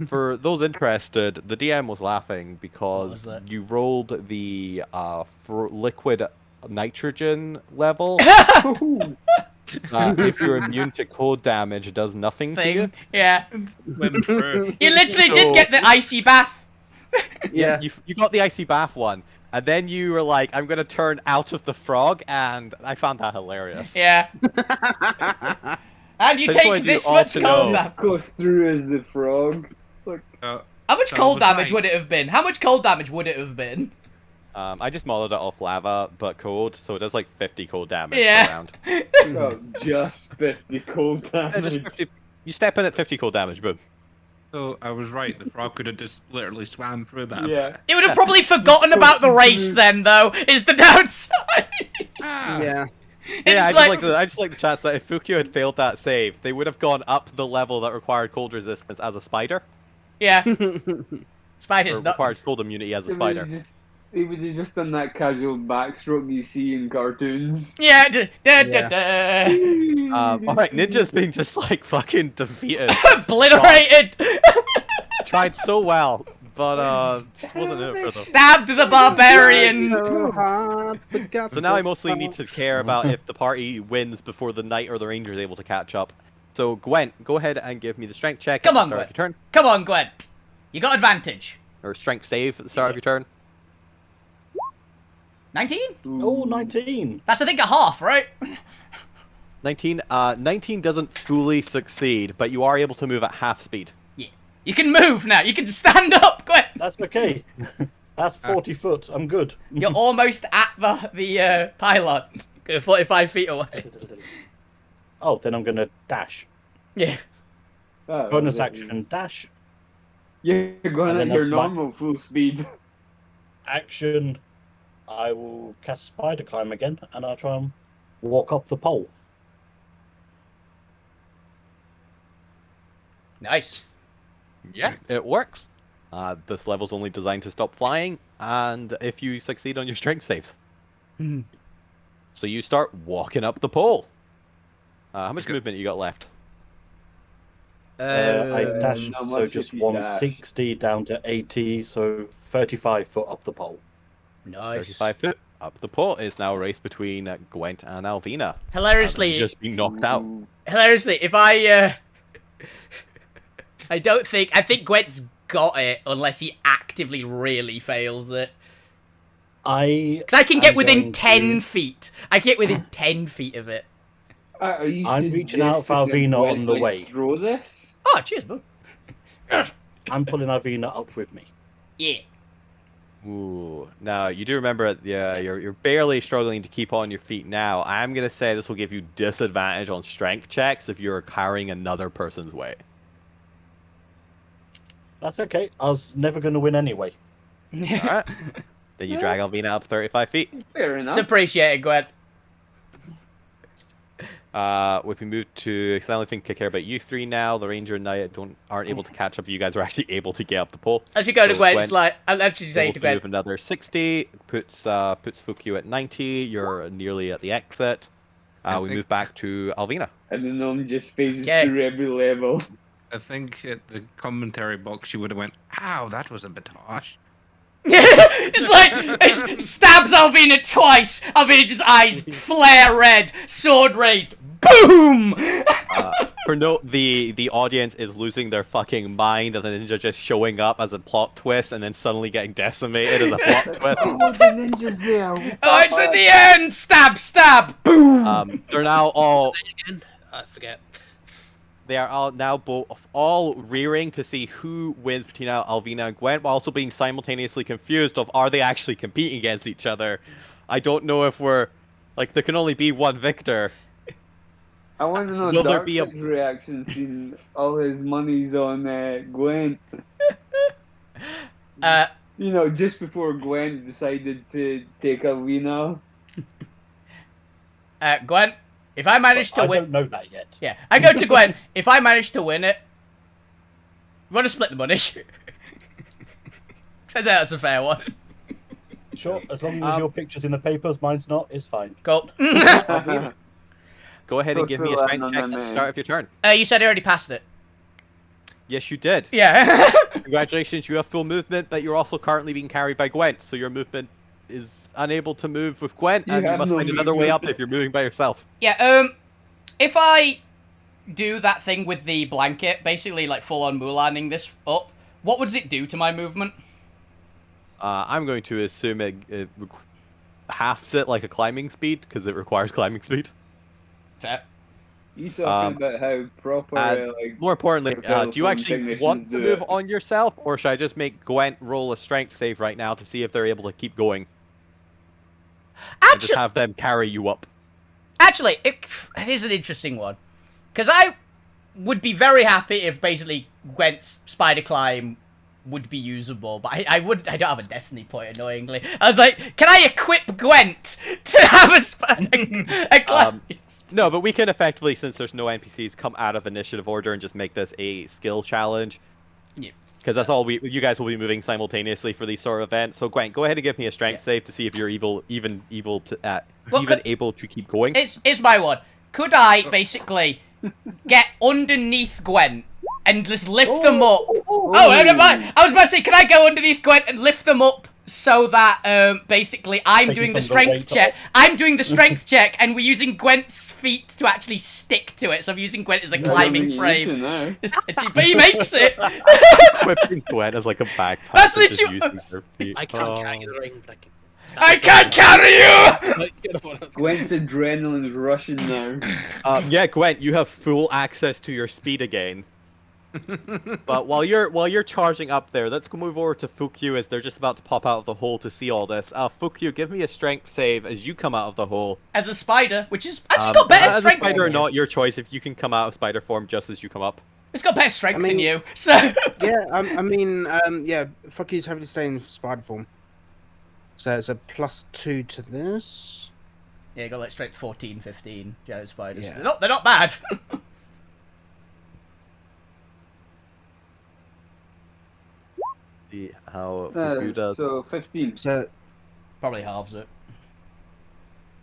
for those interested, the DM was laughing What because was that? you rolled the for liquid nitrogen level. If you're immune to cold damage, it does nothing to you. Thing. Yeah. Went through. You literally So- did get the icy bath. Yeah. You got the icy bath one, and then you were like, "I'm gonna turn out of the frog," and I found that hilarious. Yeah. And you I just take wanted you this all much to cold know. damage. Goes through as the frog. Uh, How much So cold was damage I- would it have been? How much cold damage would it have been? I just modeled it off lava, but cold, so it does like 50 cold damage Yeah. per round. Oh, just 50 cold Yeah, damage. just 50. You step in at 50 cold damage, boom. so I was right. The frog could have just literally swam through that. Yeah. It would have probably forgotten about the race then, though, is the downside. Ah, Yeah. Yeah, It's I just like the chance that if Fukio had failed that save, they would have gone up the level that required cold resistance as a spider, Yeah. or Spider's not... required cold immunity as a spider. He would have just done that casual backstroke you see in cartoons. Yeah. Da. All right, Ninja's been just like fucking defeated. Obliterated. Tried so well, but just wasn't it for them. Stabbed the barbarian. So now I mostly need to care about if the party wins before the knight or the ranger is able to catch up. So Gwent, go ahead and give me the strength check Come at on, the start of your turn, Come on, Gwen. You got advantage. or strength save at the start of your turn. 19? Oh, 19. That's, I think, a half, right? 19. 19 doesn't fully succeed, but you are able to move at half speed. Yeah. You can move now. You can stand up, Gwen. That's okay. That's 40 foot. I'm good. You're almost at the pylon. 45 feet away. Oh, then I'm going to dash. Yeah. Oh, Bonus okay. action, dash. You're going And at then your that's my- normal full speed. Action, I will cast spider climb again, and I'll try and walk up the pole. Nice. Yeah, it works. This level's only designed to stop flying, and if you succeed on your strength saves. So you start walking up the pole. How much Okay. movement you got left? I dashed, not so much just if you 160 down to 80, so 35 foot up the pole. Nice. 35 foot up the pole. It's now a race between Gwent and Alvina. Hilariously, Just being knocked out. hilariously, if I don't think, I think Gwent's got it unless he actively really fails it. Because I can get am within going 10 to- feet. I can get within 10 feet of it. Are you I'm reaching out for suggesting that Alvina Gwen on the might way. Throw this? Oh, cheers, bud. I'm pulling Alvina up with me. Yeah. Ooh. Now, you do remember, yeah, you're barely struggling to keep on your feet now. I'm going to say this will give you disadvantage on strength checks if you're carrying another person's weight. That's okay. I was never going to win anyway. Alright. Then you drag Alvina up 35 feet. Fair It's enough. appreciated, Gwen. We move to, because I only think I care about you three now. The ranger and Knight aren't able to catch up. You guys are actually able to get up the pole. As you go to So Gwen, it's like, I'll actually say Able to to Gwen, move another 60, puts Fukio at 90. You're nearly at the exit. I We think- move back to Alvina. And the gnome just phases Okay. through every level. I think at the commentary box she would have went, "Ow, that was a bit harsh." It's like it stabs Alvina twice. Alvina's eyes flare red, sword raised. Boom! For note, the audience is losing their fucking mind, and the ninja just showing up as a plot twist, and then suddenly getting decimated as a plot twist. Oh, the ninja's there. Oh, it's at the end! Stab, stab, boom! They're now all Again, I forget. They are all now all rearing to see who wins between Alvina and Gwent, while also being simultaneously confused of are they actually competing against each other. I don't know if we're like there can only be one victor. I want to know Will there be a- Darkseid's reaction seeing all his money's on Gwen. You know, just before Gwen decided to take Alvina. Gwen, if I manage to I win... don't know that yet. Yeah, I go to Gwen. If I manage to win it, we want to split the money. So that's a fair one. Sure, as long as your picture's in the papers, mine's not, it's fine. Go. Go ahead and give me a strength check at the start of your turn. You said I already passed it. Yes, you did. Yeah. Congratulations, you have full movement, but you're also currently being carried by Gwent, so your movement is unable to move with Gwent, and you must find another way up if you're moving by yourself. Yeah, if I do that thing with the blanket, basically like full-on Mulaning this up, what would it do to my movement? I'm going to assume it halves it like a climbing speed, because it requires climbing speed. Fair. You talking about how proper, like... More importantly, do you actually technicians want to do move it. on yourself, or should I just make Gwent roll a strength save right now to see if they're able to keep going? And just have them carry you up. Actually, it is an interesting one. Because I would be very happy if basically Gwent's spider climb would be usable, but I don't have a destiny point, annoyingly. I was like, can I equip Gwent to have a climb? No, but we can effectively, since there's no NPCs, come out of initiative order and just make this a skill challenge. Yeah. Because that's all you guys will be moving simultaneously for these sort of events. So Gwent, go ahead and give me a strength save to see if you're even able to keep going. It's my one. Could I basically get underneath Gwent and just lift them up? Oh, never mind. I was about to say, can I go underneath Gwent and lift them up so that basically I'm doing the strength check. I'm doing the strength check, and we're using Gwent's feet to actually stick to it. So I'm using Gwent as a climbing frame. But he makes it. Whipping Gwent as like a backpack. That's literally. I can't carry the ring, but I can't carry you! Gwent's adrenaline's rushing now. Yeah, Gwent, you have full access to your speed again. But while you're charging up there, let's go move over to Fukyu as they're just about to pop out of the hole to see all this. Fukyu, give me a strength save as you come out of the hole. As a spider, which is actually got better strength. As a spider or not, your choice. If you can come out of spider form just as you come up. It's got better strength than you, so... Yeah, yeah, Fucky's happy to stay in spider form. So it's a +2 to this. Yeah, you got like strength 14, 15 giant spiders. Yeah. They're not bad. See how Fukyu does. So 15. So Probably halves it.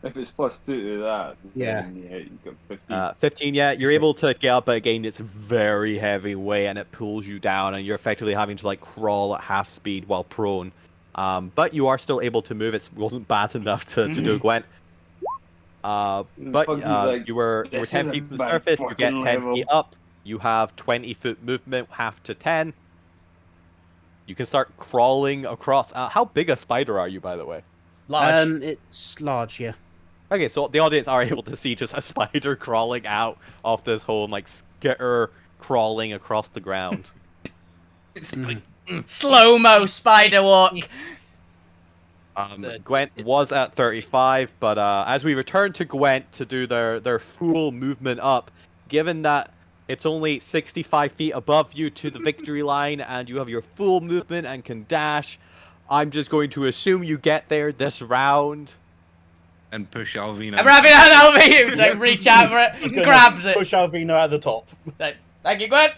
If it's +2 to that, Yeah. then, yeah, you got 15. 15, yeah, you're able to get up, but again, it's very heavy weight and it pulls you down, and you're effectively having to like crawl at half speed while prone. But you are still able to move. It wasn't bad enough to do Gwent. But like, you were "This 10 is feet a from the bad surface. You get 10 fucking level." feet up. You have 20-foot movement, half to 10. You can start crawling across. How big a spider are you, by the way? Large. it's large, yeah. Okay, so the audience are able to see just a spider crawling out of this hole and like skitter crawling across the ground. it's like Slow-mo spider walk. Gwent was at 35, but as we return to Gwent to do their full movement up, given that it's only 65 feet above you to the victory line and you have your full movement and can dash, I'm just going to assume you get there this round. And push Alvina. I'm wrapping that over you. So reach out for it, grabs it. Push Alvina at the top. Like, thank you, Gwen.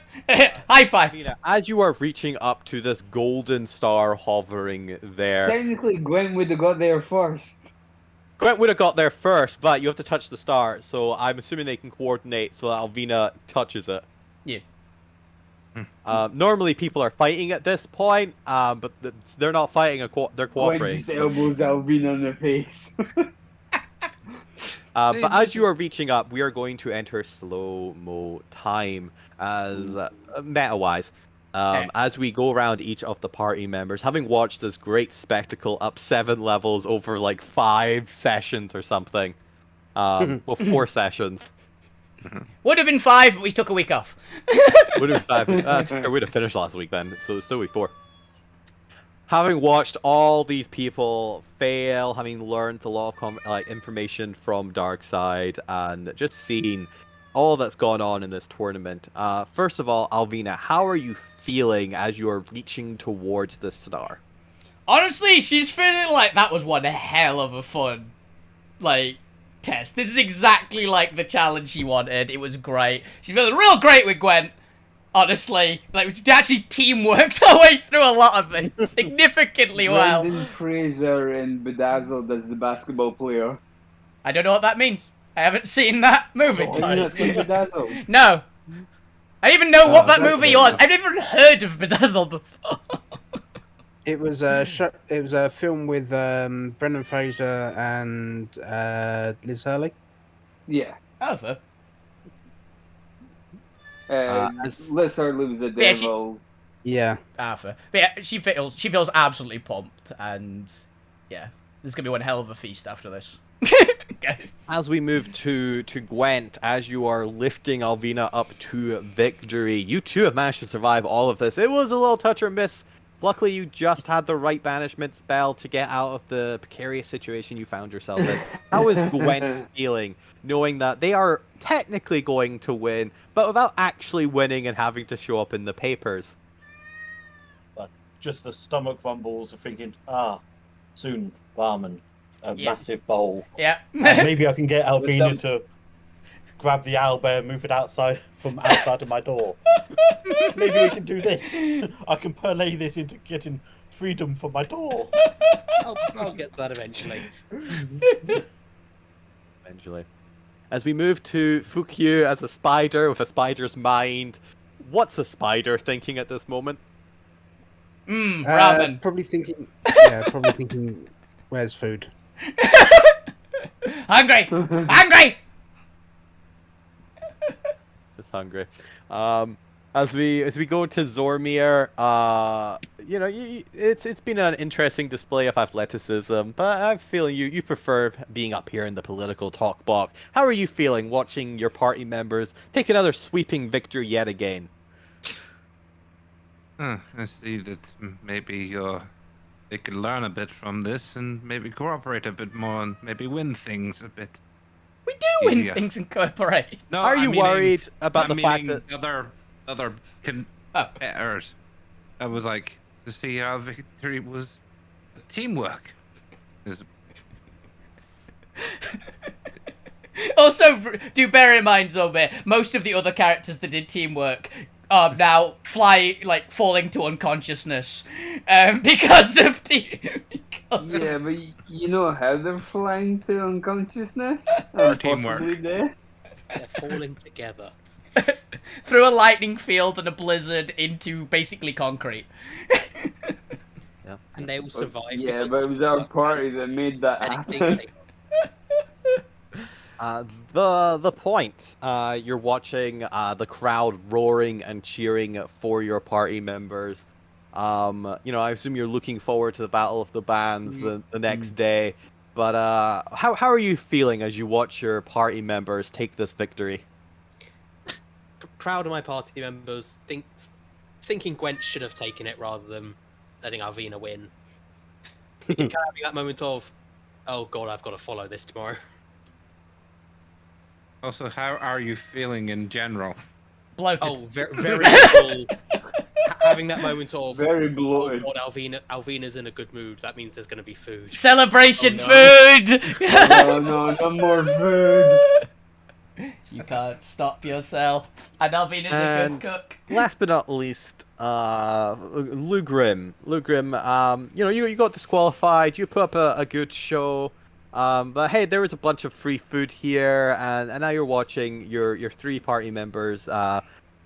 High five. As you are reaching up to this golden star hovering there, Technically, Gwen would have got there first. Gwent would have got there first, but you have to touch the star, so I'm assuming they can coordinate so that Alvina touches it. Yeah. Normally people are fighting at this point, but they're not fighting. They're Gwen cooperating. just elbows Alvin on the face. But as you are reaching up, we are going to enter slow-mo time as meta-wise. As we go around each of the party members, having watched this great spectacle up 7 levels over like 5 sessions or something. Well, 4 sessions. Would have been 5, but we took a week off. Would have been 5. We'd have finished last week then, so it's still week 4. Having watched all these people fail, having learned a lot of information from Darkseid, and just seeing all that's gone on in this tournament. First of all, Alvina, how are you feeling as you are reaching towards the star? Honestly, she's feeling like that was one hell of a fun, test. This is exactly like the challenge she wanted. It was great. She's feeling real great with Gwen. Honestly, we actually teamworked our way through a lot of this significantly well. Brendan Fraser in Bedazzled as the basketball player. I don't know what that means. I haven't seen that movie. Have you not seen Bedazzled? No. I don't even know what that that's movie fair was. enough. I've never even heard of Bedazzled before. It was a It was a film with Brendan Fraser and Liz Hurley. Yeah. Oh, fair. Liz Hurley was a Yeah, she- devil. Yeah. Fair. But yeah, she feels absolutely pumped, and yeah, this is gonna be one hell of a feast after this. Guys. As we move to Gwent, as you are lifting Alvina up to victory, you too have managed to survive all of this. It was a little touch or miss. Luckily, you just had the right banishment spell to get out of the precarious situation you found yourself in. How is Gwent feeling, knowing that they are technically going to win, but without actually winning and having to show up in the papers? Just the stomach rumbles of thinking, soon ramen, a Yeah. massive bowl. Yeah. And maybe I can get Alvina to grab the owlbear and move it outside of my door. Maybe we can do this. I can parlay this into getting freedom from my door. I'll get that eventually. Eventually. As we move to Fukyu as a spider with a spider's mind, what's a spider thinking at this moment? Ramen. Probably thinking, where's food? Hungry! Hungry! Just hungry. As we go to Zormir, it's been an interesting display of athleticism, but I'm feeling you prefer being up here in the political talk box. How are you feeling watching your party members take another sweeping victory yet again? I see that maybe they could learn a bit from this and maybe cooperate a bit more and maybe win things a bit. We do win easier. things and cooperate. No, Are you worried about the fact that other competitors? I was like to see how victory was teamwork. Also, do bear in mind, Zombie, most of the other characters that did teamwork now falling to unconsciousness because of Yeah, but you know how they're flying to unconsciousness? And teamwork. possibly death? They're falling together. through a lightning field and a blizzard into basically concrete. And they all survived. Yeah, because but it was our party that made that anything happen. they- the point you're watching the crowd roaring and cheering for your party members. I assume you're looking forward to the Battle of the Bands the next day. But how are you feeling as you watch your party members take this victory? Proud of my party members. Thinking Gwent should have taken it rather than letting Alvina win. Kind of having that moment of, oh god, I've got to follow this tomorrow. Also, how are you feeling in general? Bloated. Oh, very full. Having that moment of, Very oh bloated. god, Alvina's in a good mood. That means there's going to be food. Celebration Oh, food! Oh no, no more food. You can't stop yourself. And Alvina's a And- good cook. Last but not least, Lugrim. Lugrim, you got disqualified. You put up a good show. But hey, there was a bunch of free food here, and now you're watching your 3 party members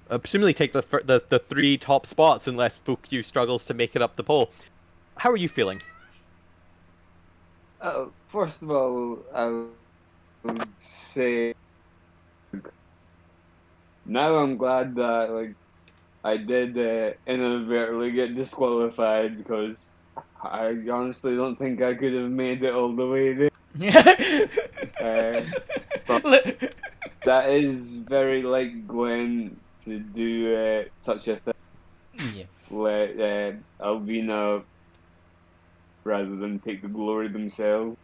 presumably take the 3 top spots unless Fukyu struggles to make it up the pole. How are you feeling? First of all, I would say now I'm glad that like I did inadvertently get disqualified because I honestly don't think I could have made it all the way there. But that is very like Gwen to do such a thing. Yeah. Let Alvina rather than take the glory themselves.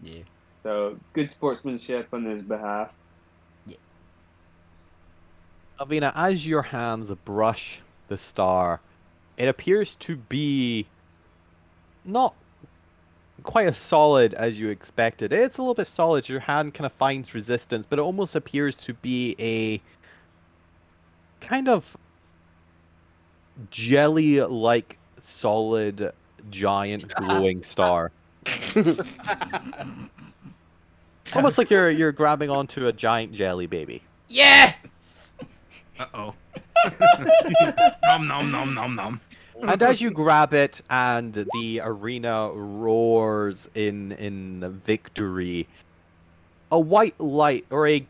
Yeah. So good sportsmanship on his behalf. Alvina, as your hands brush the star, it appears to be not quite as solid as you expected. It's a little bit solid. Your hand kind of finds resistance, but it almost appears to be a kind of jelly-like solid giant glowing star. Almost like you're grabbing onto a giant jelly baby. Yeah. Uh-oh. Nom nom nom nom nom. And as you grab it and the arena roars in victory, a white light or a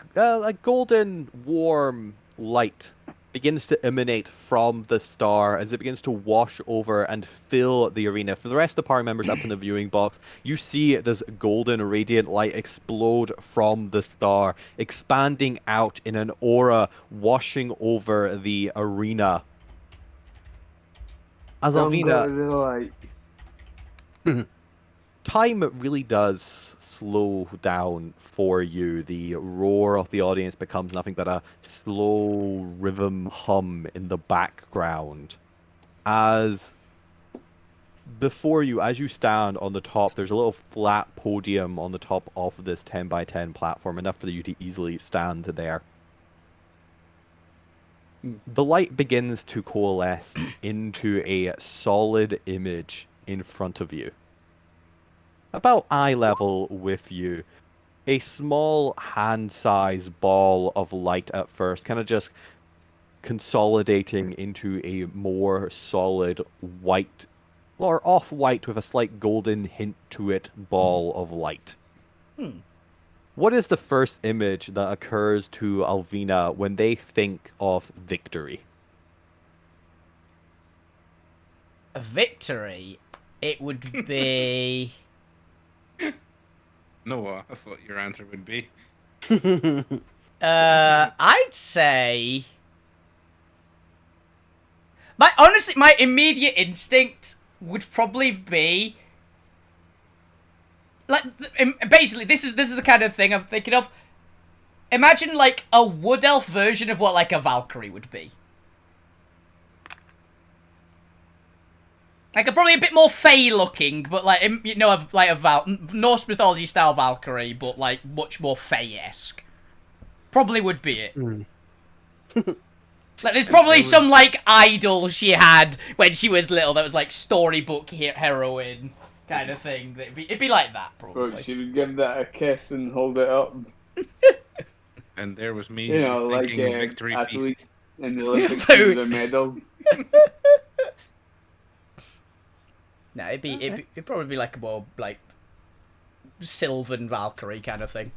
golden warm light begins to emanate from the star as it begins to wash over and fill the arena. For the rest of the party members up in the viewing box, you see this golden radiant light explode from the star, expanding out in an aura, washing over the arena. As Don't go Alvina, to the light. time really does slow down for you. The roar of the audience becomes nothing but a slow rhythm hum in the background. As before you, as you stand on the top, there's a little flat podium on the top of this 10 by 10 platform, enough for you to easily stand there. The light begins to coalesce into a solid image in front of you. About eye level with you. A small hand-sized ball of light at first, kind of just consolidating into a more solid white, or off-white with a slight golden hint to it, ball of light. What is the first image that occurs to Alvina when they think of victory? A victory. It would be. Noah, I thought your answer would be. I'd say. My immediate instinct would probably be. Like, basically, this is the kind of thing I'm thinking of. Imagine like a wood elf version of what like a Valkyrie would be. Like probably a bit more fey looking, but like like a Norse mythology style Valkyrie, but like much more fey-esque. Probably would be it. Like there's probably some like idol she had when she was little that was like storybook heroine kind of thing. It'd be like that probably. But she would give that a kiss and hold it up. And there was me Like thinking victory feast. athletes in the Olympics Food. with the medals. No, it'd probably be like a more like Sylvan Valkyrie kind of thing.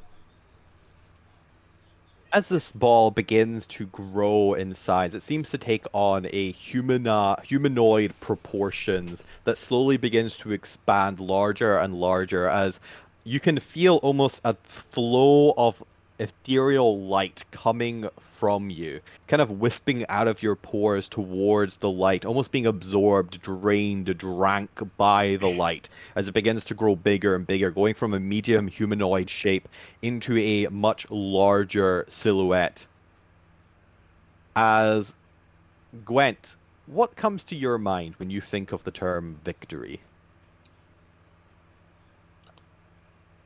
As this ball begins to grow in size, it seems to take on a humanoid proportions that slowly begins to expand larger and larger as you can feel almost a flow of ethereal light coming from you, kind of wisping out of your pores towards the light, almost being absorbed, drained, drank by the light as it begins to grow bigger and bigger, going from a medium humanoid shape into a much larger silhouette. As Gwent, what comes to your mind when you think of the term victory?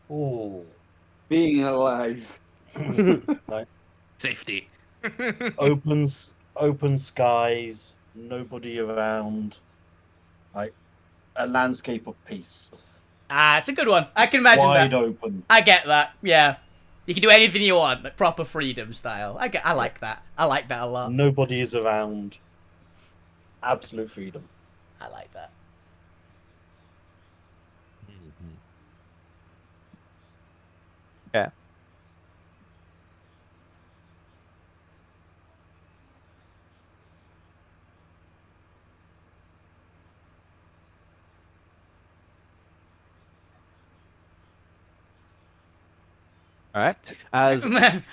Oh, Being alive. like Safety. open skies, nobody around, like a landscape of peace. Ah, it's a good one. I can imagine Wide that. open. I get that. Yeah. You can do anything you want, like proper freedom style. I like that. I like that a lot. Nobody is around. Absolute freedom. I like that. Yeah. All right. As The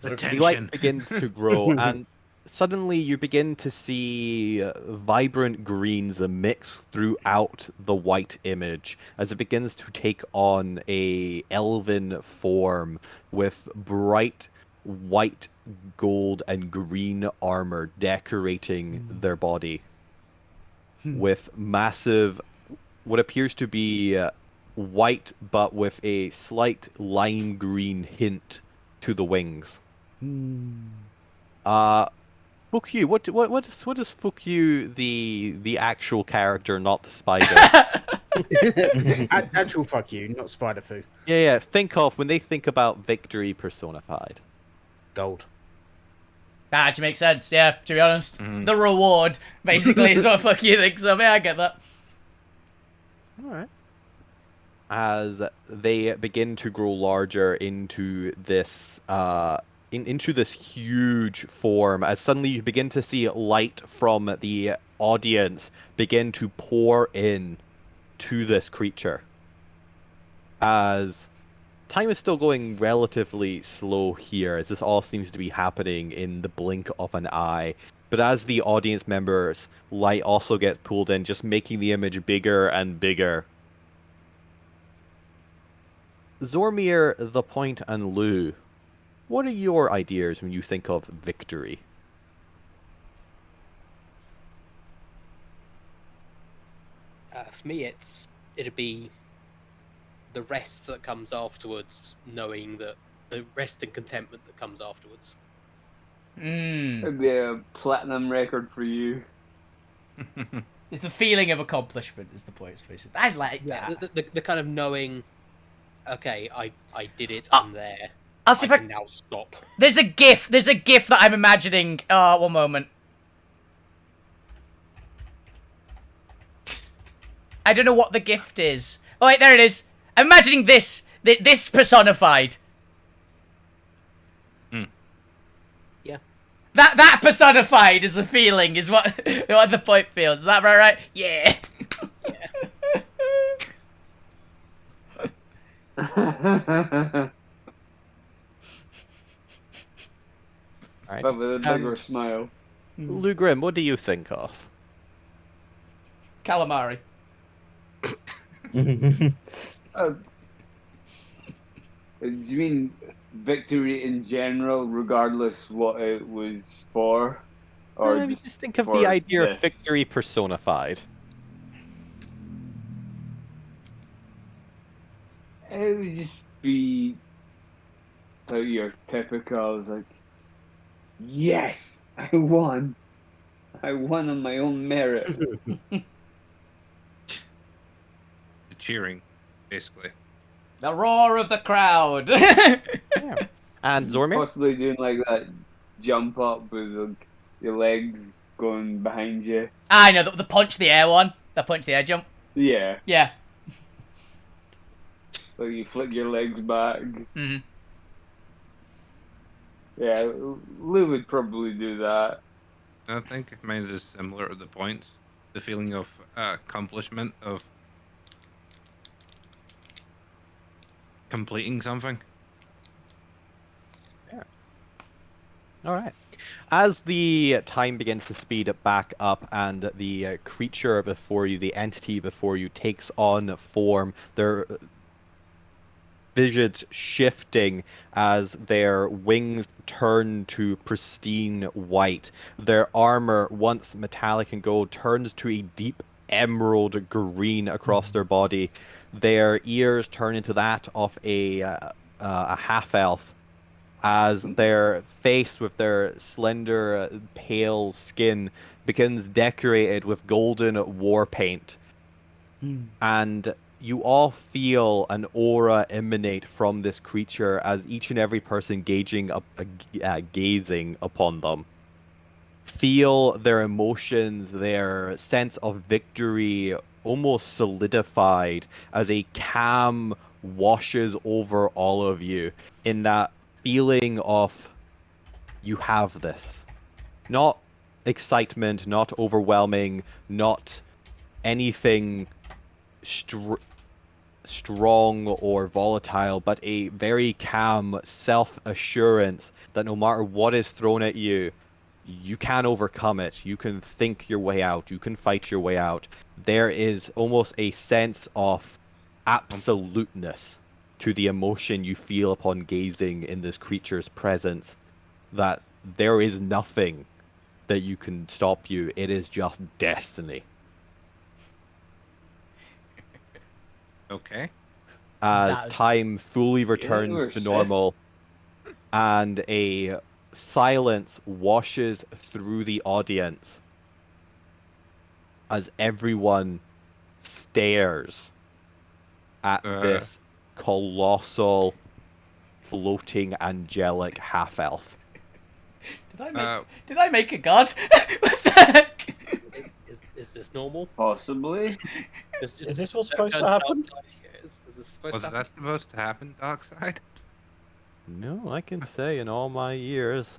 the tension. light begins to grow, and suddenly you begin to see vibrant greens mix throughout the white image as it begins to take on a elven form with bright white, gold, and green armor decorating their body with massive, what appears to be white, but with a slight lime green hint to the wings. Fuck you. What does fuck you the actual character, not the spider? Actual fuck you, not spider foo. Yeah. Think of when they think about victory personified. Gold. That actually makes sense, yeah, to be honest. Mhm. The reward, basically, is what fuck you thinks of. Yeah, I get that. All right. As they begin to grow larger into this into this huge form, as suddenly you begin to see light from the audience begin to pour in to this creature. As time is still going relatively slow here, as this all seems to be happening in the blink of an eye. But as the audience members, light also gets pulled in, just making the image bigger and bigger. Zormir, The Point, and Lou, what are your ideas when you think of victory? For me, it'd be the rest that comes afterwards, knowing that the rest and contentment that comes afterwards. It'd be a platinum record for you. It's the feeling of accomplishment is the point, basically. I like that. The kind of knowing, okay, I did it, Oh, I'm there. I'll see if I can now stop. There's a gif that I'm imagining. One moment. I don't know what the gift is. Oh wait, there it is. I'm imagining this personified. Yeah. That personified is a feeling, is what the point feels. Is that right? Yeah. Right. But with a bigger And smile. Lou Grim, what do you think of? Calamari. Do you mean victory in general, regardless what it was for? Or You just think of for the idea of this? victory personified. It would just be so your typical, like, yes, I won. I won on my own merit. Cheering, basically. The roar of the crowd. Yeah. And Zormir? Possibly doing like that jump up with like, your legs going behind you. I know the punch the air one. The punch the air jump. Yeah, Yeah. like you flick your legs back. Mm-hmm. Yeah, Lou would probably do that. I think mine is similar to the points. The feeling of accomplishment, of completing something. All right. As the time begins to speed back up and the creature before you, the entity before you, takes on form, their visions shifting as their wings turn to pristine white. Their armor, once metallic and gold, turns to a deep emerald green across their body. Their ears turn into that of a half-elf, as their face with their slender, pale skin begins decorated with golden war paint. And you all feel an aura emanate from this creature as each and every person gazing upon them. Feel their emotions, their sense of victory almost solidified as a calm washes over all of you in that feeling of you have this. Not excitement, not overwhelming, not anything strong or volatile, but a very calm self-assurance that no matter what is thrown at you, you can overcome it. You can think your way out. You can fight your way out. There is almost a sense of absoluteness to the emotion you feel upon gazing in this creature's presence, that there is nothing that you can stop you. It is just destiny. Okay. As That is- time fully we're returns to Sith. normal and a silence washes through the audience as everyone stares at this colossal floating angelic half-elf. Did I make a god? What the heck? Is this normal? Possibly. Just Is this what's turn supposed to dark happen? side here. Is this supposed Was to happen? that supposed to happen, Darkside? No, I can say in all my years,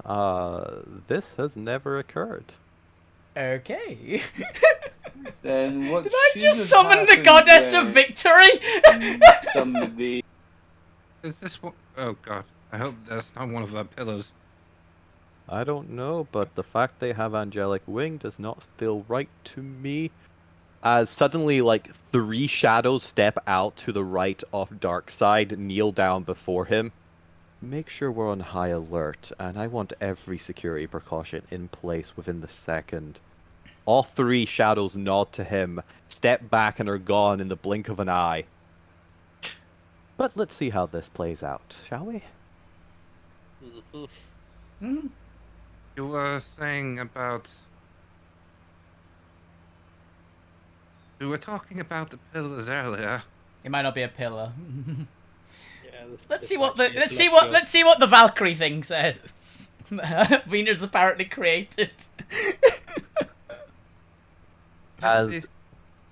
this has never occurred. Okay. Then what Did I should just have summon the happened goddess of when victory? somebody Is this what? Oh god. I hope that's not one of our pillars. I don't know, but the fact they have angelic wing does not feel right to me. As suddenly, like, 3 shadows step out to the right of Darkside, kneel down before him. Make sure we're on high alert, and I want every security precaution in place within the second. All 3 shadows nod to him, step back, and are gone in the blink of an eye. But let's see how this plays out, shall we? Mhm. Hmm? You were saying about. We were talking about the pillars earlier. It might not be a pillar. Yeah, Let's see what the Valkyrie thing says. Venus apparently created. As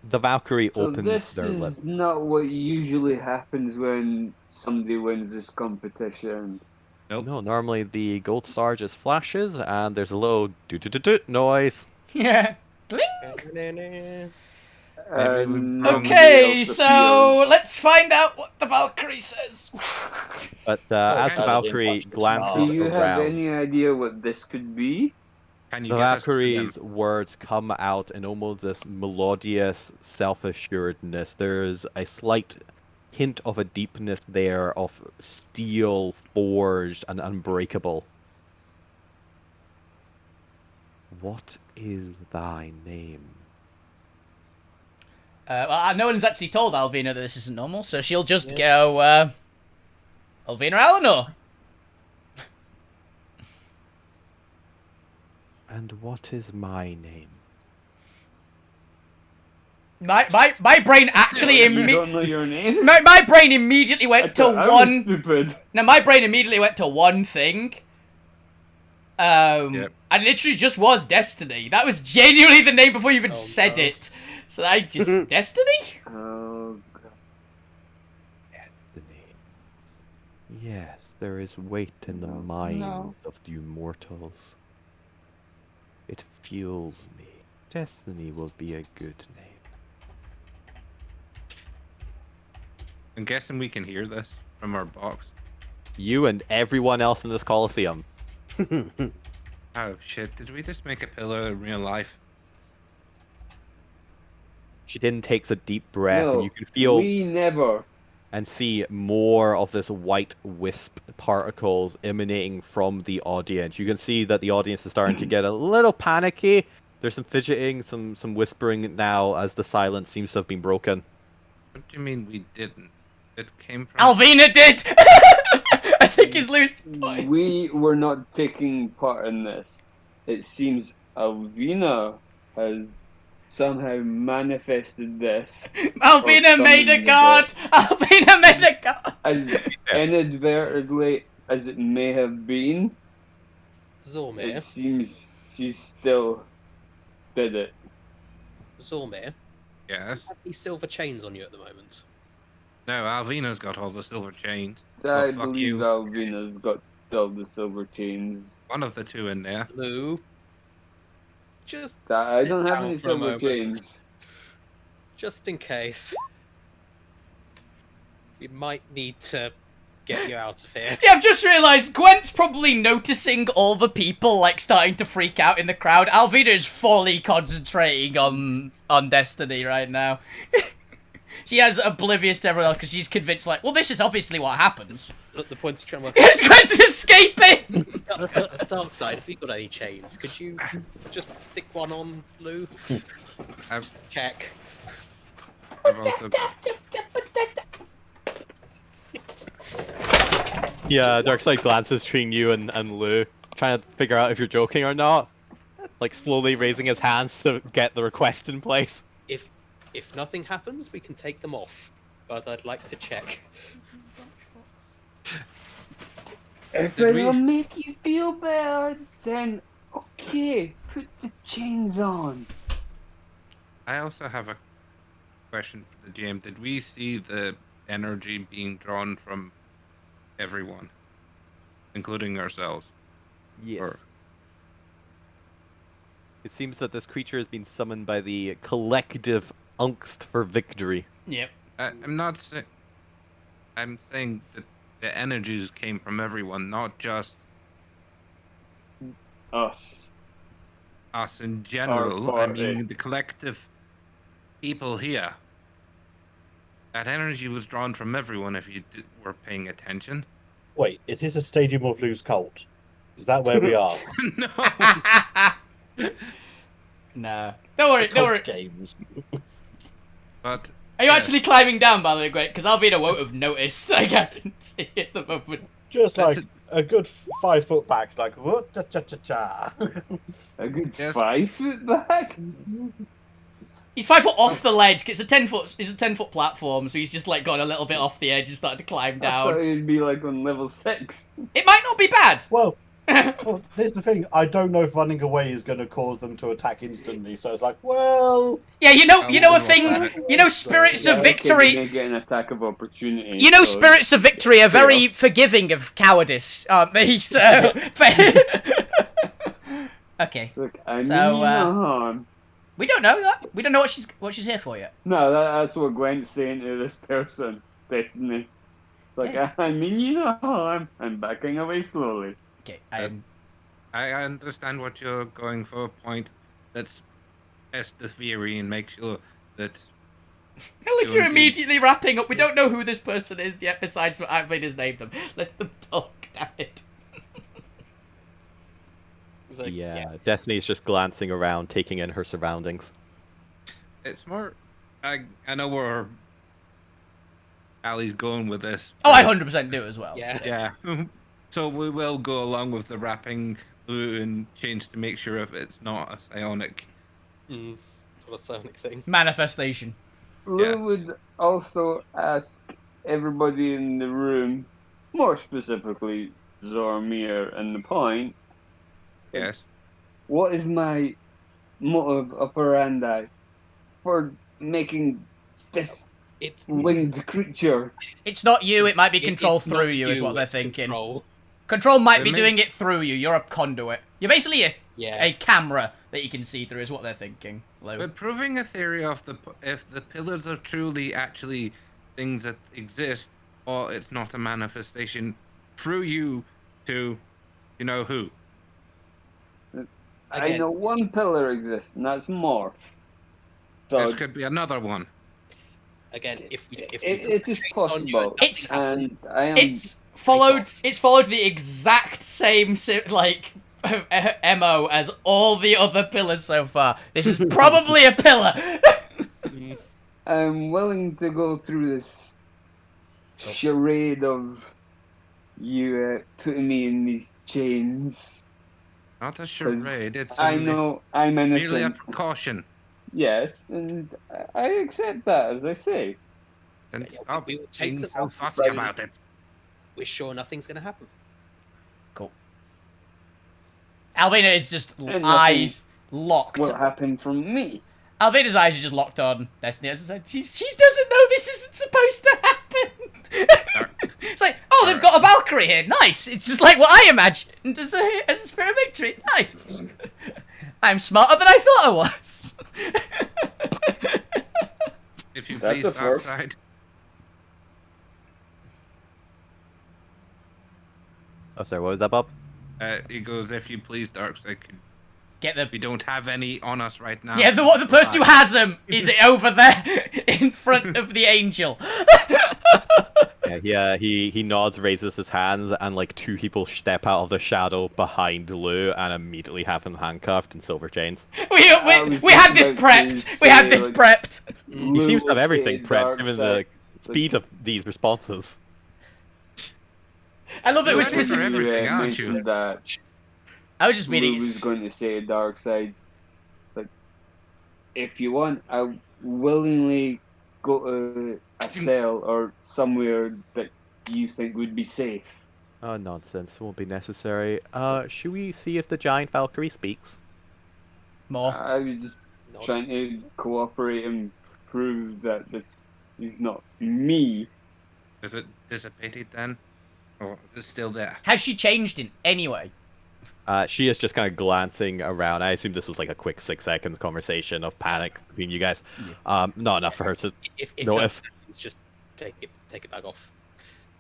the Valkyrie So opens this their is lips. not what usually happens when somebody wins this competition. Nope. No, normally the gold star just flashes, and there's a little doot noise. Yeah. Bling. Maybe we And broke- Okay, nobody else so appears. let's find out what the Valkyrie says. But So as the how did Valkyrie it watch the glances star? Do you have around, any idea what this could be? Can you the get us to them? Valkyrie's words come out in almost this melodious self-assuredness. There's a slight hint of a deepness there of steel forged and unbreakable. What is thy name? Well, no one's actually told Alvina that this isn't normal, so she'll just go, Alvina Eleanor. And what is my name? My brain actually You don't know your name? my brain immediately I went to thought I was one. stupid. Now my brain immediately went to one thing. Yep. And it literally just was Destiny. That was genuinely the name before you even said no. it. So I just Destiny? Oh, God. Destiny. Yes, there is weight in the minds of the immortals. It fuels me. Destiny will be a good name. I'm guessing we can hear this from our box. You and everyone else in this Coliseum. Oh shit, did we just make a pillar in real life? She then takes a deep breath, No, and you can feel we never. and see more of this white wisp particles emanating from the audience. You can see that the audience is starting to get a little panicky. There's some fidgeting, some whispering now as the silence seems to have been broken. What do you mean we didn't? It came from. Alvina did! I think he's losing point. We were not taking part in this. It seems Alvina has somehow manifested this. Alvina made a summoned god! Alvina made a god! As inadvertently as it may have been, Zormir, it seems she still did it. Zormir, Yes. have these silver chains on you at the moment? No, Alvina's got all the silver chains. So Well, I fuck believe you. Alvina's got all the silver chains. One of the two in there. Lou, just I sit don't have down any for a silver moment, chains. just in case. We might need to get you out of here. Yeah, I've just realised Gwent's probably noticing all the people, like, starting to freak out in the crowd. Alvina is fully concentrating on Destiny right now. She is oblivious to everyone else because she's convinced, like, well, this is obviously what happens. At the point of trying to work It's Gwent's escaping! Dark side, if you got any chains, could you just stick one on, Lou? I've, Check. I've also, Yeah, Darkseid glances between you and Lou, trying to figure out if you're joking or not. Like, slowly raising his hands to get the request in place. If nothing happens, we can take them off. But I'd like to check. If Did it'll we- make you feel better, then okay, put the chains on. I also have a question for the GM. Did we see the energy being drawn from everyone, including ourselves? Yes. Or- It seems that this creature has been summoned by the collective angst for victory. Yep. I'm not saying. I'm saying that the energies came from everyone, not just Us. us in general. I party. mean, the collective people here. That energy was drawn from everyone. If you were paying attention. Wait, is this a Stadium of Lou's cult? Is that where we are? No. No. Don't worry, The don't cult worry. games. But Are you actually climbing down, by the way, Gwent? Because Alvina won't have noticed, I guarantee, at the moment. Just That's like a good 5 foot back, like what cha cha cha cha. A good Yes. 5 foot back? He's 5 foot off the ledge. It's a 10-foot platform, so he's just like gone a little bit off the edge and started to climb I thought down. it'd be like on level 6. It might not be bad. Well, here's the thing. I don't know if running away is going to cause them to attack instantly. So it's like, well, Yeah, you know a wouldn't thing. want You know, spirits of Okay, victory. they get an attack of opportunity. You know, so- spirits of victory are very forgiving of cowardice, aren't they? So, okay, Look, I mean So, no harm. we don't know that. We don't know what she's here for yet. No, that's what Gwen's saying to this person, Destiny. It's like, Yeah. I mean you no harm. I'm backing away slowly. Okay, I understand what you're going for. Point. Let's test the theory and make sure that look, you're indeed. immediately wrapping up. We don't know who this person is yet, besides what Alvina's named them. Let them talk. Damn it. It's like, Yeah, Destiny's just glancing around, taking in her surroundings. it's more. I know where Ali's going with this. Oh, I 100% do as well. Yeah. Yeah. So we will go along with the wrapping and change to make sure if it's not a psionic. Mm. What a sonic thing. Manifestation. Lou Yeah. would also ask everybody in the room, more specifically Zormir and the Point, Yes. what is my motive operandi for making this It's winged creature? It's not you. It might be it- controlled it's not through you, is you, what they're it's thinking. Control. Control might be Really? doing it through you. You're a conduit. You're basically Yeah. a camera that you can see through, is what they're thinking. Lou. But proving a theory of if the pillars are truly actually things that exist, or it's not a manifestation through you to, you know who. I Again. know one pillar exists, and that's Morph. So This could be another one. Again, if we it is concentrate on you and possible, It's- nothing happens, and I am. It's followed. off. It's followed the exact same MO as all the other pillars so far. This is probably a pillar. Mm. I'm willing to go through this charade of you putting me in these chains. Not a 'cause charade. It's I know I'm merely a innocent. precaution. Yes, and I accept that, as I say. Then Yeah, stop we will take being them so off the fussy road. about it. We're sure nothing's going to happen. Cool. Alvina is just And nothing eyes locked. will happen from me. Alvina's eyes are just locked on Destiny. As I said, she doesn't know this isn't supposed to happen. It's like, oh, they've got a Valkyrie here. Nice. It's just like what I imagined as a spirit of victory. Nice. I'm smarter than I thought I was. If you That's please, a first. Darkseid. Oh, sorry, what was that, Bob? He goes, if you please, Darkseid. Get the We don't have any on us right now. yeah. The person who has them is over there in front of the angel. Yeah, he nods, raises his hands, and like two people step out of the shadow behind Lou and immediately have him handcuffed in silver chains. We had this prepped. We had this prepped. He seems to have everything prepped, given the speed of these responses. I love that You're we're ready for specific. everything, aren't you? mentioned that I was just Lou meaning was it's going to say Darkseid. Like, if you want, I'll willingly go to a cell or somewhere that you think would be safe. Oh, nonsense. Won't be necessary. Should we see if the giant Valkyrie speaks? more. I was just Nod. trying to cooperate and prove that this is not me. Is it dissipated then? Or is it still there? Has she changed in any way? She is just kind of glancing around. I assume this was like a quick 6 seconds conversation of panic between you guys. Not enough for her to If notice. it's just take it back off.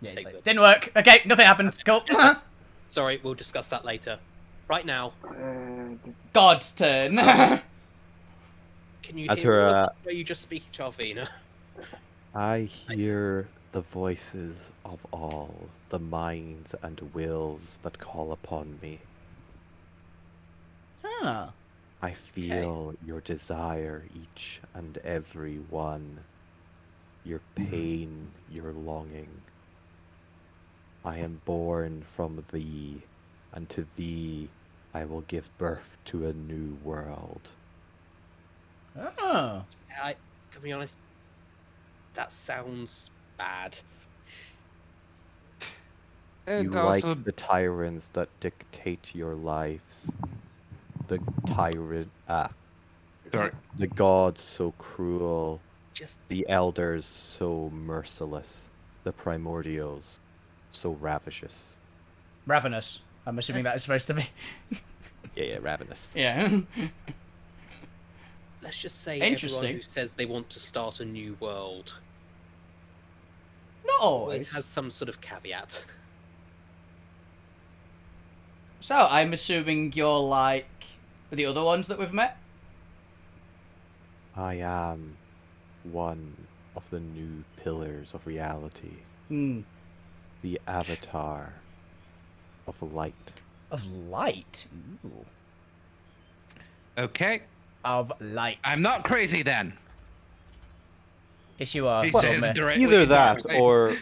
Yeah, it's Take like, the- didn't work. Okay, nothing happened. Cool. Sorry, we'll discuss that later. Right now, God's turn. can you As hear her, all of this where you just speak to Alvina? I hear the voices of all, the minds and wills that call upon me. Ah. I feel your desire, each and every one. Your pain, your longing. I am born from thee, and to thee I will give birth to a new world. Oh. I can be honest. That sounds bad. You like the tyrants that dictate your lives. The Sorry. the gods so cruel, Just the elders so merciless, the primordials so ravishes. Ravenous. I'm assuming that is supposed to be. Yeah, ravenous. Yeah. let's just say Interesting. everyone who says they want to start a new world Not always always. has some sort of caveat. So, I'm assuming you're like the other ones that we've met? I am one of the new pillars of reality, Hmm. the avatar of light. Of light? Ooh. Okay. Of light. I'm not crazy then. Yes, you are. He Well, says mate. directly Either to that, Darkseid. or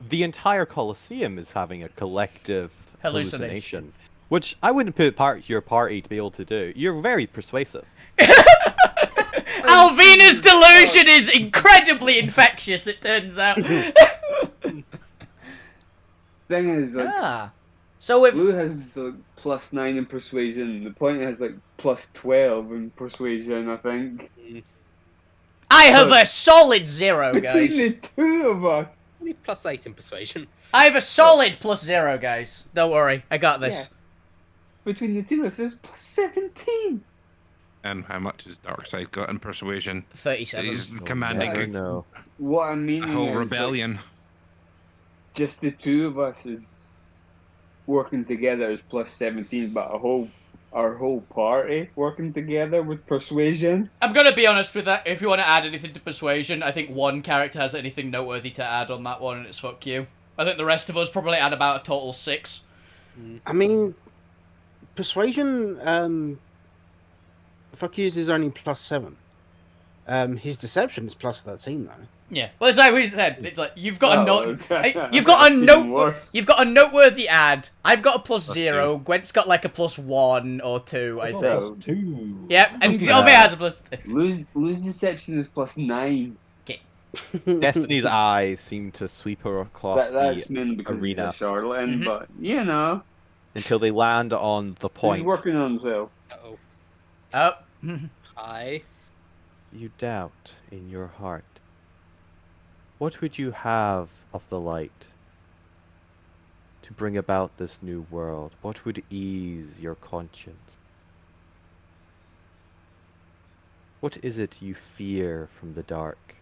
the entire Coliseum is having a collective Hallucination. hallucination. Which I wouldn't put your party to be able to do. You're very persuasive. Alvina's delusion is incredibly infectious, it turns out. Thing is, like, Ah. So if Blue has like, +9 in persuasion. The point has like +12 in persuasion, I think. I have a solid 0, Between guys. the two of us. Only +8 in persuasion. I have a solid +0, guys. Don't worry, I got this. Between the two of us, there's +17. And how much has Darkseid got in persuasion? 37. He's You'll commanding never a know. What I mean whole is, rebellion. Like, just the two of us is working together is +17, but our whole party working together with persuasion. I'm gonna be honest with that. If you want to add anything to persuasion, I think one character has anything noteworthy to add on that one, and it's fuck you. I think the rest of us probably add about a total 6. I mean, persuasion. Fuck yous is only +7. His deception is +13 though. Yeah, well, it's like we said. It's like you've got a note. okay. You've got a That's even note. worse. You've got a noteworthy ad. I've got a Plus +0. Gwent's got like a +1 or 2, I I've got think. So- +2. Yep, and Yeah. Zombie has a +2. Lose deception is +9. Destiny's eyes seem to sweep her across That's the mainly because he's arena. a charlatan, Mhm. but you know, until they land on the he's point. working on himself. Uh-oh. Oh. Hi. You doubt in your heart. What would you have of the light to bring about this new world? What would ease your conscience? What is it you fear from the dark?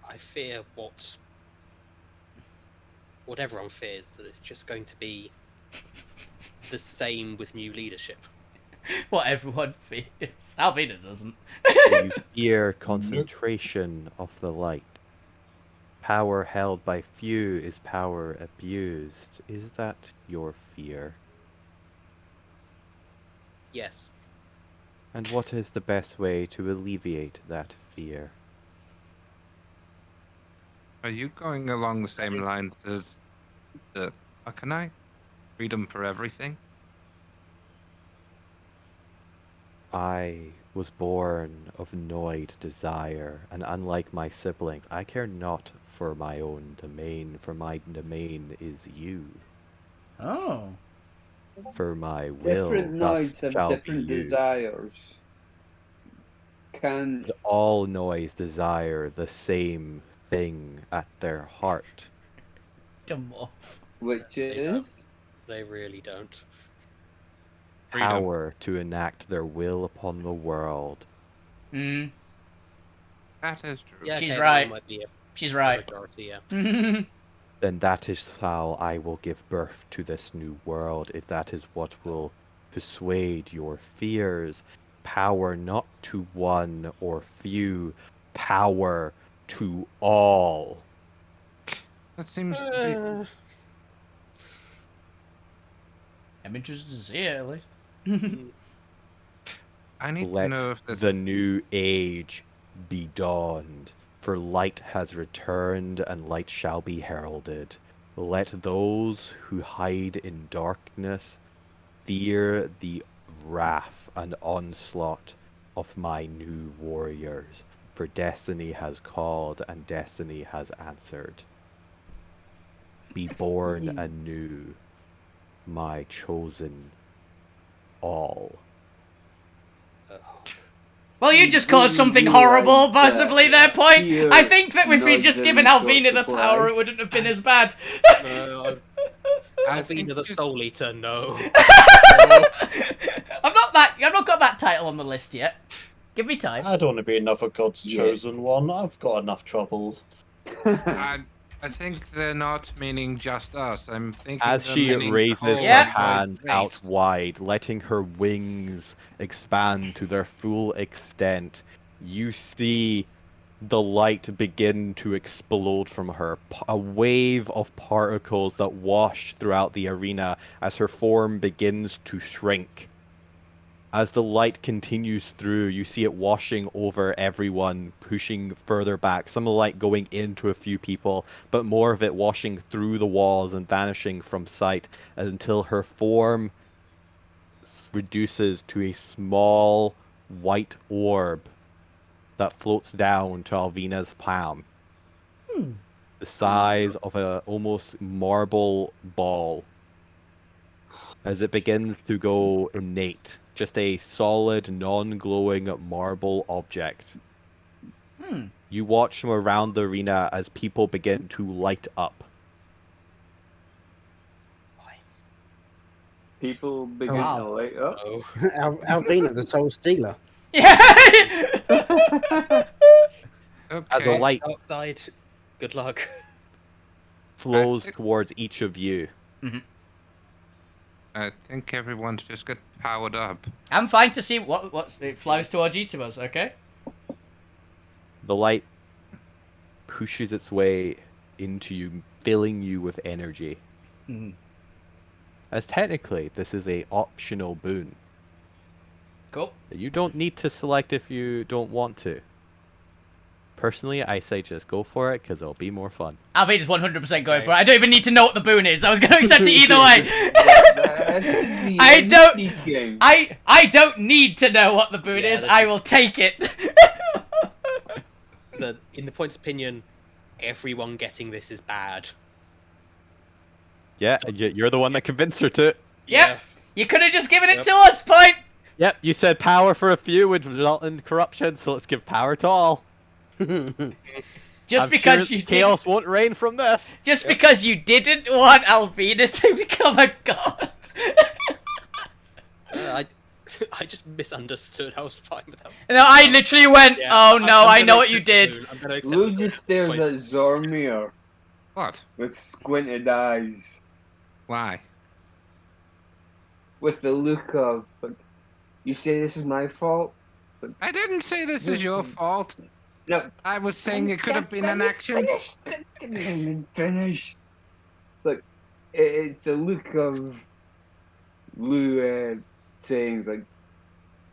I fear what everyone fears, that it's just going to be the same with new leadership. What everyone fears. Alvina doesn't. You fear concentration of the light. Power held by few is power abused. Is that your fear? Yes. And what is the best way to alleviate that fear? Are you going along the same lines as the Akanai? Freedom for everything? I was born of Noid desire, and unlike my siblings, I care not for my own domain, for my domain is you. Oh. For my will, Different thus noids have shall different be you. desires. Can And all Noids desire the same thing at their heart. Dumb off. which is They really don't. Freedom. Power to enact their will upon the world. Mm. That is true. Yeah, She's okay, right. That might be a She's right. majority, yeah. Then that is how I will give birth to this new world, if that is what will persuade your fears. Power not to one or few, power to all. That seems to I'm interested to see it, at least. be. I need to Let know if this. the new age be dawned, for light has returned and light shall be heralded. Let those who hide in darkness fear the wrath and onslaught of my new warriors, for destiny has called and destiny has answered. Be born anew, my chosen all. Well, you just caused something horrible, possibly, their point. I think that if we'd just given Alvina the power, it wouldn't have been as bad. No, I think Alvina the just- Soul Eater, no. I've not got that title on the list yet. Give me time. I don't want to be another God's Yes. chosen one. I've got enough trouble. I think they're not meaning just us. I'm thinking As they're she meaning the raises whole Yeah. her wide hands out race. wide, letting her wings expand to their full extent, you see the light begin to explode from her. A wave of particles that wash throughout the arena as her form begins to shrink. As the light continues through, you see it washing over everyone, pushing further back. Some of the light going into a few people, but more of it washing through the walls and vanishing from sight until her form reduces to a small white orb that floats down to Alvina's palm. The size of a almost marble ball. As it begins to go innate, just a solid, non-glowing marble object. You watch from around the arena as people begin to light up. People begin Wow. to light up. Oh. Alvina, the Soul Stealer. Yeah. As a Okay. light Dark side, good luck. flows think- towards each of you. I think everyone's just got powered up. I'm fine to see what it flows towards each of us. Okay. The light pushes its way into you, filling you with energy. Mhm. as technically this is a optional boon. Cool. You don't need to select if you don't want to. Personally, I say just go for it because it'll be more fun. Alvina's 100% going for it. I don't even need to know what the boon is. I was going to accept it either way. I don't need to know what the boon is. I will take it. So, in the point's opinion, everyone getting this is bad. Yeah, you're the one that convinced her to. Yep. You could have just given it to us, Point. Yep, you said power for a few would result in corruption, so let's give power to all. Just I'm because sure you chaos won't reign from this. Just because you didn't want Alvina to become a god. I just misunderstood. I was fine with that. No, I literally went, oh no, I know what you did. Lou just stares at Zormir What? with squinted eyes. Why? With the look of, like, you say this is my fault? But I didn't say this is your fault. no, I was saying it could have been an action. Finish. Look, it's a look of Lou saying, like,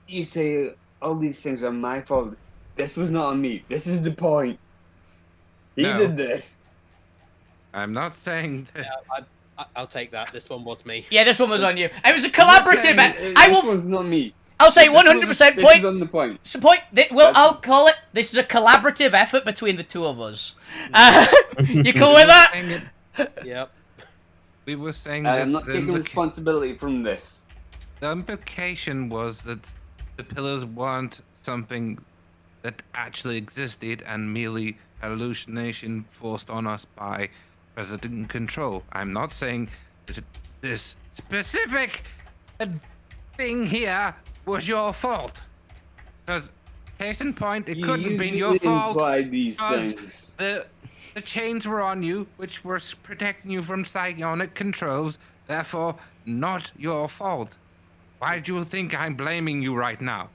you say all these things are my fault. This was not on me. This is the point. He No. did this. I'm not saying that. Yeah, I'll take that. This one was me. Yeah, this one was on you. It was a collaborative. I This will. was not me. I'll say This 100% This point. is on the point. So point. I'll call it. This is a collaborative effort between the two of us. You cool with that? Yep. We were saying that I'm not taking responsibility from this. the implication was that the pillars weren't something that actually existed and merely hallucination forced on us by President Control. I'm not saying that this specific thing here was your fault. Because, case in point, it couldn't have been your usually fault. imply these because things. The chains were on you, which were protecting you from psionic controls, therefore not your fault. Why do you think I'm blaming you right now?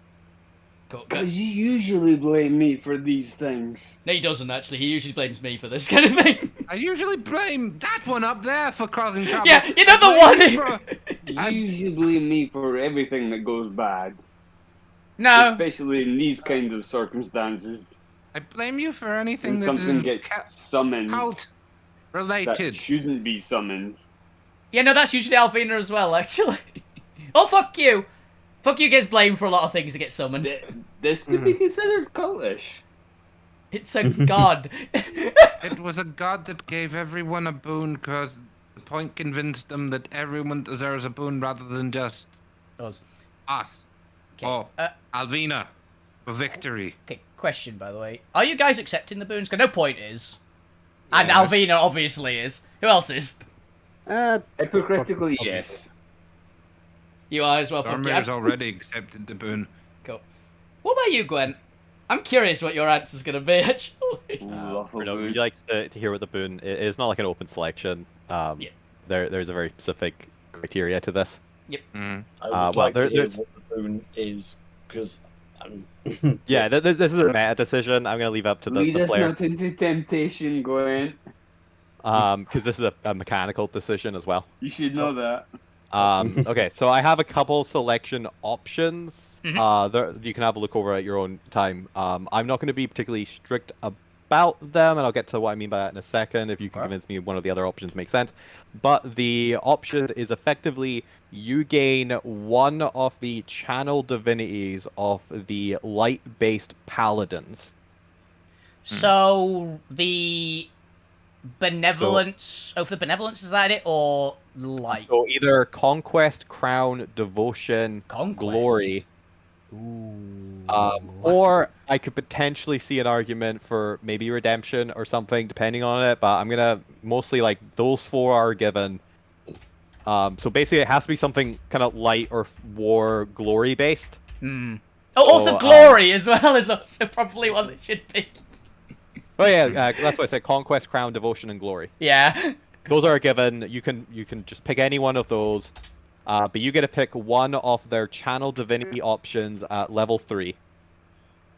Cool. Because you usually blame me for these things. No, he doesn't actually. He usually blames me for this kind of thing. I usually blame that one up there for causing trouble. Yeah, you know the I one. blame you for- You usually blame me for everything that goes bad. No. Especially in these kinds of circumstances. I blame you for anything When that something is gets summoned cult that related. shouldn't be summoned. Yeah, no, that's usually Alvina as well, actually. Oh, fuck you. Fuck you gets blamed for a lot of things that get summoned. This could be considered cultish. It's a god. It was a god that gave everyone a boon because the point convinced them that everyone deserves a boon rather than just Us. us. Okay. Or Alvina for victory. Okay, question, by the way. Are you guys accepting the boons? Because no point is. And Yes. Alvina obviously is. Who else is? Hypocritically, yes. You are as well. Fuck you. Dormir's already accepted the boon. Cool. What about you, Gwen? I'm curious what your answer's going to be, actually. Lawful Bruno, boon. would you like to hear what the boon is? It's not like an open selection. Yeah. There's a very specific criteria to this. Mm. I would well, like to hear there's- what the boon is, because Yeah, this is a meta decision. I'm gonna leave up to Lead the us players, not into temptation, Gwen. because this is a mechanical decision as well. You should know that. Okay, so I have a couple selection options. Mhm. You can have a look over at your own time. I'm not going to be particularly strict about them, and I'll get to what I mean by that in a second, if you can convince me one of the other options makes sense. But the option is effectively you gain one of the channel divinities of the light-based paladins. So, the benevolence... Oh, for the benevolence, is that it? Or light? So either conquest, crown, devotion, Conquest. glory. Ooh. Or I could potentially see an argument for maybe redemption or something, depending on it. But I'm gonna mostly like those four are given. So basically, it has to be something kind of light or war glory based. Hmm. Oh, also So, glory as well is also probably one that should be. Oh yeah, that's what I said: conquest, crown, devotion, and glory. Yeah. Those are given. You can just pick any one of those. But you get to pick one of their channel divinity options at level 3.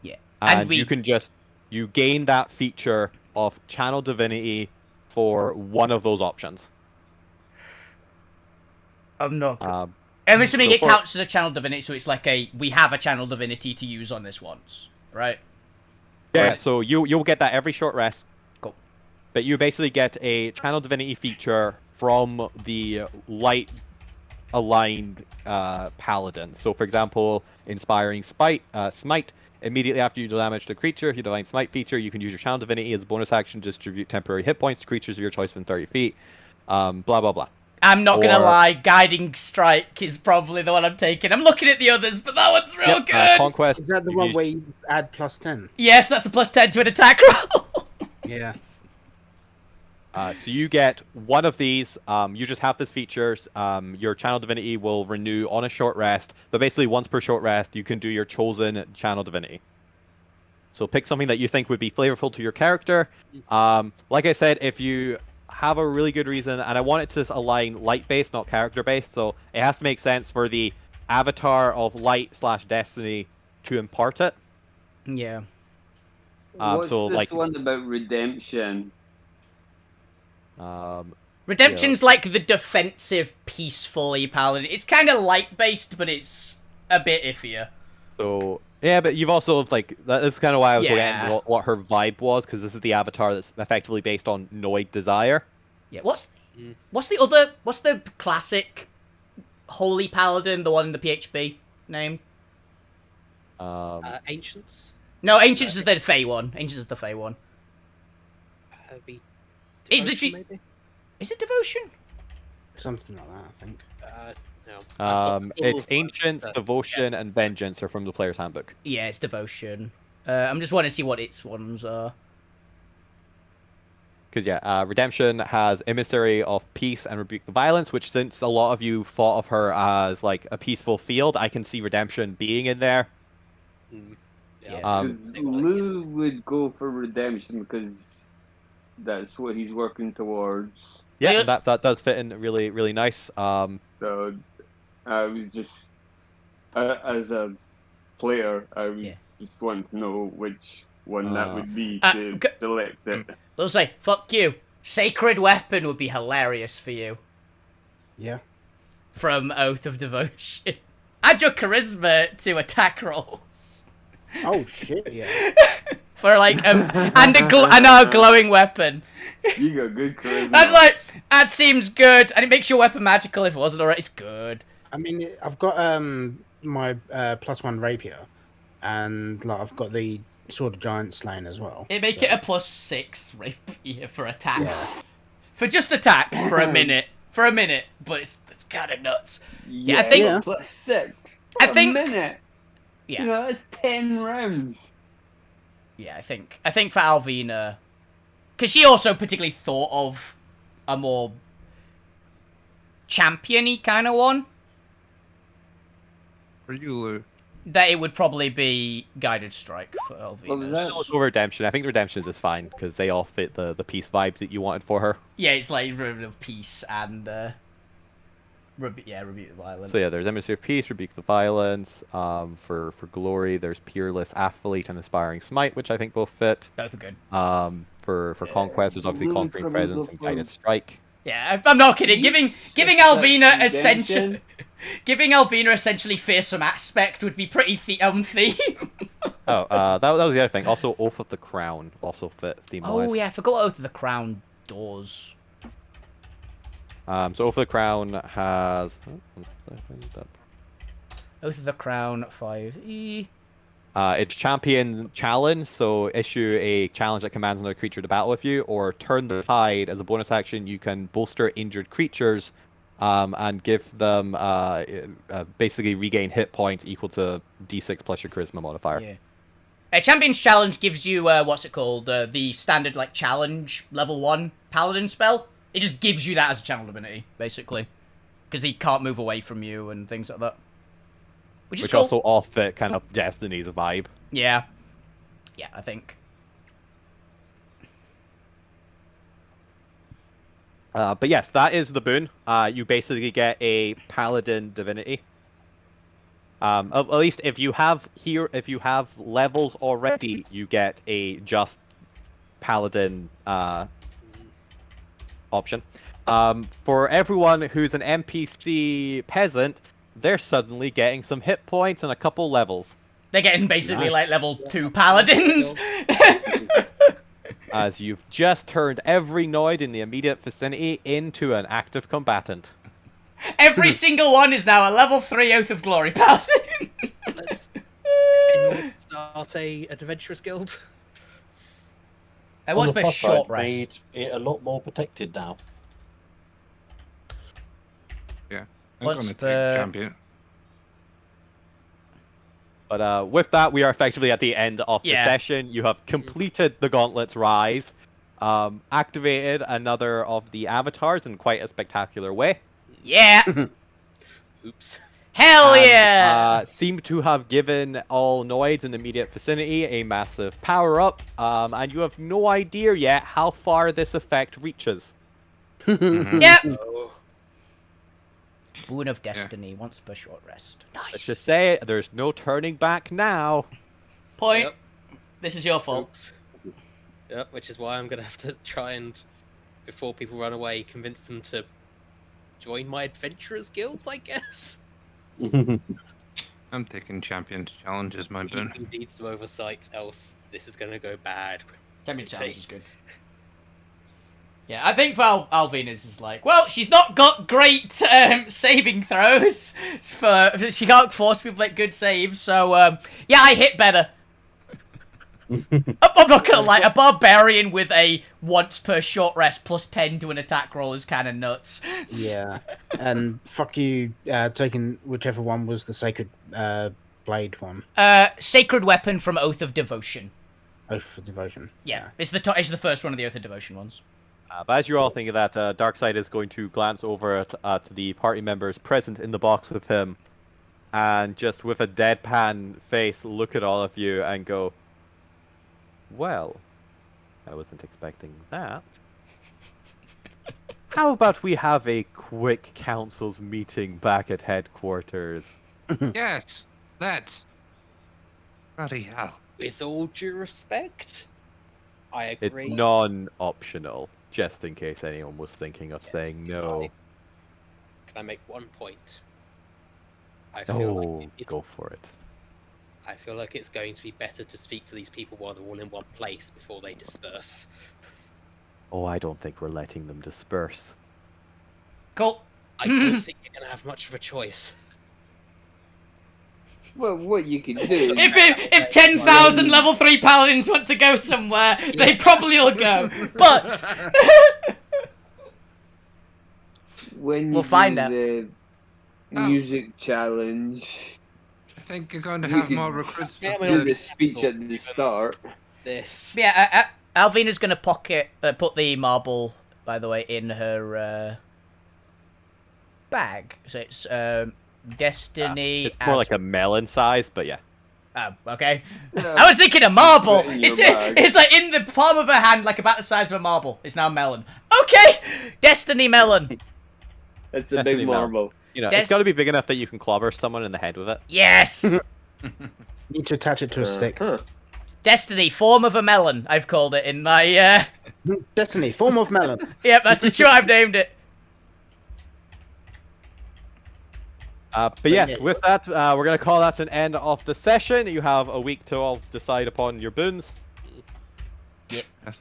Yeah. And you can you gain that feature of channel divinity for one of those options. I'm not. Um, I'm assuming so it counts as a channel divinity, so it's like we have a channel divinity to use on this once, right? yeah, Right. so you'll get that every short rest. Cool. But you basically get a channel divinity feature from the light aligned paladin. So for example, inspiring smite. Immediately after you do damage to a creature, if you divine smite feature, you can use your channel divinity as a bonus action to distribute temporary hit points to creatures of your choice within 30 feet. Blah blah blah. I'm not gonna lie, Guiding Strike is probably the one I'm taking. I'm looking at the others, but that one's real good. Conquest. Is that the one where you add +10? Yes, that's a +10 to an attack roll. Yeah. So you get one of these. You just have this feature. Your channel divinity will renew on a short rest, but basically once per short rest, you can do your chosen channel divinity. So pick something that you think would be flavorful to your character. Like I said, if you have a really good reason, and I want it to align light-based, not character-based, so it has to make sense for the avatar of light/destiny to impart it. Yeah. What's so this like one about redemption? Redemption's like the defensive, peacefully paladin. It's kind of light-based, but it's a bit iffier. So yeah, but you've also like that's kind of why I was Yeah. getting what her vibe was, because this is the avatar that's effectively based on Noid Desire. Yeah. What's the classic holy paladin? The one in the PHP name? Ancients? No, Ancients is the Fey one. Ancients is the Fey one. Be Is Devotion, the maybe? Is it Devotion? Something like that, I think. No. I've got It's all Ancient, of them. Devotion, and Vengeance are from the player's handbook. Yeah, it's Devotion. I'm just wanting to see what its ones are. Because yeah, Redemption has Emissary of Peace and Rebuke the Violence, which since a lot of you thought of her as like a peaceful field, I can see Redemption being in there. Yeah. Because Lou would go for redemption because that's what he's working towards. Yeah, that does fit in really, really nice. So I was just, as a player, I was just wanting to know which one that would be to select it. They'll say, fuck you. Sacred Weapon would be hilarious for you. Yeah. From Oath of Devotion. Add your charisma to attack rolls. Oh shit, yeah. For like, and a glowing weapon. You got good charisma. That's like, that seems good. And it makes your weapon magical. If it wasn't already, it's good. I mean, I've got my +1 rapier, and like I've got the Sword of Giant Slaying as well. It make it a +6 rapier for attacks. Yeah. For just attacks for a minute. For a minute, but it's kind of nuts. Yeah, I think +6. I think a minute. Yeah, you know, that's 10 rounds. Yeah, I think for Alvina, because she also particularly thought of a more champion-y kind of one. For you, Lou. That it would probably be Guided Strike for Alvina. What was that? So Redemption. I think Redemption is fine because they all fit the peace vibe that you wanted for her. Yeah, it's like peace and rebuke the violence. So yeah, there's Emissary of Peace, Rebuke the Violence. For Glory, there's Peerless Athlete and Inspiring Smite, which I think both fit. Both are good. For Conquest, there's obviously Conquering Presence and Guided Strike. Yeah, I'm not kidding. Giving Alvina essentially fearsome aspect would be pretty theme. Oh, that was the other thing. Also, Oath of the Crown also fit theme-wise. Oh yeah, I forgot Oath of the Crown doors. So Oath of the Crown has Oath of the Crown 5e. It's Champion Challenge, so issue a challenge that commands another creature to battle with you, or Turn the Tide. As a bonus action, you can bolster injured creatures and give them basically regain hit points equal to d6 plus your charisma modifier. Yeah. Champion's Challenge gives you, what's it called? The standard, like, challenge level 1 paladin spell. It just gives you that as a channel divinity, basically. Because he can't move away from you and things like that. Which cool. Also all fit kind of Destiny's vibe. Yeah. Yeah, I think. But yes, that is the boon. You basically get a paladin divinity. At least if you have levels already, you get a just paladin option. For everyone who's an NPC peasant, they're suddenly getting some hit points and a couple levels. They're getting basically Nice. like level 2 paladins. As you've just turned every Noid in the immediate vicinity into an active combatant. Every single one is now a level 3 Oath of Glory paladin. Let's anyone start an adventurous guild. It On was the my plus short side, rest. made it a lot more protected now. I'm What's gonna take the- champion. But with that, we are effectively at the end of the Yeah. session. You have completed the Gauntlet's Rise, activated another of the avatars in quite a spectacular way. Yeah. Oops. Hell and, yeah. Seem to have given all Noids in the immediate vicinity a massive power-up, and you have no idea yet how far this effect reaches. Mhm. Yep. Oh, Boon of Destiny once per short rest. Let's Nice. just say there's no turning back now. Point. Yep. This is your fault. oops. Yep, which is why I'm gonna have to try and, before people run away, convince them to join my adventurers guild, I guess. I'm taking champion challenge as my boon. He needs some oversight, else this is gonna go bad. Champion challenge is good. Yeah, I think Alvina's is like, well, she's not got great saving throws. She can't force people to make good saves, so yeah, I hit better. I'm not gonna lie, a barbarian with a once per short rest plus 10 to an attack roll is kind of nuts. Yeah, and fuck you, taking whichever one was the sacred blade one. Sacred weapon from Oath of Devotion. Oath for devotion. Yeah, it's the first one of the Oath of Devotion ones. But as you all think of that, Darkseid is going to glance over at the party members present in the box with him, and just with a deadpan face look at all of you and go, well, I wasn't expecting that. How about we have a quick council's meeting back at headquarters? Yes, let's. Bloody hell. With all due respect, I It's agree. non-optional, just in case anyone was thinking of Yes, saying can no. Can I make one point? I feel Oh, like it's go for it. I feel like it's going to be better to speak to these people while they're all in one place before they disperse. Oh, I don't think we're letting them disperse. Cool. I don't think you're going to have much of a choice. Well, what you could do. If 10,000 level 3 paladins want to go somewhere, they probably will go. But when you We'll find do out. the music challenge, I think you're going to You have can more recruits. Yeah, with well, do the speech at the start. This. yeah, Alvina's gonna put the marble, by the way, in her bag. So it's Destiny. It's more like a melon size, but yeah. Oh, okay. Yeah. I was thinking a marble. Put it in your It's bag. it's like in the palm of her hand, like about the size of a marble. It's now a melon. Okay, Destiny melon. That's a Destiny big Melon. marble. You know, Des- it's got to be big enough that you can clobber someone in the head with it. Yes, Need to attach it to a stick. Huh. Destiny form of a melon. I've called it in my. Destiny, form of melon. Yep, that's literally what I've named it. But yes, with that, we're going to call that an end of the session. You have a week to all decide upon your boons.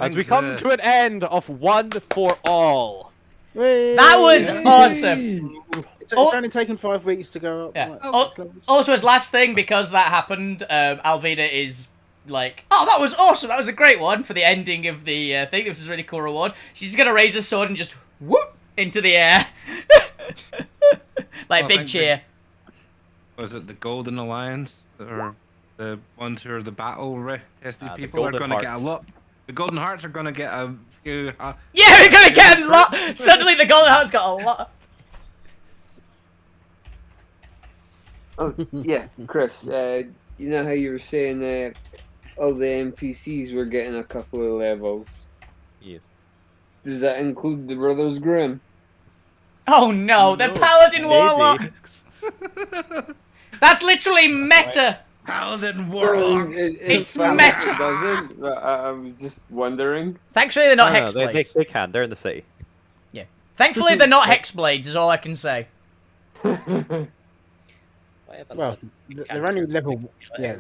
As we come to an end of One for All. That was awesome. It's Oh. only taken 5 weeks to go up. Yeah. like, Oh, 6 levels. Also, as last thing, because that happened, Alvina is like, oh, that was awesome. That was a great one for the ending of the thing. This was a really cool reward. She's gonna raise her sword and just whoop into the air, like Oh, big thank cheer. Was it the Golden Alliance or the ones who are the battle tested The people are Golden going to get a Hearts. lot? The Golden Hearts are going to get a few. Yeah, we're gonna get a lot. Suddenly, the Golden Heart's got a lot. Oh, yeah, Chris, you know how you were saying all the NPCs were getting a couple of levels? Yes. Does that include the Brothers Grimm? Oh no, they're No, Paladin maybe. Warlocks. That's literally meta. Paladin Well, Warlock. It's fine meta. if it doesn't, but I was just wondering. Thankfully, they're not No, they Hexblades. can. They're in the city. Thankfully, they're not Hexblades, is all I can say. Whatever, Well, lad. they're only level. Yeah,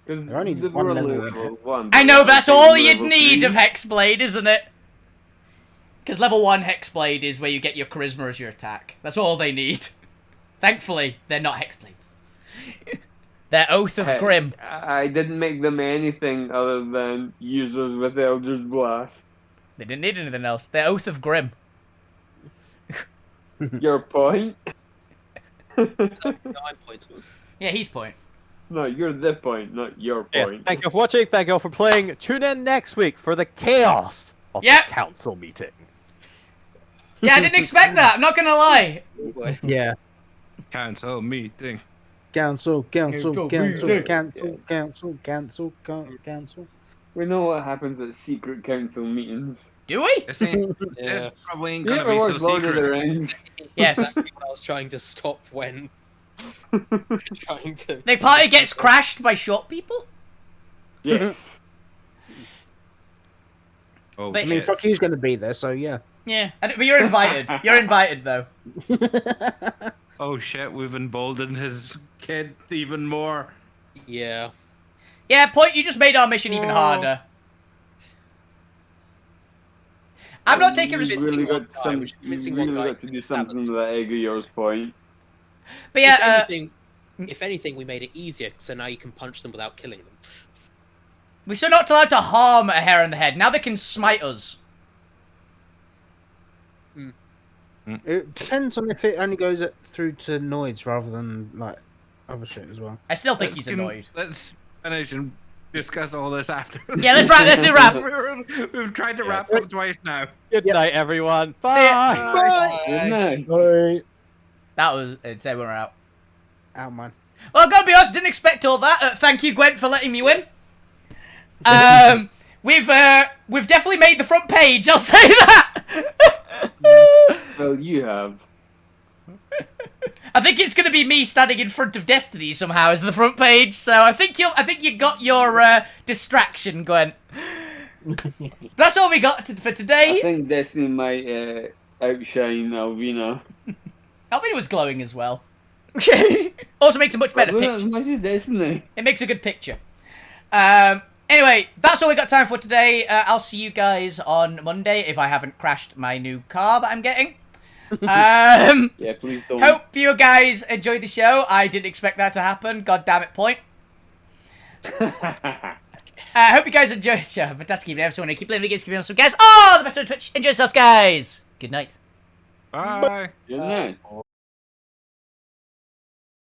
Because They're only they one were level only ahead. level 1. I but know, but I that's think all you'd level need 3. of Hexblade, isn't it? Because level 1 Hexblade is where you get your Charisma as your attack. That's all they need. Thankfully, they're not Hexblades. They're Oath of Hey, Grim. I didn't make them anything other than users with Eldritch Blast. They didn't need anything else. They're Oath of Grim. Your point? 9 points. Yeah, he's point. No, you're the point, not your Yes, point. thank you for watching. Thank you all for playing. Tune in next week for the chaos of Yep. the council meeting. Yeah, I didn't expect that. I'm not gonna lie. yeah. Cancel meeting. Cancel. Cancel meeting. Cancel. We know what happens at secret council meetings. Do we? This ain't. Yeah. This probably ain't You gonna ever be watch so Lord of the secret. Rings? Yes. Exactly what I was trying to stop when trying to. The party gets crashed by short people? Yes. Oh, But- I mean, shit. fuck you's going to be there, so yeah. Yeah. But you're invited. You're invited, though. Oh shit, we've emboldened his kid even more. Yeah. Yeah, point, you just made our mission even harder. I'm not taking You res- really got Guy, some. which is You missing one really guy got to do because that was something with that egg of yours, point. But yeah, if anything, we made it easier, so now you can punch them without killing them. we're still not allowed to harm a hair on the head. Now they can smite us. It depends on if it only goes through to noids rather than, like, other shit as well. I still think Let's he's annoyed. Let's finish and discuss all this after. Yeah, let's wrap. Let's do wrap. We've tried to Yeah. wrap up twice now. Good night, everyone. See ya. Bye. Good night. Bye. That was. I'd say we're out. Out, man. Well, gotta be honest, didn't expect all that. Thank you, Gwent, for letting me win. We've definitely made the front page. I'll say that. Well, you have. I think it's gonna be me standing in front of Destiny somehow as the front page. So I think you got your distraction, Gwent. That's all we got for I today. think Destiny might outshine Alvina. Albina was glowing as well. Also makes a much better But not picture. as much as Destiny. It makes a good picture. Anyway, that's all we got time for today. I'll see you guys on Monday if I haven't crashed my new car that I'm getting. Yeah, please don't. Hope you guys enjoyed the show. I didn't expect that to happen. God damn it, point. Hope you guys enjoyed the show. Fantastic evening, everyone. Keep playing video games, keep being awesome guys. Oh, the best on Twitch. Enjoy yourselves, guys. Good night. Bye. Good night.